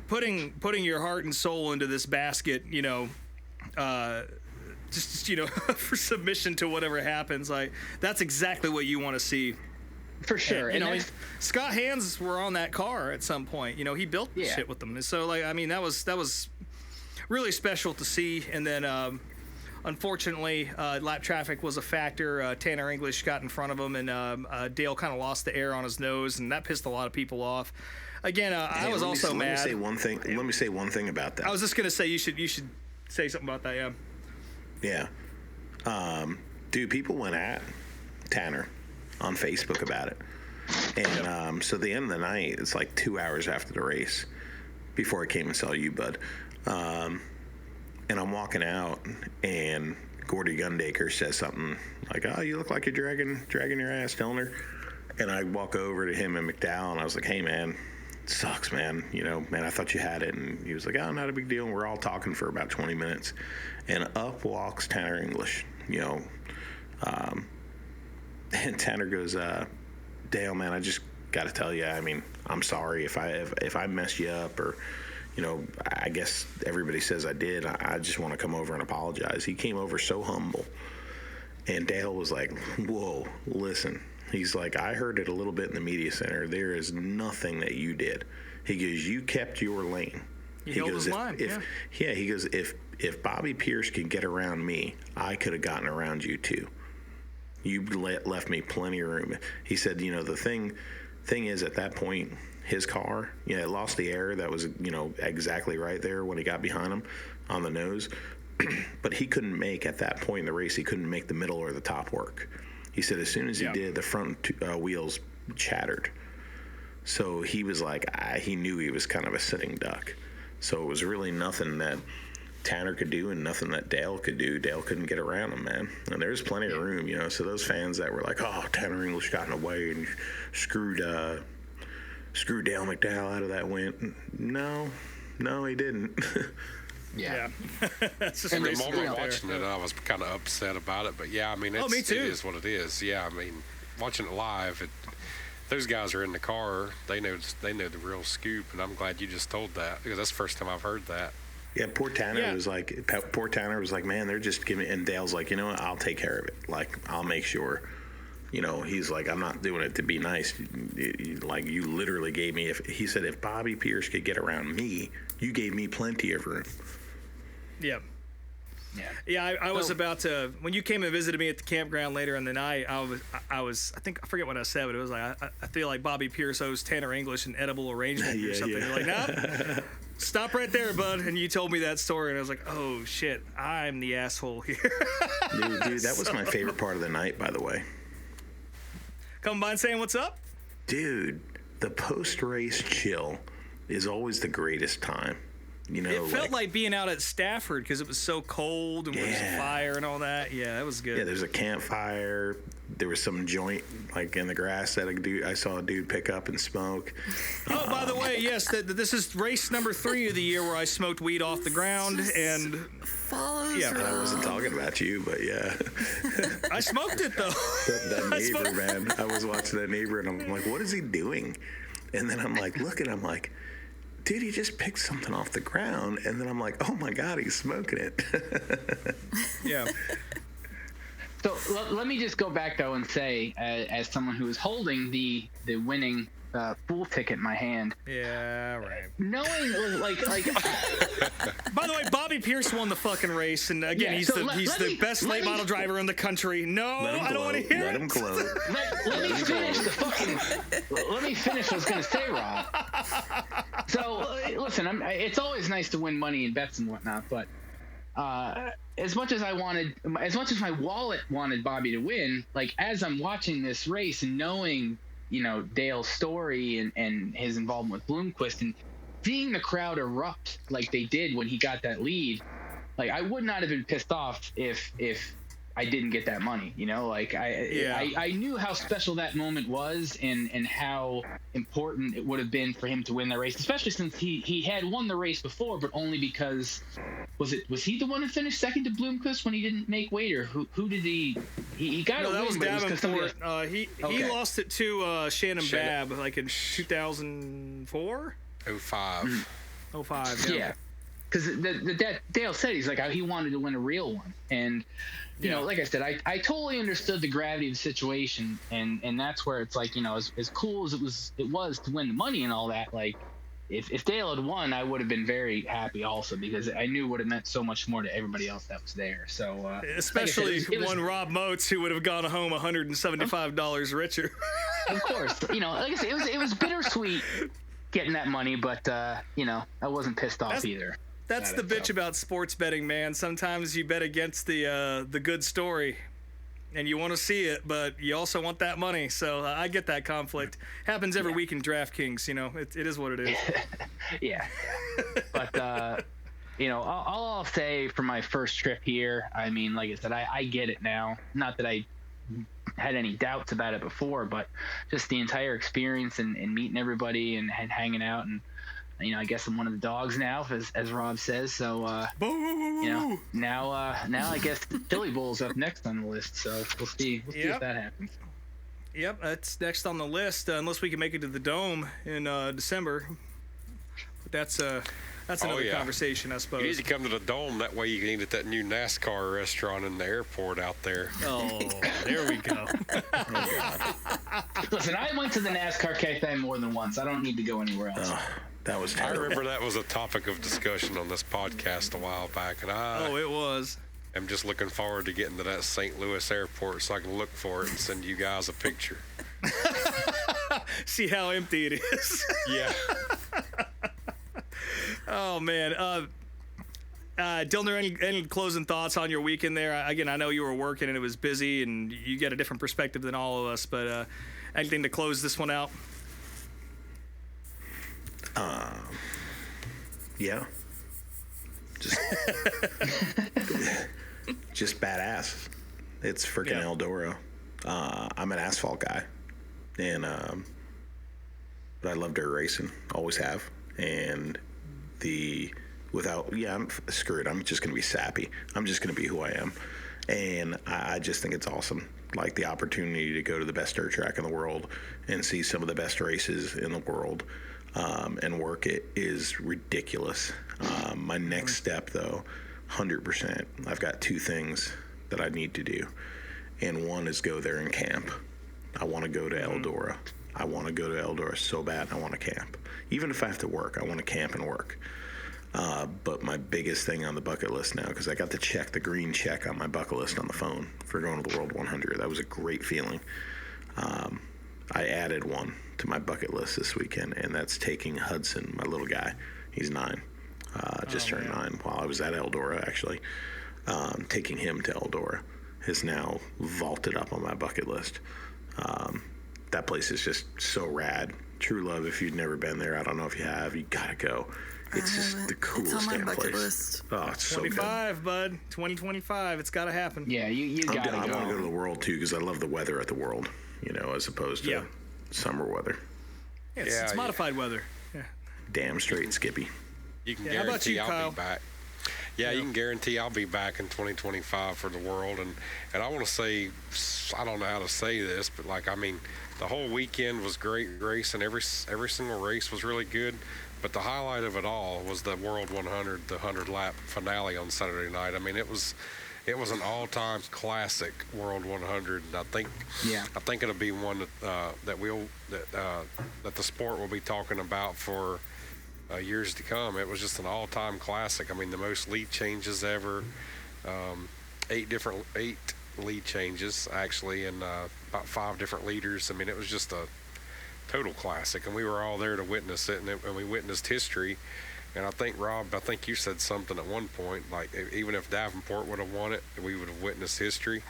putting your heart and soul into this basket, just for submission to whatever happens. Like, that's exactly what you want to see. For sure. And Scott Hands were on that car at some point. He built shit with them. And so, that was really special to see. And then, unfortunately, lap traffic was a factor. Tanner English got in front of him, and Dale kind of lost the air on his nose, and that pissed a lot of people off. Again, I was also mad. Let me say one thing about that. I was just gonna say you should say something about that. Yeah. Yeah. Dude, people went at Tanner on Facebook about it. And so the end of the night, it's like 2 hours after the race before I came and saw you, bud. And I'm walking out, and Gordy Gundaker says something like, oh, you look like you're dragging your ass, Dillner. And I walk over to him and McDowell, and I was like, hey, man, it sucks, man. Man, I thought you had it. And he was like, oh, not a big deal. And we're all talking for about 20 minutes. And up walks Tanner English, and Tanner goes, Dale, man, I just got to tell you, I mean, I'm sorry if I messed you up, or, I guess everybody says I did. I just want to come over and apologize. He came over so humble. And Dale was like, whoa, listen. He's like, I heard it a little bit in the media center. There is nothing that you did. He goes, you kept your lane. He held his line, he goes, if Bobby Pierce could get around me, I could have gotten around you too. You left me plenty of room. He said, the thing is, at that point, his car, it lost the air. That was, exactly right there when he got behind him on the nose. But he couldn't make, at that point in the race, he couldn't make the middle or the top work. He said as soon as he did, the front wheels chattered. So he was like, he knew he was kind of a sitting duck. So it was really nothing that Tanner could do and nothing that Dale could do. Dale couldn't get around him, man. And there's plenty of room, you know. So those fans that were like, oh, Tanner English got in the way and screwed Dale McDowell out of that win. No, he didn't. Yeah. That's just And the racing moment right watching there. it, I was kind of upset about it. But yeah, I mean, Oh, me too. it is what it is. Yeah, I mean, watching it live, those guys are in the car. They know the real scoop, and I'm glad you just told that because that's the first time I've heard that. Yeah, poor Tanner was like, man, they're just giving. And Dale's like, you know what? I'll take care of it. Like, I'll make sure. You know, he's like, I'm not doing it to be nice. Like, you literally gave me. He said, if Bobby Pierce could get around me, you gave me plenty of room. Yeah. Yeah, I was about to, when you came and visited me at the campground later in the night, I forget what I said, but it was like, I feel like Bobby Pierce owes Tanner English an edible arrangement or something. You're like, nah, stop right there, bud. And you told me that story, and I was like, oh, shit, I'm the asshole here. Dude, that was my favorite part of the night, by the way. Come by and saying what's up? Dude, the post-race chill is always the greatest time. You know, it felt like being out at Stafford because it was so cold and there was a fire and all that. Yeah, that was good. Yeah, there's a campfire. There was some joint like in the grass that I saw a dude pick up and smoke. Oh, by the way, yes, this is race number 3 of the year where I smoked weed off the ground and follows. Yeah, I wasn't talking about you, but yeah. I smoked it though. that neighbor, man. I was watching that neighbor and I'm like, what is he doing? And then I'm like, looking, I'm like, dude, he just picked something off the ground. And then I'm like, oh my God, he's smoking it. Yeah. So let me just go back though and say, as someone who is holding the winning pool ticket in my hand. Yeah, right. Knowing like. By the way, Bobby Pierce won the fucking race, and again, he's the best late model driver in the country. No, I don't want to hear it. Let him gloat. Let me finish the fucking. Let me finish what I was gonna say, Rob. So listen, it's always nice to win money in bets and whatnot, but as much as my wallet wanted Bobby to win, like as I'm watching this race and knowing, you know, Dale's story and his involvement with Bloomquist and seeing the crowd erupt like they did when he got that lead, like I would not have been pissed off if I didn't get that money, you know, like I knew how special that moment was and how important it would have been for him to win that race, especially since he had won the race before, but only because was he the one who finished second to Bloomquist when he didn't make weight, or who did he got no, a that win, was Davenport. He lost it to Shannon Babb like in 2004? 05. 05, yeah. Because Dale said he's like he wanted to win a real one, and you know, like I said, I totally understood the gravity of the situation, and that's where it's like, you know, as cool as it was to win the money and all that, like if Dale had won, I would have been very happy also, because I knew it would have meant so much more to everybody else that was there. So especially like one Rob Moats, who would have gone home $175 richer. Of course, you know, like I said, it was bittersweet getting that money, but you know, I wasn't pissed off either. That's the bitch about sports betting, man. Sometimes you bet against the good story, and you want to see it, but you also want that money. So I get that conflict. Happens every week in DraftKings. You know, it is what it is. Yeah. But you know, all I'll say for my first trip here, I mean, like I said, I get it now. Not that I had any doubts about it before, but just the entire experience and meeting everybody and hanging out, and you know, I guess I'm one of the dogs now, as Rob says. So, you know, now I guess Chili Bowl's up next on the list. So we'll see if that happens. Yep, that's next on the list, unless we can make it to the Dome in December. But that's another conversation, I suppose. You need to come to the Dome. That way you can eat at that new NASCAR restaurant in the airport out there. Oh, there we go. Listen, I went to the NASCAR cafe more than once. I don't need to go anywhere else. That was terrible. I terrible. remember that was a topic of discussion on this podcast a while back, and it was. I'm just looking forward to getting to that St. Louis airport so I can look for it and send you guys a picture. See how empty it is. Yeah. Oh, man. Dillner, any closing thoughts on your weekend there? Again, I know you were working and it was busy, and you get a different perspective than all of us, but anything to close this one out? Yeah. Just, just badass. It's freaking Eldora. I'm an asphalt guy, and but I love dirt racing. Always have. And screw it. I'm just gonna be sappy. I'm just gonna be who I am, and I just think it's awesome. Like the opportunity to go to the best dirt track in the world and see some of the best races in the world. And work it is ridiculous. My next step, though, 100%. I've got two things that I need to do, and one is go there and camp. I want to go to Eldora. I want to go to Eldora so bad. I want to camp. Even if I have to work, I want to camp and work. But my biggest thing on the bucket list now, because I got to check the green check on my bucket list on the phone for going to the World 100. That was a great feeling. I added one to my bucket list this weekend, and that's taking Hudson, my little guy. He's 9. Just turned 9 while I was at Eldora, actually. Taking him to Eldora has now vaulted up on my bucket list. That place is just so rad. True Love, if you've never been there, I don't know if you have, you gotta go. It's just the coolest it's on my damn bucket place. List. Oh, it's so good. 25, bud. 2025. It's got to happen. Yeah, you gotta I go. want to go to the World, too, because I love the weather at the World, as opposed to summer weather. Yeah, it's modified weather. Yeah. Damn straight, Skippy. You can how about guarantee you, I'll Kyle? be back. Yeah, you can guarantee I'll be back in 2025 for the World. And I want to say, I don't know how to say this, but the whole weekend was great racing. Every single race was really good. But the highlight of it all was the World 100, the 100-lap finale on Saturday night. It was an all-time classic World 100, and I think it'll be one that the sport will be talking about for years to come. It was just an all-time classic. The most lead changes ever, 8 lead changes actually, and about 5 different leaders. It was just a total classic, and we were all there to witness it, and we witnessed history. And I think, Rob, you said something at one point, like even if Davenport would have won it, we would have witnessed history.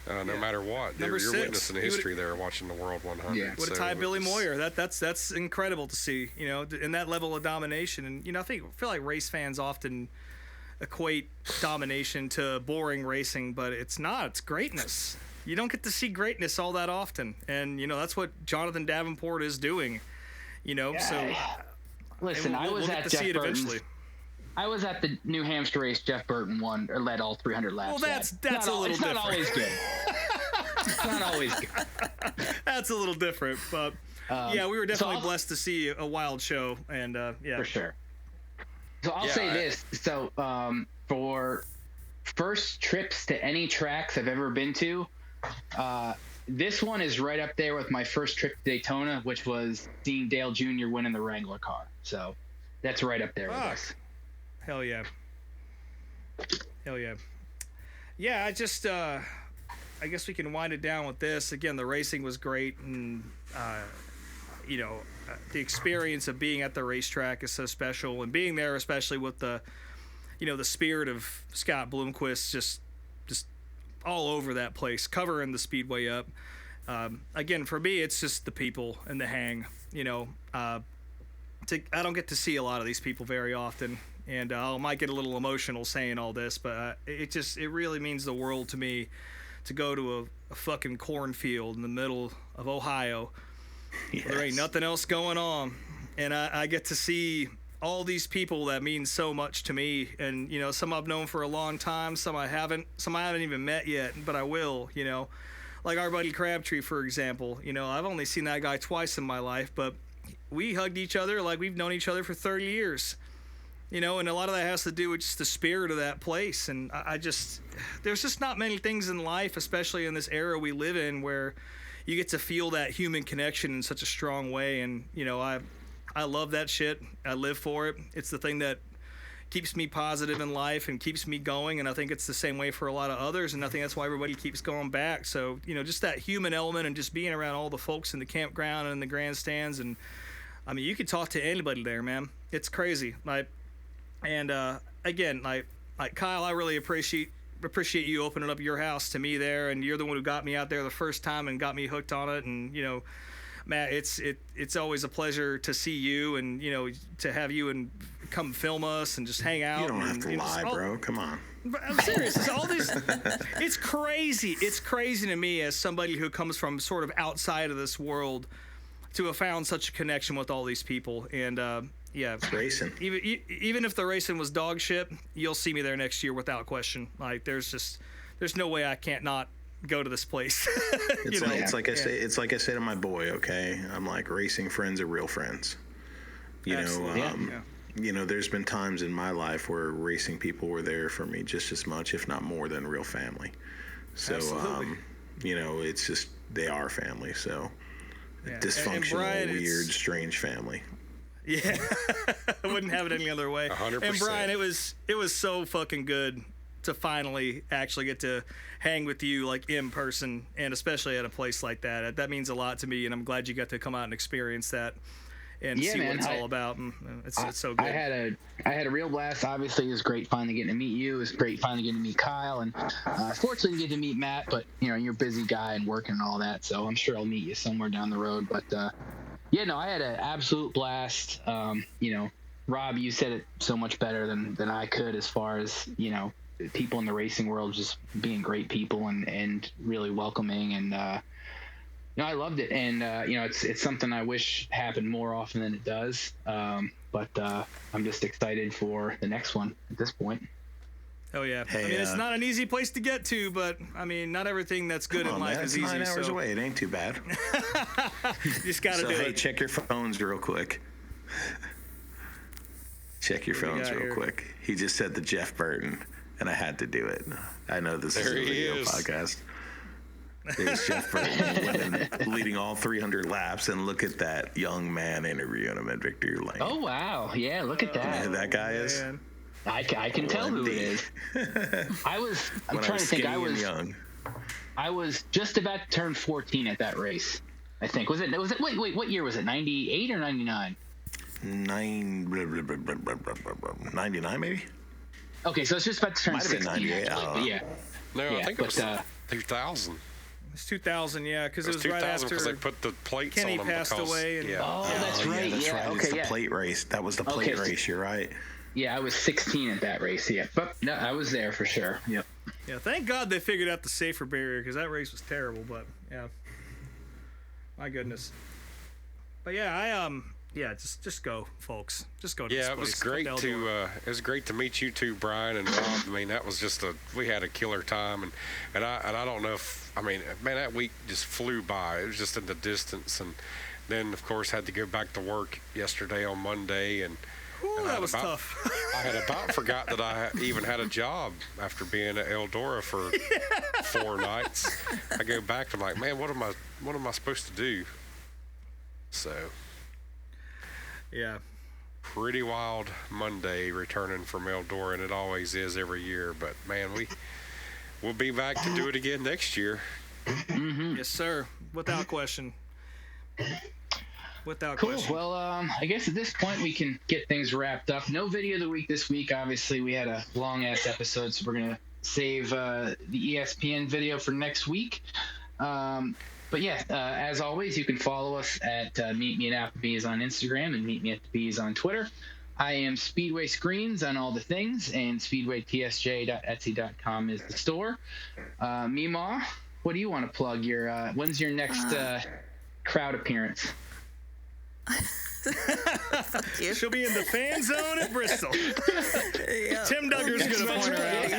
No matter what, you're witnessing history there, watching the World 100. Yeah. Would have tied Billy Moyer. That's incredible to see, in that level of domination. And, I feel like race fans often equate domination to boring racing, but it's not. It's greatness. You don't get to see greatness all that often. And, that's what Jonathan Davenport is doing, so... Listen, I was at Jeff Burton's. I was at the New Hampshire race. Jeff Burton won or led all 300 laps. Well, that's a little different. It's not always good. It's not always good. That's a little different, but we were definitely blessed to see a wild show, and for sure. So I'll say this: so for first trips to any tracks I've ever been to, this one is right up there with my first trip to Daytona, which was seeing Dale Jr. winning the Wrangler car. So that's right up there with us. Hell yeah. Yeah, I guess we can wind it down with this. Again, the racing was great, and the experience of being at the racetrack is so special, and being there, especially with the spirit of Scott Bloomquist just all over that place, covering the speedway up. Again, for me, it's just the people and the hang. I don't get to see a lot of these people very often, and I might get a little emotional saying all this, but it really means the world to me to go to a fucking cornfield in the middle of Ohio. Yes. There ain't nothing else going on, and I get to see all these people that mean so much to me, and some I've known for a long time, some I haven't even met yet, but I will. Like our buddy Crabtree, for example. I've only seen that guy twice in my life, but we hugged each other like we've known each other for 30 years. And a lot of that has to do with just the spirit of that place. And there's just not many things in life, especially in this era we live in, where you get to feel that human connection in such a strong way. And I love that shit. I live for it. It's the thing that keeps me positive in life and keeps me going, and I think it's the same way for a lot of others, and I think that's why everybody keeps going back. So just that human element and just being around all the folks in the campground and in the grandstands, and you can talk to anybody there, man. It's crazy. Again, Kyle, I really appreciate you opening up your house to me there, and you're the one who got me out there the first time and got me hooked on it, and Matt, it's always a pleasure to see you, and to have you and come film us and just hang out. You don't have to lie, bro. Come on. I'm serious. It's crazy. It's crazy to me as somebody who comes from sort of outside of this world to have found such a connection with all these people. And It's racing. Even if the racing was dog shit, you'll see me there next year without question. Like there's no way I can't not go to this place. It's like I say to my boy. Okay, I'm like, racing friends are real friends. There's been times in my life where racing people were there for me just as much, if not more, than real family. So, it's just, they are family. So, dysfunctional, Brian, weird, strange family. Yeah, I wouldn't have it any other way. 100%. And Brian, it was so fucking good to finally actually get to hang with you like in person, and especially at a place like that. That means a lot to me, and I'm glad you got to come out and experience that. And see what it's all about. And it's so good. I had a real blast. Obviously, it was great finally getting to meet you. It was great finally getting to meet Kyle, and fortunately didn't get to meet Matt. But you're a busy guy and working and all that, so I'm sure I'll meet you somewhere down the road. But I had an absolute blast. Rob, you said it so much better than I could, as far as people in the racing world just being great people and really welcoming, and I loved it, and it's something I wish happened more often than it does. But I'm just excited for the next one at this point. Oh yeah, Hey, it's not an easy place to get to, but not everything that's good in life is easy. 9 hours away. It ain't too bad. You just gotta do it. Check your phones real quick. Check your phones real quick. He just said the Jeff Burton, and I had to do it. I know this is a video podcast. There's Jeff Burton leading all 300 laps, and look at that young man interviewing him at Victory Lane. Oh wow, yeah, look at that. That guy is. I can tell who it is. I'm trying to think. I was just about to turn 14 at that race. I think wait, what year was it? 98 or 99? 99 maybe. Okay, so it's just about to turn 16. Might have been 98. Yeah. No, I think it was 2000. It's 2000, yeah, because it was right after because they put the plates Kenny on them. passed away. And, that's right. That's right. Okay, it's the plate race. That was the plate race. You're right. Yeah, I was 16 at that race. Yeah, but no, I was there for sure. Yep. Yeah, thank God they figured out the safer barrier, because that race was terrible. But yeah, my goodness. But yeah, just go, folks. Just go to this place. It was great to meet you two, Brian and Rob. That was just we had a killer time, and I don't know if that week just flew by. It was just in the distance, and then of course had to go back to work yesterday on Monday, and that was tough. I had about forgot that I even had a job after being at Eldora for 4 nights. I go back, I'm like, man, what am I supposed to do? So. Yeah. Pretty wild Monday returning from Eldora, and it always is every year. But man, we'll be back to do it again next year. Mm-hmm. Yes, sir. Without question. Without question. Well, I guess at this point we can get things wrapped up. No video of the week this week. Obviously, we had a long ass episode, so we're gonna save the ESPN video for next week. But yeah, as always, you can follow us at Meet Me at Applebee's on Instagram and Meet Me at the Bees on Twitter. I am Speedway Screens on all the things, and SpeedwayTSJ.etsy.com is the store. Meemaw, what do you want to plug? When's your next crowd appearance? Fuck you. She'll be in the fan zone at Bristol. Yeah. Tim Duggar's going to point her out.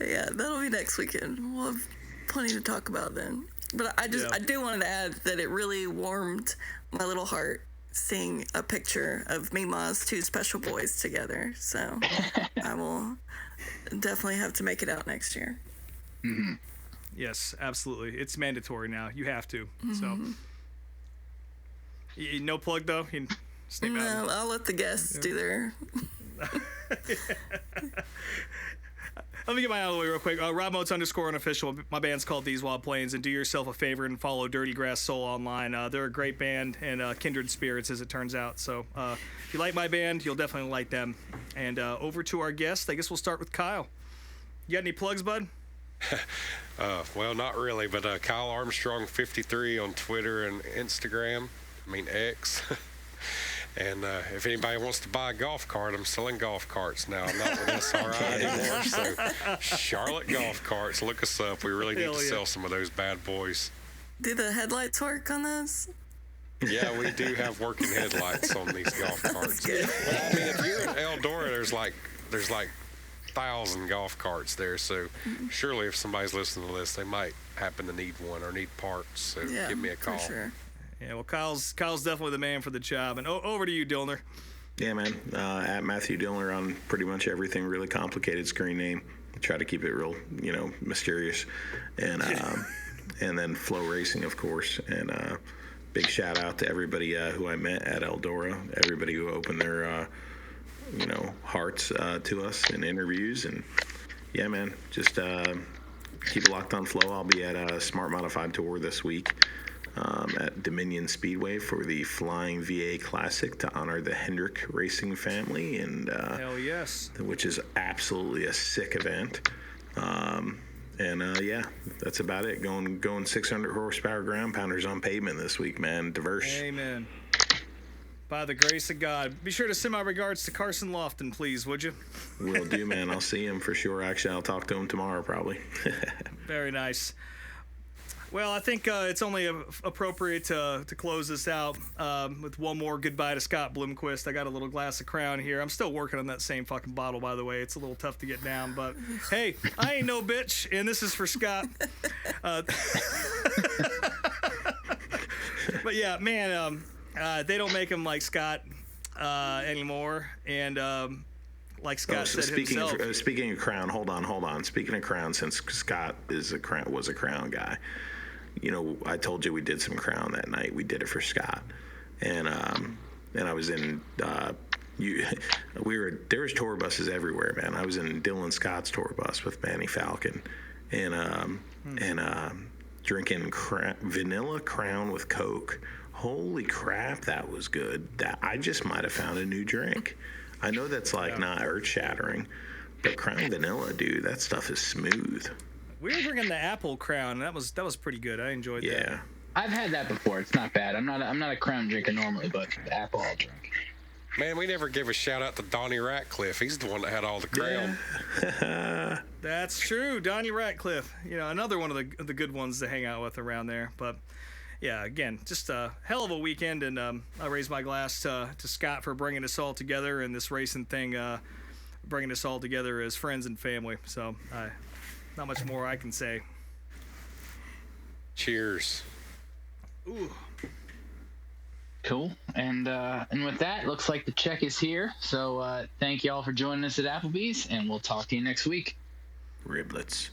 Yeah, that'll be next weekend. We'll have plenty to talk about then. But I do want to add that it really warmed my little heart seeing a picture of Meemaw's 2 special boys together. So I will definitely have to make it out next year. Mm-hmm. Yes, absolutely. It's mandatory now. You have to. Mm-hmm. So, no plug though. No, I'll let the guests do their. Let me get mine out of the way real quick. Rob Motes _unofficial. My band's called These Wild Plains, and do yourself a favor and follow Dirty Grass Soul online. They're a great band and kindred spirits, as it turns out. So if you like my band, you'll definitely like them. And over to our guest. I guess we'll start with Kyle. You got any plugs, bud? Well, not really, but Kyle Armstrong 53 on Twitter and Instagram. I mean X. And if anybody wants to buy a golf cart, I'm selling golf carts now. I'm not with SRI anymore. So Charlotte Golf Carts, look us up. We really need to sell some of those bad boys. Do the headlights work on those? Yeah, we do have working headlights on these golf carts. Well, I mean, if you're in Eldora, there's like 1,000 golf carts there. So surely if somebody's listening to this, they might happen to need one or need parts. So give me a call. For sure. Yeah, well, Kyle's definitely the man for the job. And over to you, Dillner. Yeah, man. At Matthew Dillner on pretty much everything. Really complicated screen name. Try to keep it real, mysterious. And and then Flow Racing, of course. And big shout out to everybody who I met at Eldora. Everybody who opened their, hearts to us in interviews. And yeah, man, just keep it locked on Flow. I'll be at a Smart Modified Tour this week. At Dominion Speedway for the Flying VA Classic to honor the Hendrick Racing family, and hell yes, which is absolutely a sick event. Yeah, that's about it. Going 600 horsepower ground pounders on pavement this week, man. Diverse. Amen. By the grace of God. Be sure to send my regards to Carson Lofton, please, would you? Will do, man. I'll see him for sure. Actually, I'll talk to him tomorrow, probably. Very nice. Well, I think it's only appropriate to close this out with one more goodbye to Scott Bloomquist. I got a little glass of Crown here. I'm still working on that same fucking bottle, by the way. It's a little tough to get down, but hey, I ain't no bitch, and this is for Scott. But yeah, man, they don't make them like Scott anymore, and like Scott said himself. Speaking of Crown, hold on. Speaking of Crown, since Scott was a Crown guy. I told you we did some Crown that night. We did it for Scott, and I was in. There was tour buses everywhere, man. I was in Dylan Scott's tour bus with Manny Falcon, and drinking vanilla Crown with Coke. Holy crap, that was good. That I just might have found a new drink. I know that's not earth shattering, but Crown Vanilla, dude, that stuff is smooth. We were drinking the apple Crown, and that was pretty good. I enjoyed that. Yeah, I've had that before. It's not bad. I'm not a Crown drinker normally, but the apple I'll drink. Man, we never give a shout out to Donnie Ratcliffe. He's the one that had all the Crown. Yeah. That's true, Donnie Ratcliffe. Another one of the good ones to hang out with around there. But yeah, again, just a hell of a weekend, and I raise my glass to Scott for bringing us all together and this racing thing, bringing us all together as friends and family. So, not much more I can say. Cheers. Ooh. Cool. And with that, looks like the check is here. So thank you all for joining us at Applebee's, and we'll talk to you next week. Riblets.